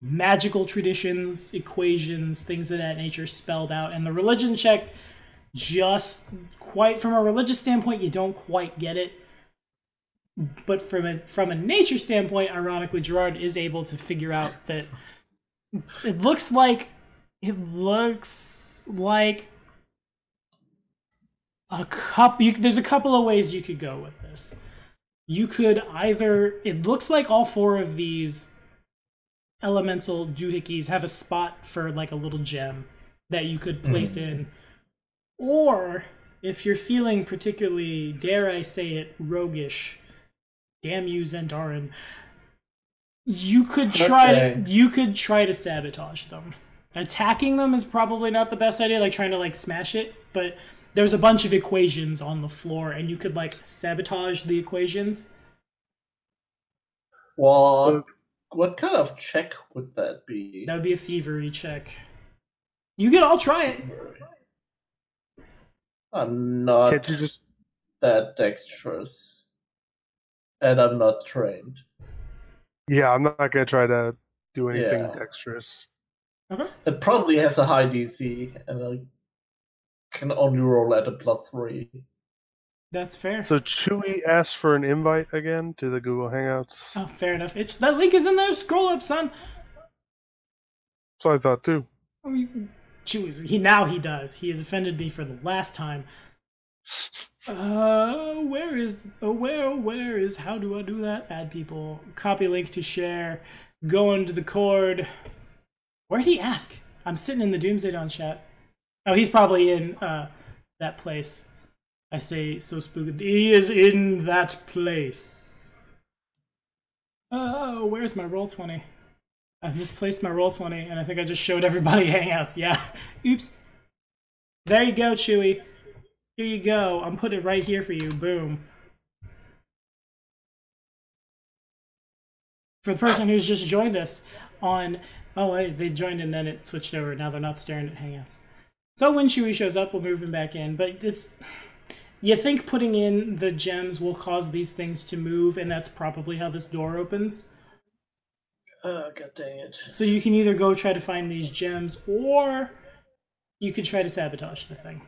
magical traditions, equations, things of that nature spelled out, and the religion check just quite from a religious standpoint, you don't quite get it. But from a nature standpoint, ironically, Gerard is able to figure out that it looks like a couple. There's a couple of ways you could go with this. You could either. It looks like all four of these elemental doohickeys have a spot for like a little gem that you could place in, or if you're feeling particularly, dare I say it, roguish. Damn you, Zentaran. You could try to sabotage them. Attacking them is probably not the best idea, like trying to like smash it, but there's a bunch of equations on the floor and you could like sabotage the equations. Well, what kind of check would that be? That would be a thievery check. You could all try it. I'm not that dexterous. And I'm not trained. Yeah, I'm not gonna try to do anything dexterous. Okay. It probably has a high DC, and I can only roll at a +3. That's fair. So Chewy asked for an invite again to the Google Hangouts. Oh, fair enough. That link is in there. Scroll up, son. So I thought too. Chewy, now he does. He has offended me for the last time. Where is how do I do that? Add people, copy link to share, go into the cord. Where'd he ask? I'm sitting in the Doomsday Dawn chat. Oh, he's probably in that place. I say so spooky. He is in that place. Oh, where's my Roll20? I've misplaced my Roll20, and I think I just showed everybody Hangouts. Yeah. Oops. There you go, Chewy. Here you go. I'm putting it right here for you. Boom. For the person who's just joined us on... Oh, wait, they joined and then it switched over. Now they're not staring at Hangouts. So when Chewy shows up, we'll move him back in. But it's... You think putting in the gems will cause these things to move, and that's probably how this door opens? Oh, god dang it. So you can either go try to find these gems, or you could try to sabotage the thing.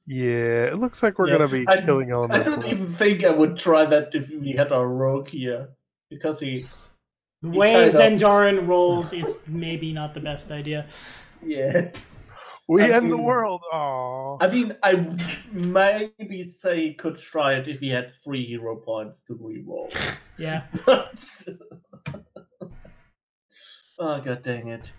Yeah, it looks like we're going to be killing elementals. I don't even think I would try that if we had our rogue here. Because the way Zendarin rolls, it's maybe not the best idea. Yes. We end the world. Aww. I mean, I maybe say could try it if he had 3 hero points to reroll. Yeah. Oh, god dang it.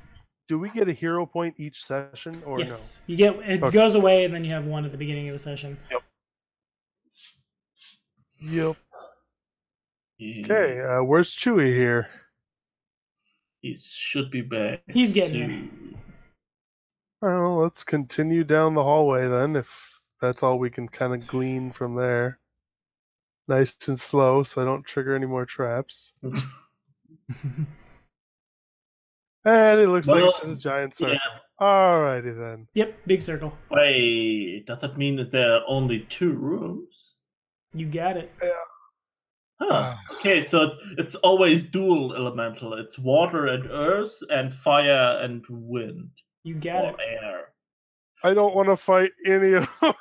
Do we get a hero point each session, or yes. No? You get it goes away, and then you have one at the beginning of the session. Yep. Okay, where's Chewy here? He should be back. He's getting here. Well, let's continue down the hallway then, if that's all we can kind of glean from there. Nice and slow, so I don't trigger any more traps. And it looks like it's a giant circle. Yeah. Alrighty then. Yep, big circle. Wait, does that mean that there are only 2 rooms? You got it. Yeah. Huh. Okay, so it's always dual elemental. It's water and earth, and fire and wind. You got it. Air. I don't want to fight any of them.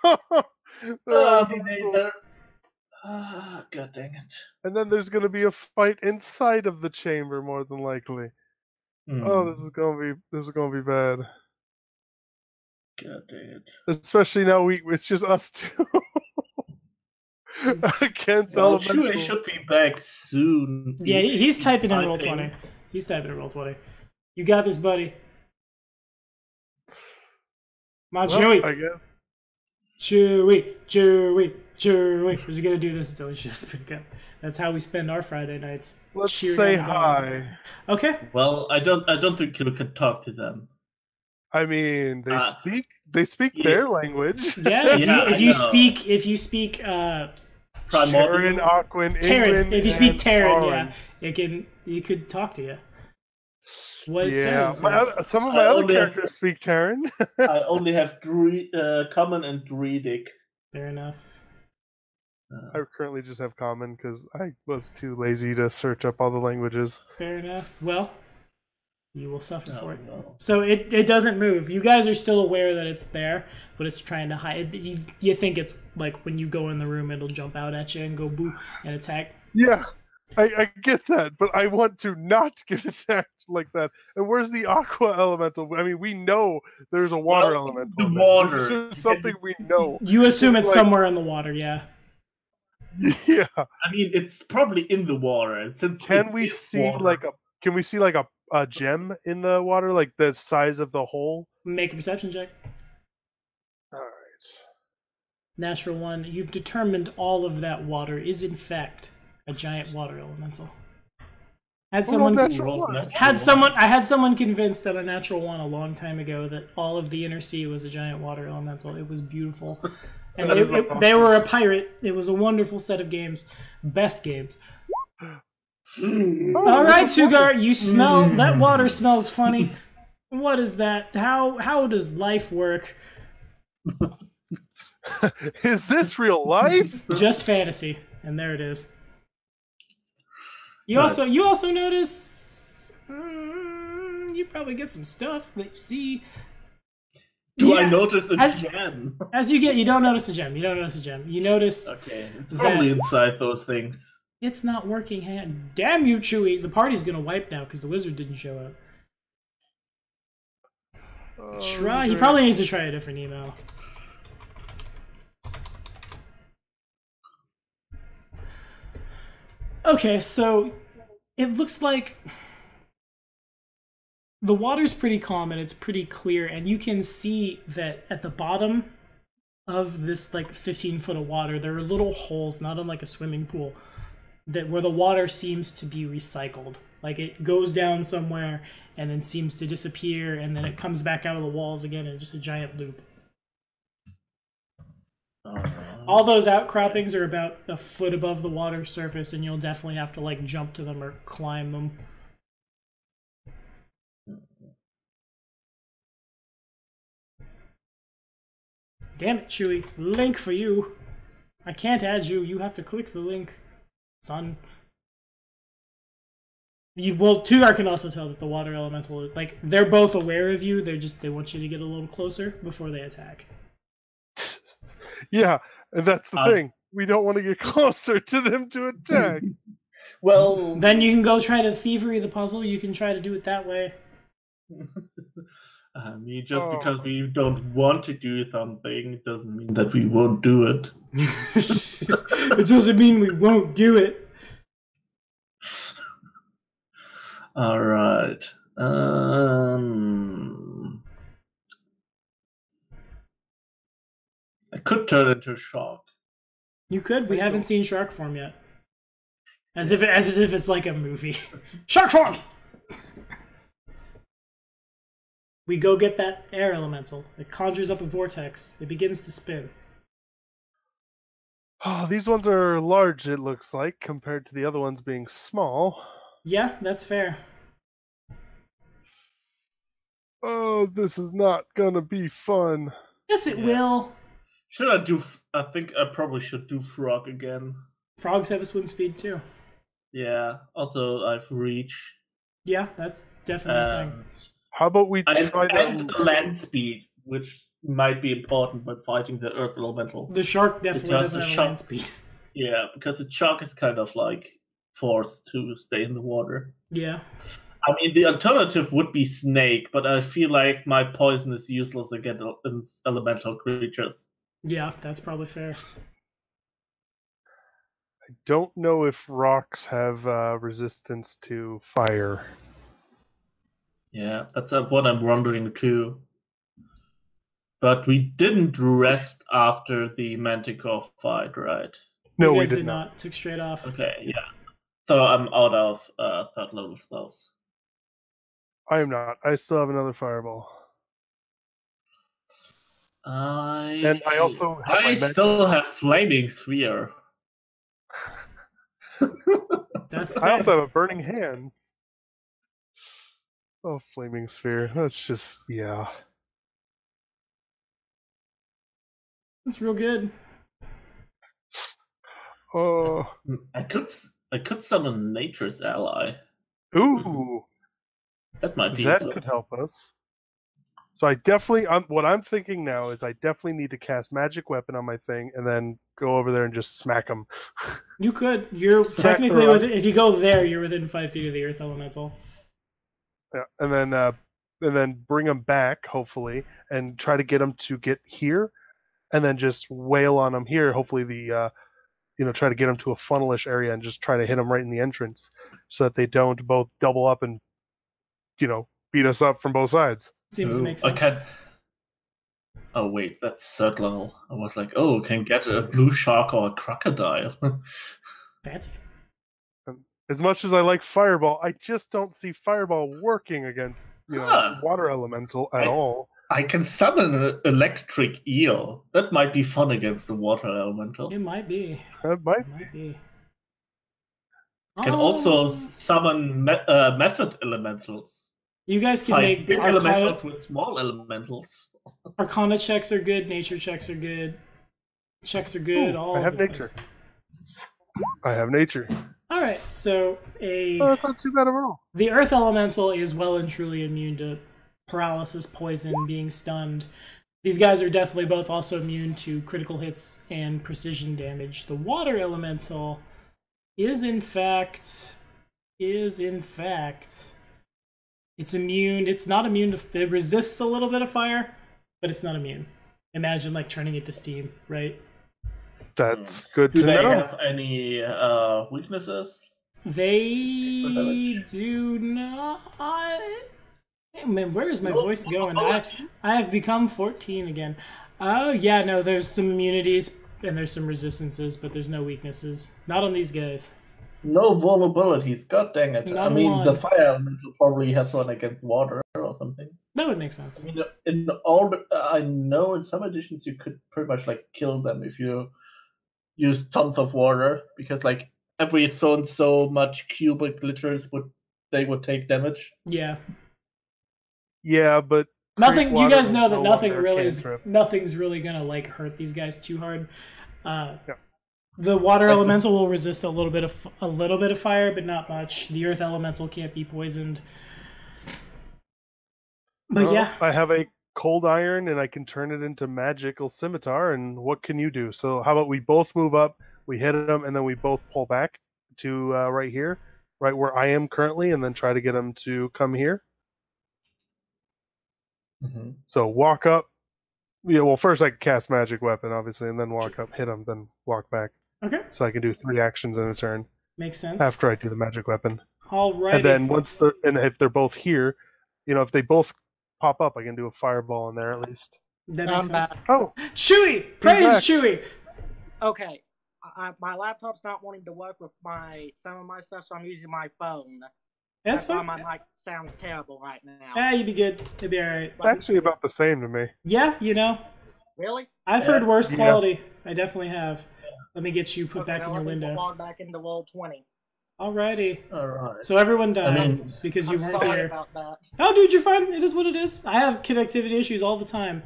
God dang it. And then there's going to be a fight inside of the chamber, more than likely. Oh, this is gonna be bad. God dang it! Especially now it's just us two against elemental. He should be back soon. Yeah, he's typing in Roll20. He's typing in Roll20. You got this, buddy. Come on, Chewy. I guess. Chewy. Who's gonna do this until he just pick up? That's how we spend our Friday nights. Let's say hi. Okay. Well, I don't think you can talk to them. I mean, they speak their language. Yeah, if you speak Terran, Aquan, Terran. If you speak Terran, you could talk to you. What it says. Some of my other characters speak Terran. I only have Common and Druidic. Fair enough. I currently just have Common because I was too lazy to search up all the languages. Fair enough. Well, you will suffer for it. No. So it doesn't move. You guys are still aware that it's there, but it's trying to hide. You think it's like when you go in the room, it'll jump out at you and go boo and attack. Yeah, I get that, but I want to not get attacked like that. And where's the aqua elemental? I mean, we know there's a water elemental. The water. It's just something we know. You assume it's somewhere in the water, yeah. Yeah. I mean, it's probably in the water. Can we see like a gem in the water, like the size of the hole? Make a perception check. All right. Natural 1. You've determined all of that water is in fact a giant water elemental. I had someone convinced at a natural 1 a long time ago that all of the inner sea was a giant water elemental. It was beautiful. And they were a pirate. It was a wonderful set of games. Best games. All right, Sugar, you smell... That water smells funny. What is that? How does life work? Is this real life? Just fantasy. And there it is. You also notice... you probably get some stuff that you see... Do I notice a gem? As you don't notice a gem. You don't notice a gem. You notice... Okay, it's probably inside those things. It's not working. Damn you, Chewy. The party's gonna wipe now because the wizard didn't show up. Try. He probably needs to try a different email. Okay, so it looks like the water's pretty calm and it's pretty clear, and you can see that at the bottom of this like 15 foot of water, there are little holes, not unlike a swimming pool, that where the water seems to be recycled. Like it goes down somewhere and then seems to disappear, and then it comes back out of the walls again in just a giant loop. All those outcroppings are about a foot above the water surface, and you'll definitely have to like jump to them or climb them. Damn it, Chewy. Link for you. I can't add you. You have to click the link, son. Well, Tugar can also tell that the water elemental is like they're both aware of you. They want you to get a little closer before they attack. Yeah, and that's the thing. We don't want to get closer to them to attack. Well, then you can go try to thievery the puzzle. You can try to do it that way. I mean, just because we don't want to do something doesn't mean that we won't do it. It doesn't mean we won't do it. All right. I could turn into a shark. You could. We haven't seen shark form yet. As if it's like a movie. Shark form. We go get that air elemental. It conjures up a vortex. It begins to spin. Oh, these ones are large, it looks like, compared to the other ones being small. Yeah, that's fair. Oh, this is not gonna be fun. Yes, it will. Should I do... I think I probably should do frog again. Frogs have a swim speed, too. Yeah, also I've reach. Yeah, that's definitely a thing. How about we try and land speed, which might be important when fighting the earth elemental. The shark definitely doesn't have land speed. Yeah, because the shark is kind of like forced to stay in the water. Yeah. I mean, the alternative would be snake, but I feel like my poison is useless against elemental creatures. Yeah, that's probably fair. I don't know if rocks have resistance to fire. Yeah, that's what I'm wondering too. But we didn't rest after the Manticore fight, right? No, we did not. Took straight off. Okay, yeah. So I'm out of third level spells. I am not. I still have another fireball. I still have flaming sphere. I also have a burning hands. Oh, flaming sphere. That's just, yeah. That's real good. Oh. I could summon Nature's Ally. Ooh. That might be. That could help us. So I definitely, what I'm thinking now is I definitely need to cast Magic Weapon on my thing and then go over there and just smack them. You could. You're technically within, if you go there, you're within 5 feet of the Earth Elemental. Yeah, and then bring them back, hopefully, and try to get them to get here, and then just wail on them here. Hopefully, try to get them to a funnelish area and just try to hit them right in the entrance, so that they don't both double up and, beat us up from both sides. Seems to make sense. Oh wait, that's third level. I was like, can get a blue shark or a crocodile. Fancy. As much as I like Fireball, I just don't see Fireball working against Water Elemental at all. I can summon an electric eel. That might be fun against the Water Elemental. It might be. It might be. Can also summon method elementals. You guys can make big elementals with small elementals. Arcana checks are good. Nature checks are good. Checks are good. I have nature. I have nature. All right, so that's not too bad at all. The Earth Elemental is well and truly immune to paralysis, poison, being stunned. These guys are definitely both also immune to critical hits and precision damage. The Water Elemental is in fact It's immune. It's not immune to. It resists a little bit of fire, but it's not immune. Imagine like turning it to steam, right? That's good to Do they know. have any weaknesses? They do not. Hey, man, where is my voice going? I have become 14 again. Oh yeah, no. There's some immunities and there's some resistances, but there's no weaknesses. Not on these guys. No vulnerabilities. God dang it! Not I mean, one. the fire elemental probably has one against water or something. That would make sense. I mean, in all, I know in some editions you could pretty much like kill them if you use tons of water, because like every so much cubic liters would take damage. Yeah. Yeah, but Nothing. You guys know that no nothing longer really cantrip. nothing's really gonna like hurt these guys too hard. Yeah. The water elemental will resist a little bit of fire, but not much. The earth elemental can't be poisoned. But Well, yeah, I have a cold iron and I can turn it into magical scimitar. And what can you do? So how about we both move up, we hit them, and then we both pull back to right here, right where I am currently, and then try to get them to come here. Mm-hmm. So walk up. Yeah, well, first I can cast magic weapon, obviously, and then walk up, hit them, then walk back. okay, So I can do 3 actions in a turn makes sense. after I do the magic weapon. All right, And then if they're both here, if they both pop up, I can do a fireball in there at least. that makes sense. back. Oh, Chewy, praise back. Chewy. Okay, my laptop's not wanting to work with some of my stuff, so I'm using my phone. That's why fine. my mic sounds terrible right now. Yeah, you'd be good. It'd be all right. it's actually about the same to me. Yeah, Really? I've heard worse Yeah. quality. I definitely have. Let me get you put Okay, back in your let me window. log back into Roll20. Alrighty. All right. So everyone died mean, because you I'm weren't sorry here. about that. Oh, dude, you're fine. It is what it is. I have connectivity issues all the time.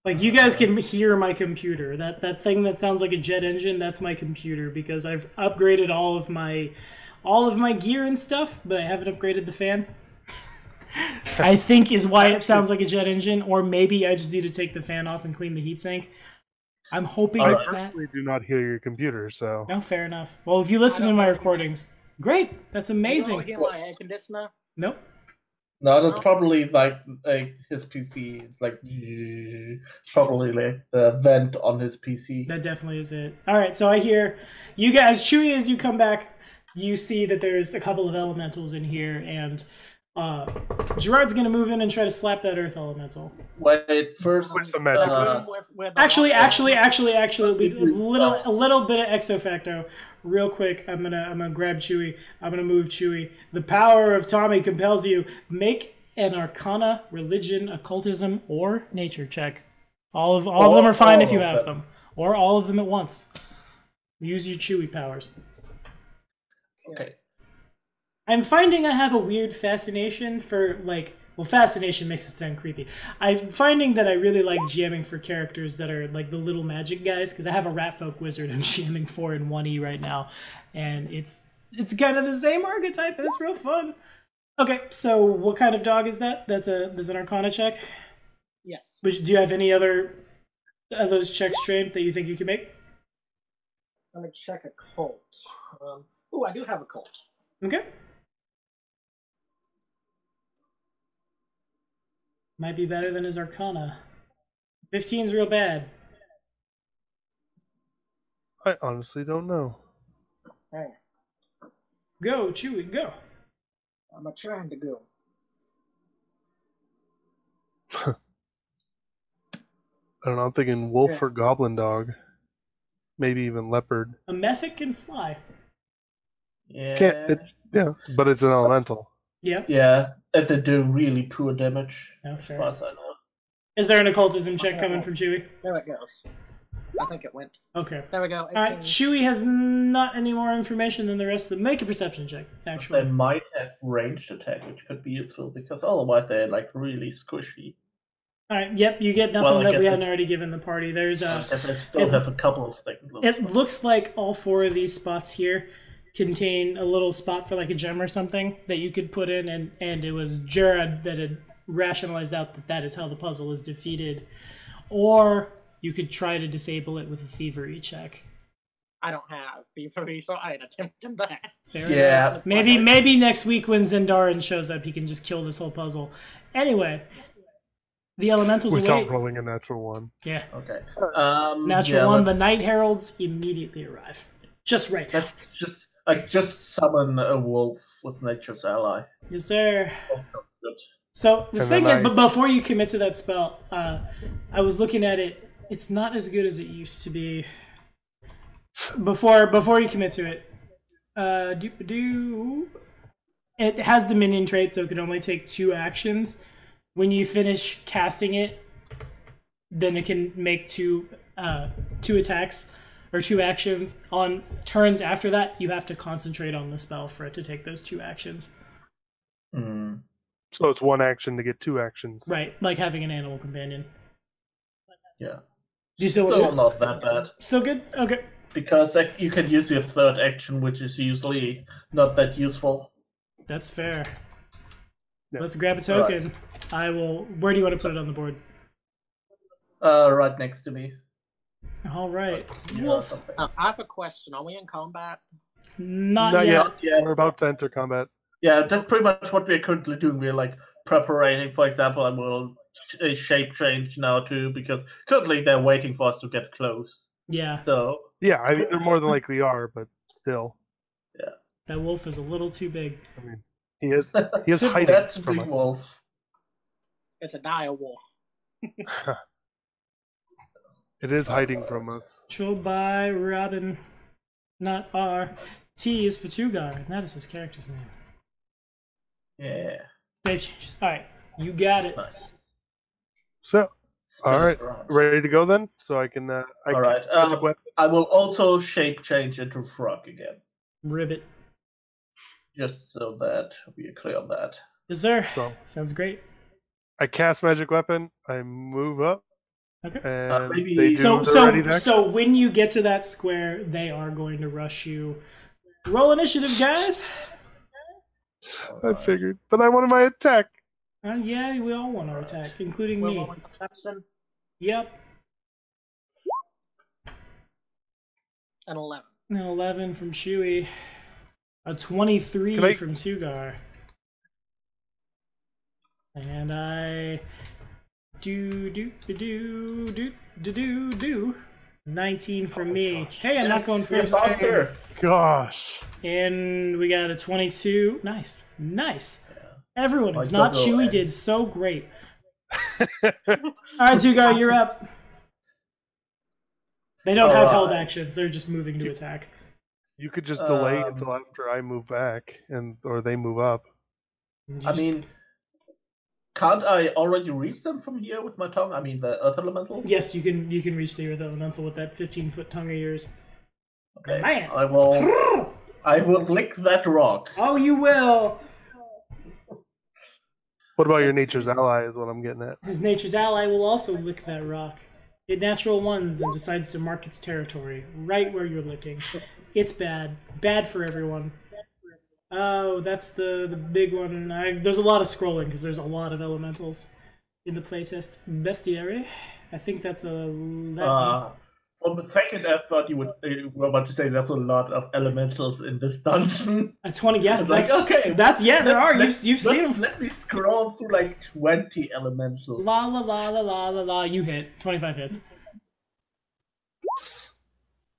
Like, you guys can hear my computer. That thing that sounds like a jet engine, that's my computer, because I've upgraded all of my gear and stuff, but I haven't upgraded the fan. I think is why it sounds like a jet engine, or maybe I just need to take the fan off and clean the heatsink. I'm hoping I it's that. personally do not hear your computer, so No, fair enough. Well, if you listen to my recordings, great. That's You amazing. don't hear my air conditioner? Nope. No, that's probably like his PC. It's like probably like the vent on his PC. That definitely is it. All right, so I hear you guys, Chewy, as you come back, you see that there's a couple of elementals in here, and Gerard's going to move in and try to slap that earth elemental. Wait, first. with the magic. Actually, it'll be a little bit of exo facto. Real quick, I'm gonna grab Chewy. I'm gonna move Chewy. The power of Tommy compels you. Make an Arcana, Religion, Occultism, or Nature check. All of them are fine if you have them, or all of them at once. Use your Chewy powers. Okay. I'm finding I have a weird fascination for, well, fascination makes it sound creepy. I'm finding that I really like jamming for characters that are like the little magic guys, because I have a Ratfolk wizard I'm jamming for in 1E right now, and it's kind of the same archetype, and it's real fun. Okay, so what kind of dog is that? That's an Arcana check? Yes. Do you have any other of those checks trained that you think you can make? Let me check a cult. I do have a cult. Okay. Might be better than his Arcana. 15's real bad. I honestly don't know. Hang on. Go, Chewy, go. I'm trying to go. I don't know. I'm thinking wolf or goblin dog, maybe even leopard. A Mythic can fly. Yeah. But it's an elemental. Yeah. Yeah, and they do really poor damage. No, As fair. far as I know. Is there an occultism check coming from Chewy? There it goes. I think it went. Okay. There we go. All right. Chewy has not any more information than the rest of them. Make a perception check, They actually. might have ranged attack, which could be useful, because otherwise they're like really squishy. All right. Yep. You get nothing that we haven't already given the party. There's I guess I still have a couple of things. It looks like all 4 of these spots here contain a little spot for like a gem or something that you could put in, and it was Jared that had rationalized out that is how the puzzle is defeated. Or you could try to disable it with a thievery check. I don't have PvP, so I attempted that. Fair enough. Maybe next week when Zendarin shows up, he can just kill this whole puzzle. Anyway, the elementals without rolling a natural one. Yeah. Okay. Natural one. The Night Heralds immediately arrive. Just right. Let's just summon a wolf with Nature's Ally. Yes, sir. So the thing is, but before you commit to that spell, I was looking at it. It's not as good as it used to be. Before you commit to it, it has the minion trait, so it can only take 2 actions. When you finish casting it, then it can make 2 attacks or 2 actions. On turns after that, you have to concentrate on the spell for it to take those 2 actions. Mm. So it's 1 action to get 2 actions. Right, like having an animal companion. Yeah. Do you still not that bad. Still good? Okay. Because you can use your 3rd action, which is usually not that useful. That's fair. Yeah. Let's grab a token. Right. I will. Where do you want to put it on the board? Right next to me. All right. I have a question. Are we in combat? Not yet. Yeah, we're about to enter combat. Yeah, that's pretty much what we're currently doing. We're like preparing. For example, I will shape change now too, because currently they're waiting for us to get close. Yeah. So. Yeah, I mean, they're more than likely are, but still. Yeah. That wolf is a little too big. I mean, he is hiding from us. Wolf. It's a dire wolf. It is hiding from us. Controlled by Robin, not R. T is for Tugar, and that is his character's name. Yeah. Save changes. All right, you got it. Nice. So, all right, ready to go then? So I can. All right. I will also shape change into frog again. Ribbit. Just so that we are clear on that. Yes, sir. So sounds great. I cast magic weapon. I move up. Okay. And maybe they do so when you get to that square, they are going to rush you. Roll initiative, guys. I figured, but I wanted my attack. Yeah, we all want our attack, including me. Yep. An 11. An 11 from Chewy. A 23 from Tugar. And I do 19 from me. Hey, I'm not going first. Gosh. And we got a 22. Nice. Everyone who's not Chewy did so great. All right, Tugar, you're up. They don't have held actions. They're just moving to attack. You could just delay until after I move back, or they move up. I mean, can't I already reach them from here with my tongue? I mean, the Earth Elemental? Yes, you can reach the Earth Elemental with that 15-foot tongue of yours. Okay, man. I will lick that rock. Oh, you will! What about your nature's ally is what I'm getting at. His nature's ally will also lick that rock. It natural ones and decides to mark its territory, right where you're licking. It's bad. Bad for everyone. Oh, that's the big one. There's a lot of scrolling because there's a lot of elementals in the playtest. Bestiary. I think that's a... From the second I thought you were about to say there's a lot of elementals in this dungeon. A 20, yeah. Like, okay. There are. You've seen them. Let me scroll through like 20 elementals. La la la la la la la. You hit. 25 hits.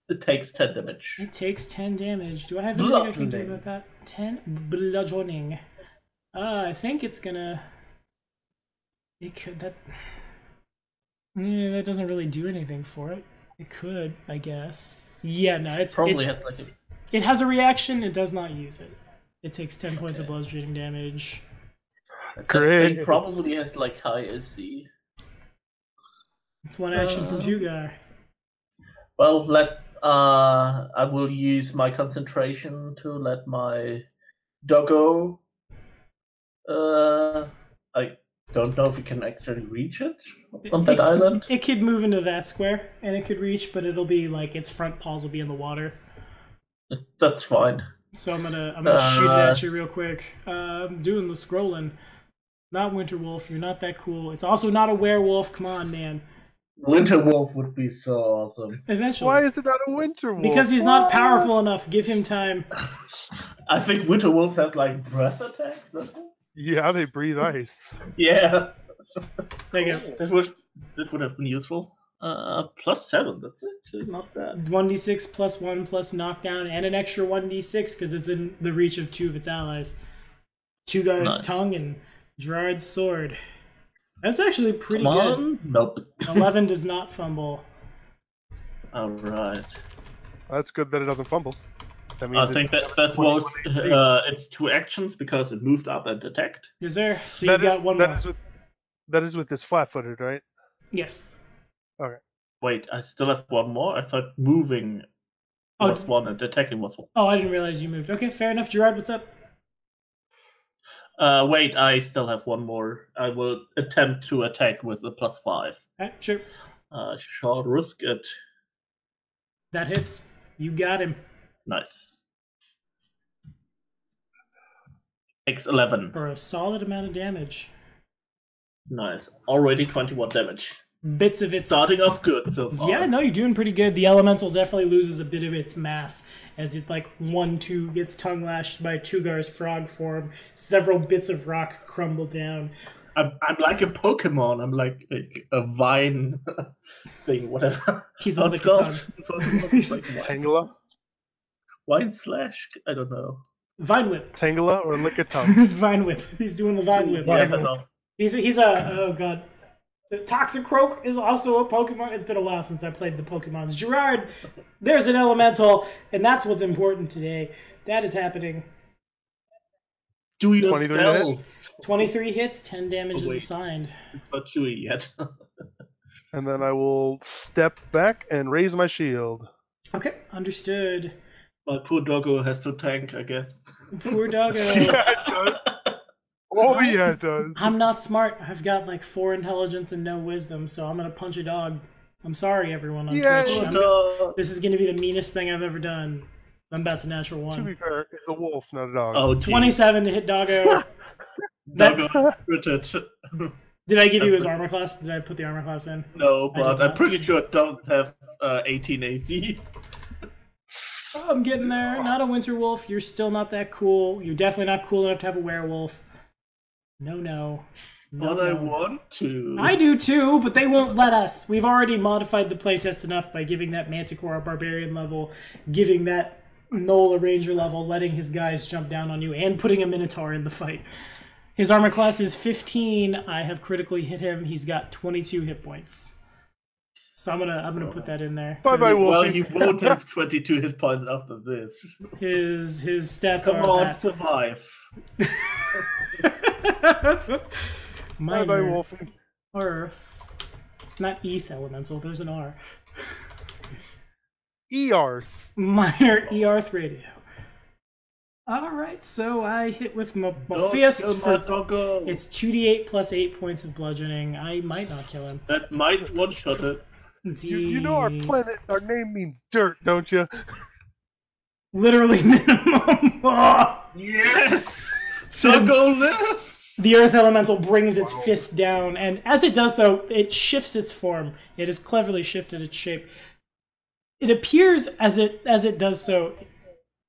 It takes 10 damage. It takes 10 damage. Do I have anything I can do about that? 10 bludgeoning. I think it's gonna... It could... That doesn't really do anything for it. It could, I guess. Yeah, no, it has like it has a reaction. It does not use it. It takes 10 points of bludgeoning damage. Great. It probably has like high SC. It's one action from Tugar. Well, I will use my concentration to let my doggo. I don't know if we can actually reach it on that island. It could move into that square, and it could reach, but it'll be like its front paws will be in the water. That's fine. So I'm gonna shoot it at you real quick. I'm doing the scrolling. Not Winterwolf. You're not that cool. It's also not a werewolf. Come on, man. Winter Wolf would be so awesome. Eventually. Why is it not a Winter Wolf? Because he's not powerful enough. Give him time. I think Winter Wolves have like breath attacks. Yeah, they breathe ice. Yeah. There you go. That would have been useful. +7, that's actually not bad. 1d6 +1 plus knockdown, and an extra 1d6 because it's in the reach of 2 of its allies. Tugar's tongue and Gerard's sword. That's actually pretty good. Nope. 11 does not fumble. Alright. That's good that it doesn't fumble. That means I think that was its 2 actions because it moved up and attacked. Yes, sir. So you got one more. That is with this flat-footed, right? Yes. Okay. Wait, I still have one more? I thought moving was 1 and attacking was 1. Oh, I didn't realize you moved. Okay, fair enough. Gerard, what's up? Wait, I still have one more. I will attempt to attack with the +5. Alright, sure. Shall risk it. That hits. You got him. Nice. X11. For a solid amount of damage. Nice. Already 21 damage. Bits of it starting off good so far. Yeah, no, you're doing pretty good. The elemental definitely loses a bit of its mass as it 1/2 gets tongue lashed by Tugar's frog form. Several bits of rock crumble down. I'm like a Pokemon. I'm like a vine thing, whatever. He's on the tongue. Tangela? Vine slash? I don't know. Vine whip. Tangela or lick a tongue? He's vine whip. He's doing the vine whip. Yeah, no. He's a oh god. The Toxicroak is also a Pokemon. It's been a while since I played the Pokemons. Gerard, there's an elemental, and that's what's important today. That is happening. Do you 23 hits? 23 hits, 10 damage is assigned. It's not Chewy yet. And then I will step back and raise my shield. Okay, understood. My poor doggo has to tank, I guess. Poor doggo. Yeah, it does. Oh, yeah, it does. I'm not smart. I've got 4 intelligence and no wisdom, so I'm going to punch a dog. I'm sorry, everyone on Twitch. This is going to be the meanest thing I've ever done. I'm about to natural 1. To be fair, it's a wolf, not a dog. Oh, 27 to hit doggo. Doggo Did I give you his armor class? Did I put the armor class in? No, but I'm pretty sure it doesn't have 18 AC. Oh, I'm getting there. Not a winter wolf. You're still not that cool. You're definitely not cool enough to have a werewolf. No. But I want to. I do too, but they won't let us. We've already modified the playtest enough by giving that Manticore a barbarian level, giving that Knoll a ranger level, letting his guys jump down on you, and putting a Minotaur in the fight. His armor class is 15. I have critically hit him. He's got 22 hit points. So I'm gonna put that in there. Bye bye, Wolfie. Well, he won't have 22 hit points after this. His stats Come are on, survive. Bye bye, Wolfie. Earth. Not ETH elemental, there's an R. Earth. Minor Earth radio. Alright, so I hit with my fist for it's 2d8 plus 8 points of bludgeoning. I might not kill him. That might one-shot it. You know our planet, our name means dirt, don't you? Literally minimum. Oh. Yes! Doggo lives! The Earth Elemental brings its fist down, and as it does so, it shifts its form. It has cleverly shifted its shape. It appears as it does so,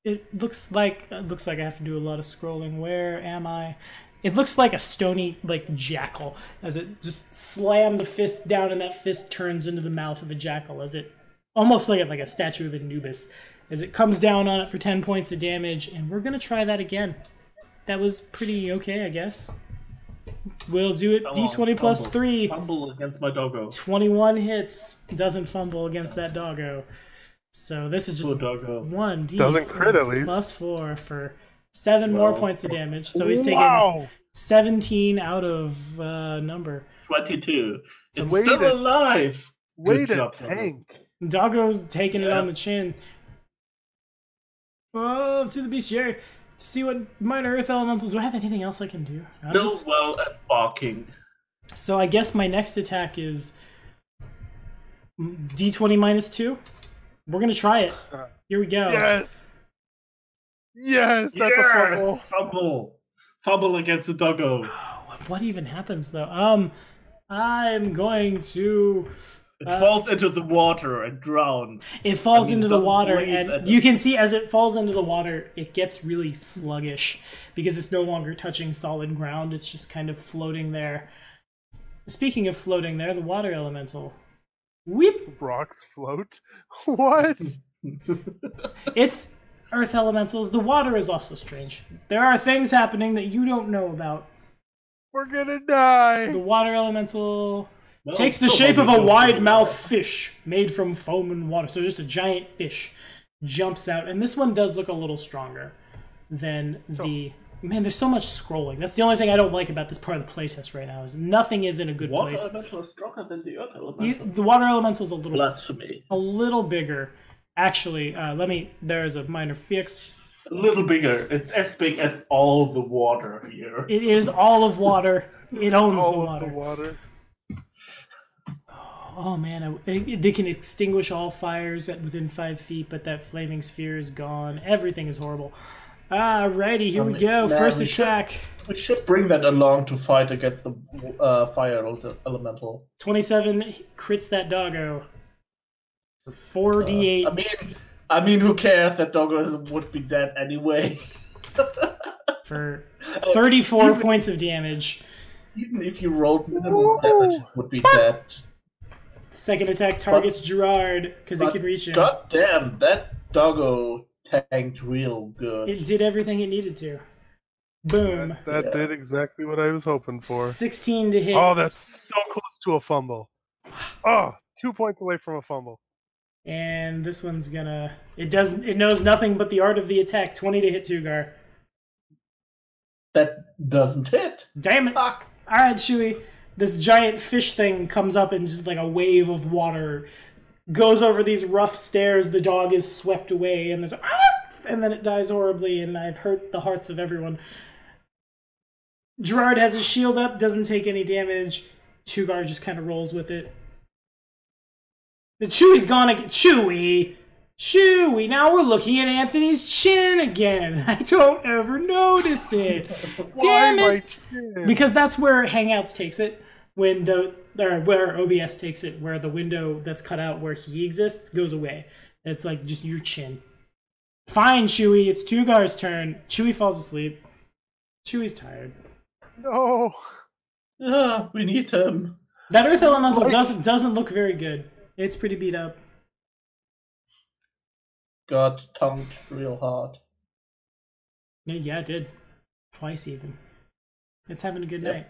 it looks like I have to do a lot of scrolling. Where am I? It looks like a stony, jackal, as it just slams the fist down, and that fist turns into the mouth of a jackal, as it, almost like a statue of Anubis, as it comes down on it for 10 points of damage, and we're gonna try that again. That was pretty okay, I guess. We'll do it. D20 plus 3. Fumble against my doggo. 21 hits. Doesn't fumble against that doggo. So this is just 1d doesn't crit at least. plus 4 for 7 more points of damage. So he's taking 17 out of number. 22. It's still alive. Way to tank. Doggo's taking it on the chin. Oh, to the bestiary. To see what minor earth elementals. Do I have anything else I can do? Well at barking. So I guess my next attack is D20 minus 2. We're gonna try it. Here we go. Yes. Yes, that's a fumble. Fumble against the doggo. What even happens though? I'm going to It falls into the water and drowns. It falls into the water, and you can see as it falls into the water, it gets really sluggish because it's no longer touching solid ground. It's just kind of floating there. Speaking of floating there, the water elemental. Whip! Rocks float? What? It's earth elementals. The water is also strange. There are things happening that you don't know about. We're gonna die! The water elemental takes the shape of a wide-mouthed fish made from foam and water. So just a giant fish jumps out. And this one does look a little stronger than the... Man, there's so much scrolling. That's the only thing I don't like about this part of the playtest right now, is nothing is in a good place. Water elemental is stronger than the earth elemental. The water elemental is a little... Blasphemy. A little bigger. Actually, there is a minor fix. A little bigger. It's as big as all the water here. It is all of water. It owns all the water. Of the water. Oh man, they can extinguish all fires within 5 feet, but that flaming sphere is gone. Everything is horrible. Alrighty, here we go. First attack. We should bring that along to fight against the fire elemental. 27 crits that doggo. 4d8. I mean, who cares? That doggo would be dead anyway. For 34 points of damage. Even if you rolled minimal damage, it would be dead. Second attack targets Gerard because it can reach him. God damn, that doggo tanked real good. It did everything it needed to. Boom. That did exactly what I was hoping for. 16 to hit. Oh, that's so close to a fumble. Oh, 2 points away from a fumble. And this one's gonna... It knows nothing but the art of the attack. 20 to hit Tugar. That doesn't hit. Damn it. Fuck. Alright, Chewy. This giant fish thing comes up and just like a wave of water goes over these rough stairs. The dog is swept away and there's and then it dies horribly, and I've hurt the hearts of everyone. Gerard has his shield up, doesn't take any damage. Tugar just kind of rolls with it. The Chewy's gone again. Chewy! Now we're looking at Anthony's chin again. I don't ever notice it. Damn it! Because that's where Hangouts takes it. When where OBS takes it, where the window that's cut out where he exists goes away. It's like just your chin. Fine, Chewy. It's Tugar's turn. Chewy falls asleep. Chewy's tired. No. We need him. That Earth Elemental doesn't look very good. It's pretty beat up. Got tongued real hard. Yeah, it did. Twice even. It's having a good night.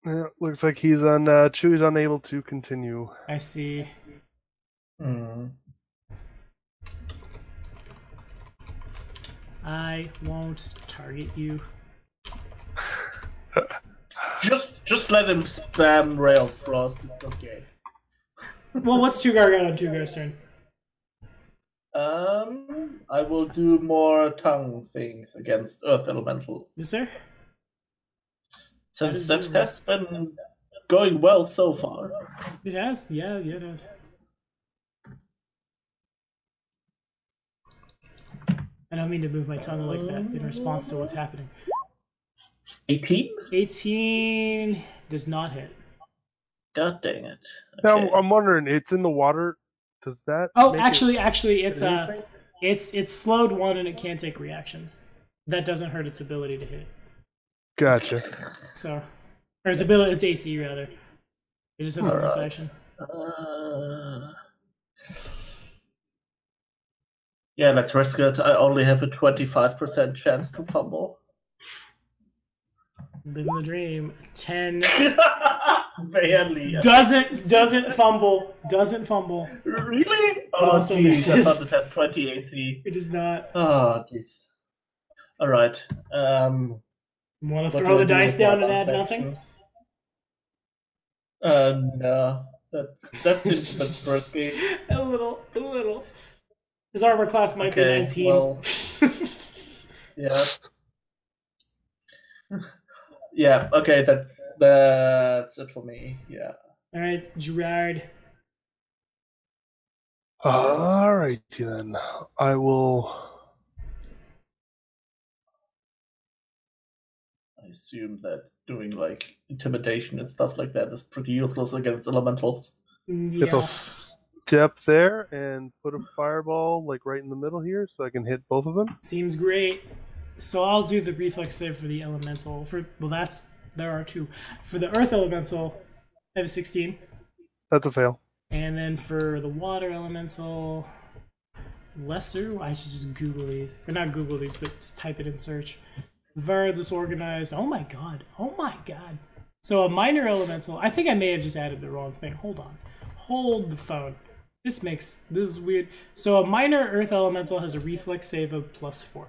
Yeah, looks like he's on. Chewy's unable to continue. I see. I won't target you. just let him spam Rail Frost. It's okay. Well, what's Tugar got on Tugar's turn? I will do more tongue things against Earth Elementals. Yes, sir. Since that has been going well so far. It has? Yeah, it has. I don't mean to move my tongue like that in response to what's happening. 18? 18 does not hit. God dang it. Okay. Now, I'm wondering, it's in the water. Does that? Oh, actually, it's slowed 1 and it can't take reactions. That doesn't hurt its ability to hit. Gotcha. So, or its AC rather. It just has a bonus action. Yeah, let's risk it. I only have a 25% chance to fumble. Living the dream. 10. Barely. Doesn't fumble. Doesn't fumble. Really? Oh, jeez. I thought it has 20 AC. It does not. Oh, jeez. Alright. Want to throw the dice down and add nothing? No. That seems a bit risky. A little. His armor class might be 19. Well, yeah. Yeah, okay, that's it for me. Yeah. Alright, Gerard. Alrighty then. I will. I assume that doing like intimidation and stuff like that is pretty useless against elementals. Guess I'll step there and put a fireball like right in the middle here, so I can hit both of them. Seems great. So I'll do the reflex save for the elemental. There are two. For the earth elemental, I have a 16. That's a fail. And then for the water elemental, lesser. I should just Google these, or not Google these, but just type it in search. Very disorganized. Oh my god. Oh my god. So a minor elemental. I think I may have just added the wrong thing. Hold on. Hold the phone. This is weird. So a minor earth elemental has a reflex save of +4.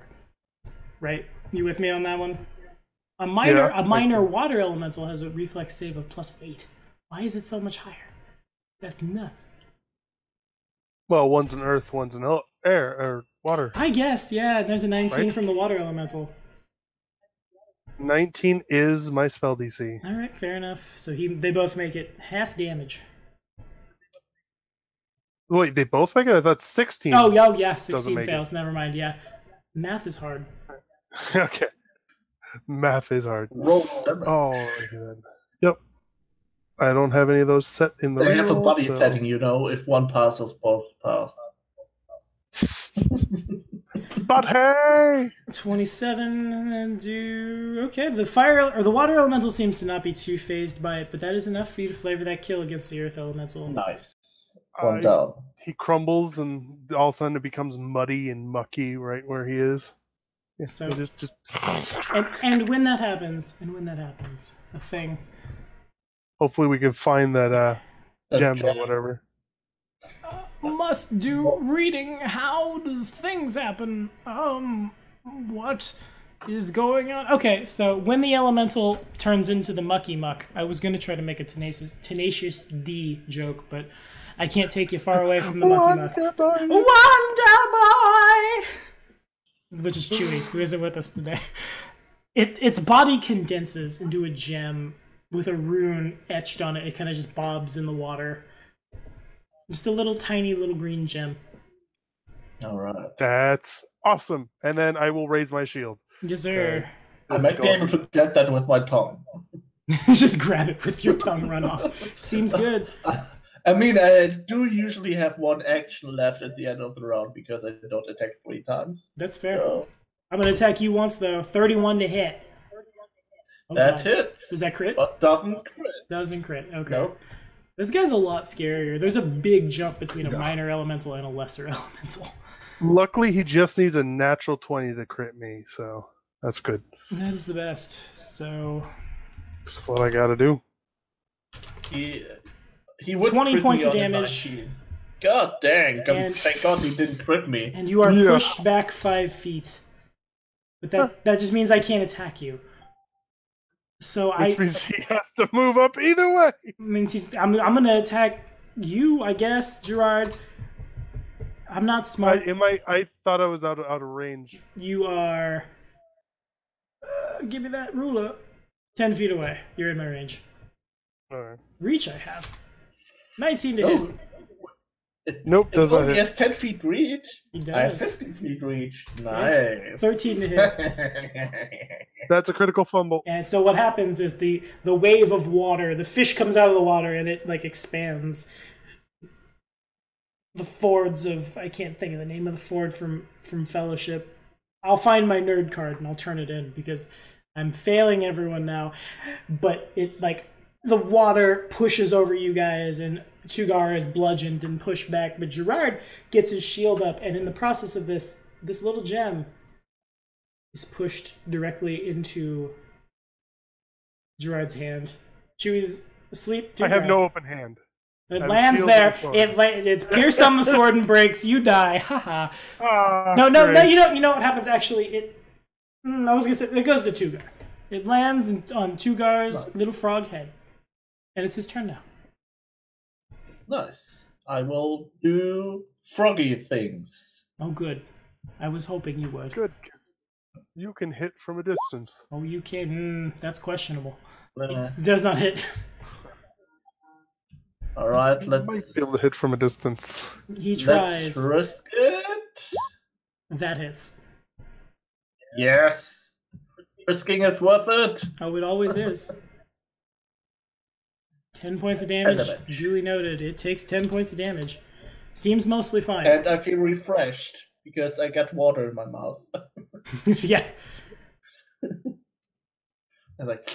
Right? You with me on that one? A minor water elemental has a reflex save of +8. Why is it so much higher? That's nuts. Well, one's an earth, one's an air or water. I guess, yeah. There's a 19 from the water elemental. 19 is my spell DC. All right, fair enough. So they both make it half damage. Wait, they both make it? I thought 16. Oh, yeah, 16 fails. Never mind. Yeah, math is hard. Okay, math is hard. Roll. Oh, then. Yep. I don't have any of those set in the. They have a buddy setting, you know. If one passes, both pass. But hey, 27 and then do okay. The water elemental seems to not be too phased by it, but that is enough for you to flavor that kill against the earth elemental. Nice. One down. He crumbles, and all of a sudden it becomes muddy and mucky right where he is. Yeah, so just and when that happens, a thing. Hopefully we can find that gem or whatever. Must do reading. How does things happen? What is going on? Okay, so when the elemental turns into the mucky muck, I was going to try to make a tenacious D joke, but I can't take you far away from the mucky muck. Wonder Boy! Which is Chewy, who isn't with us today. Its body condenses into a gem with a rune etched on it. It kind of just bobs in the water. Just a little tiny little green gem. All right. That's awesome. And then I will raise my shield. Yes, sir. I might be able to get that with my tongue. Just grab it with your tongue, run off. Seems good. I mean, I do usually have one action left at the end of the round because I don't attack 3 times. That's fair. So. I'm going to attack you once, though. 31 to hit. Oh, that hits. Does that crit? But doesn't crit. Doesn't crit. Okay. Nope. This guy's a lot scarier. There's a big jump between a minor elemental and a lesser elemental. Luckily, he just needs a natural 20 to crit me, so that's good. That is the best. So that's what I gotta do. He would 20 points of damage. God dang. Thank God he didn't crit me. And you are pushed back 5 feet. But that just means I can't attack you. So Which means he has to move up either way. Means I'm gonna attack you, I guess, Gerard. I'm not smart. I thought I was out of range. You are. Give me that ruler. 10 feet away. You're in my range. All right. Reach I have. 19 to hit. Nope, does not hit. He has 10 feet reach. He does. I have 15 feet reach. Nice. 13 to hit. That's a critical fumble. And so what happens is the wave of water, the fish comes out of the water and it like expands. The fords of, I can't think of the name of the ford from Fellowship. I'll find my nerd card and I'll turn it in because I'm failing everyone now. But it like the water pushes over you guys and Chugar is bludgeoned and pushed back, but Gerard gets his shield up, and in the process of this little gem is pushed directly into Gerard's hand. Chewy's asleep. I have no open hand. It lands there. It's pierced on the sword and breaks. You die. Haha. No. You know what happens? Actually, I was gonna say it goes to Tugar. It lands on Tugar's little frog head, and it's his turn now. Nice. I will do froggy things. Oh, good. I was hoping you would. Good, because you can hit from a distance. Oh, you can. That's questionable. It does not hit. All right, Might let's be able to hit from a distance. He tries. Let's risk it. That hits. Yes, risking is worth it. Oh, it always is. 10 points of damage. Duly noted. It takes 10 points of damage. Seems mostly fine. And I feel refreshed because I got water in my mouth. Yeah. I'm like,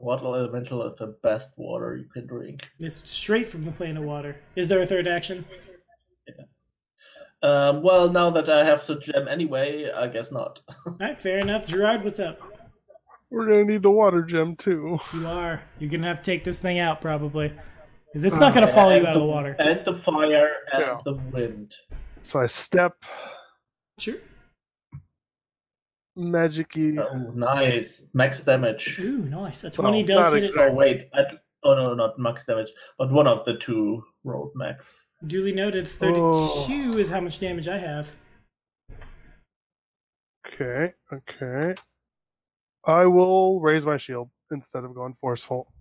Water elemental is the best water you can drink. It's straight from the plane of water. Is there a third action? Yeah. Well, now that I have the gem anyway, I guess not. Alright, fair enough. Gerard, what's up? We're gonna need the water gem too. You are. You're gonna have to take this thing out, probably. Because it's not gonna follow you out of the water. And the fire and the wind. So I step. Sure. Magic-y. Oh, nice. Max damage. Ooh, nice. A 20 does hit exactly. it. Oh, wait. Oh, no, not max damage. But one of the two rolled max. Duly noted. 32 is how much damage I have. Okay. I will raise my shield instead of going forceful.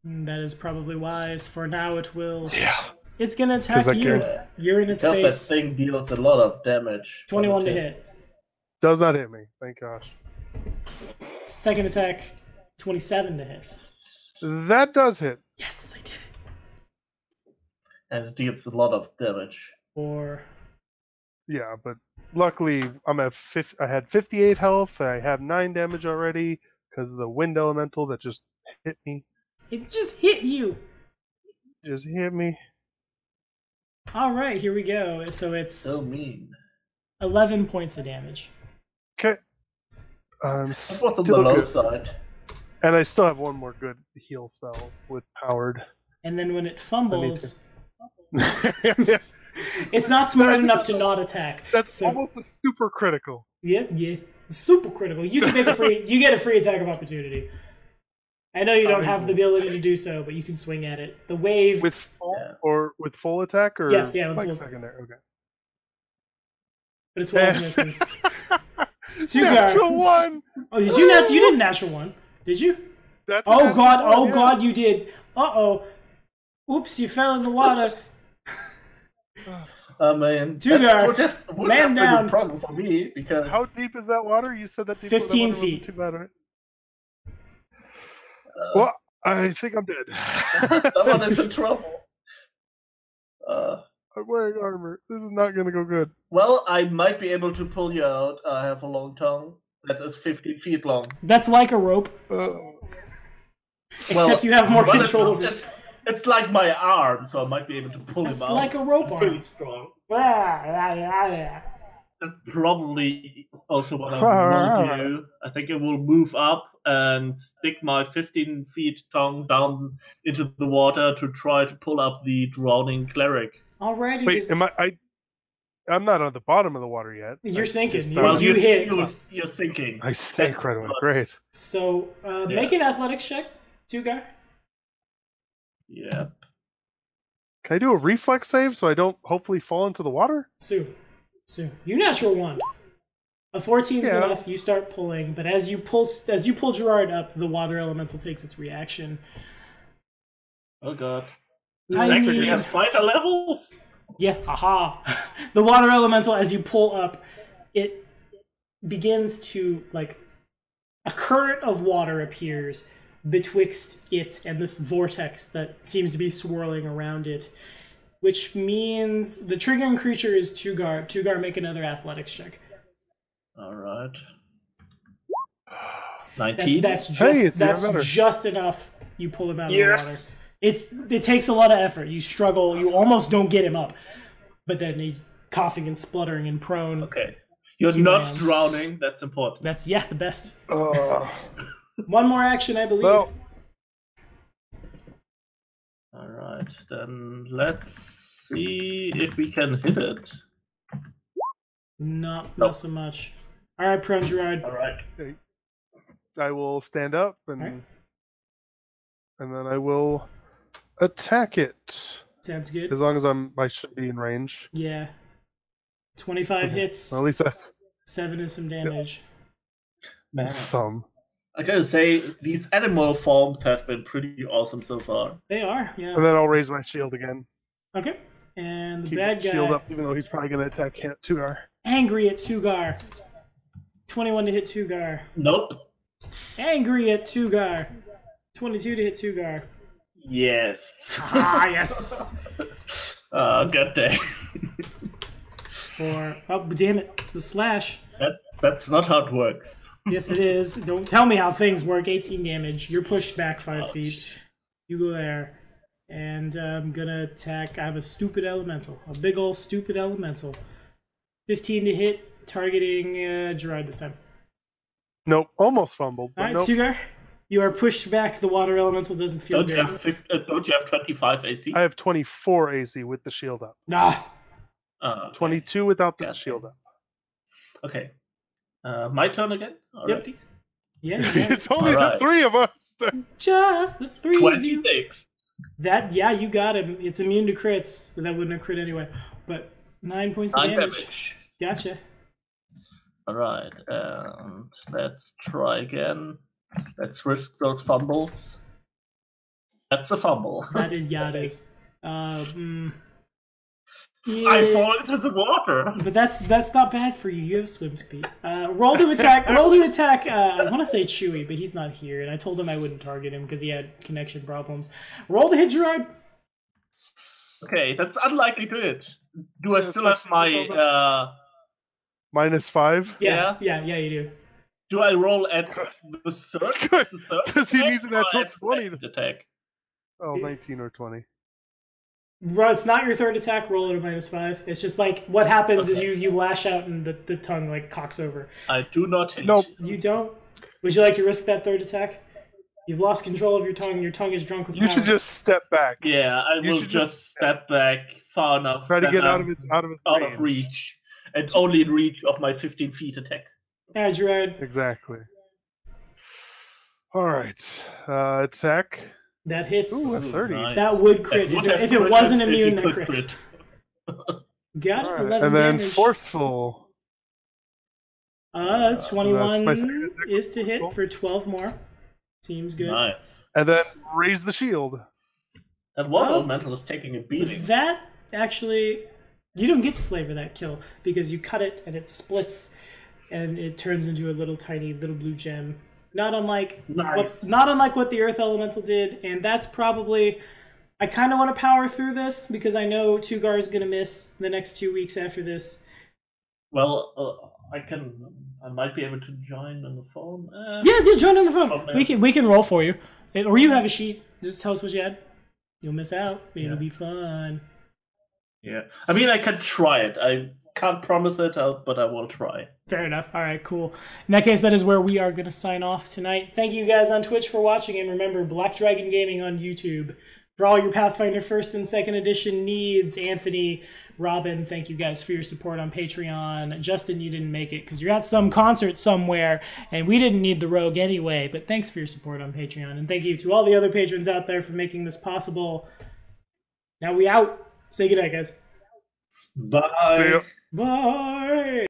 That is probably wise. For now, it will. Yeah. It's gonna attack you. You're in its Because face. that thing deals a lot of damage. 21 to hit. Does not hit me. Thank gosh. Second attack, 27 to hit. That does hit. Yes, I did it. And it deals a lot of damage. Or Yeah, but luckily I'm at I had 58 health. I have 9 damage already because of the wind elemental that just hit me. it just hit you. Just hit me. All right, here we go. So it's So mean. 11 points of damage. Okay. I'm That was still on the low good. side. And I still have one more good heal spell with powered. And then when it fumbles, Yeah. it's not smart enough to not attack. That's So- almost a super critical. Yeah. Super critical. You can make you get a free attack of opportunity. I know you don't have the ability to do so, but you can swing at it. The wave With full or with full attack or Yeah, with like full. secondary. Okay. but it's 12 misses. Two Natural guard. one. Oh, did you you didn't natural one. Did you? That's a Oh natural god, one, oh yeah. god, you did. Uh-oh. Oops, you fell in the water. Man. Tugar, would have man been down. a problem for me because How deep is that water? You said that deep 15 that water feet. wasn't too bad, right? Well, I think I'm dead. someone is in trouble. I'm wearing armor. This is not gonna go good. Well, I might be able to pull you out. I have a long tongue that is 15 feet long. That's like a rope, except you have more but control over it's, it. it's like my arm, so I might be able to pull That's him out. like a rope Pretty arm. strong. Yeah. That's probably also what I will do. I think I will move up and stick my 15 feet tongue down into the water to try to pull up the drowning cleric. Alrighty. Wait, I'm not on the bottom of the water yet. You're sinking. just You, started. you hit. You're thinking. I stink right away. Great. So, make an athletics check, Tugar. Yeah. Can I do a reflex save so I don't hopefully fall into the water? Sue. You natural one. A 14 is Yeah. enough. You start pulling, but as you pull Gerard up, the water elemental takes its reaction. Oh god. I Actually, need- you have fighter levels? Yeah, haha. The water elemental, as you pull up, it begins to, like, a current of water appears betwixt it and this vortex that seems to be swirling around it, which means the triggering creature is Tugar. Tugar, make another athletics check. Alright. 19? That's just, it's even that's better. just enough. You pull him out of Yes. the water. It takes a lot of effort. You struggle. You almost don't get him up. But then he's coughing and spluttering and prone. Okay. You're Human not hands. drowning, that's important. That's, the best. Uh, One more action, I believe. well, Alright, then let's see if we can hit it. Not Nope. so much. All right, prone Gerard. Alright. I will stand up and Alright. and then I will attack it. Sounds good. As long as I should be in range. Yeah. 25 hits. Well, at least that's 7 is some damage. Man. some. I gotta say, these animal forms have been pretty awesome so far. They are, yeah. And then I'll raise my shield again. Okay. And the Keep bad guy... shield up, even though he's probably going to attack Tugar. Angry at Tugar. 21 to hit Tugar. Nope. Angry at Tugar. 22 to hit Tugar. Yes. Ah, yes. Good day. Oh, damn it. The slash. That's not how it works. Yes, it is. Don't tell me how things work. 18 damage. You're pushed back 5 feet. You go there. And I'm gonna attack. I have a stupid elemental. A big ol' stupid elemental. 15 to hit, targeting Gerard this time. Nope, almost fumbled. Alright, nope. Sugar. You are pushed back. The water elemental doesn't feel good. Don't you have 25 AC? I have 24 AC with the shield up. Ah! 22 without the shield up. Okay. My turn again already? Yep. Yeah, it's only the 3 of us. Just the 3 of you. 26. Yeah, you got him. It's immune to crits, but that wouldn't have crit anyway. But 9 points of damage. Gotcha. Alright, and let's try again. Let's risk those fumbles. That's a fumble. That is, yeah, it is. Yeah. I fall into the water. But that's not bad for you. You have swim speed. Roll to attack. I want to say Chewy, but he's not here, and I told him I wouldn't target him because he had connection problems. Roll to hit Gerard. Okay, that's unlikely to hit. Do I still have my -5? Yeah, you do. Do I roll at the third? Because he needs an natural 20 to attack. Oh, 19 or 20. It's not your third attack. Roll at a -5. It's just like what happens is you lash out and the tongue like cocks over. I do not hit. Nope. You don't. Would you like to risk that third attack? You've lost control of your tongue. Your tongue is drunk with power. You should just step back. Yeah, I will just step back far enough. Try to get out of reach. It's only in reach of my 15 feet attack. Yeah, Gerard. Exactly. All right. Attack. That hits. Ooh, a 30. Nice. That would crit. If it wasn't immune, that crits. Got it. Right. 11 and then damage. Forceful. 21 is to hit for 12 more. Seems good. Nice. And then raise the shield. That water elemental is taking a beating. That actually, you don't get to flavor that kill because you cut it and it splits and it turns into a little tiny little blue gem. Not unlike what the Earth Elemental did, and that's probably... I kind of want to power through this because I know Tugar is going to miss the next 2 weeks after this. Well, I might be able to join on the phone. Yeah, join on the phone. We can roll for you, or you have a sheet. Just tell us what you had. You'll miss out. It'll be fun. Yeah, I mean I can try it. I can't promise it, but I will try. Fair enough. All right, cool. In that case, that is where we are going to sign off tonight. Thank you guys on Twitch for watching, and remember, Black Dragon Gaming on YouTube. For all your Pathfinder 1st and 2nd edition needs, Anthony, Robin, thank you guys for your support on Patreon. Justin, you didn't make it because you're at some concert somewhere, and we didn't need the rogue anyway, but thanks for your support on Patreon. And thank you to all the other patrons out there for making this possible. Now we out. Say goodnight, guys. Bye. See ya. Bye.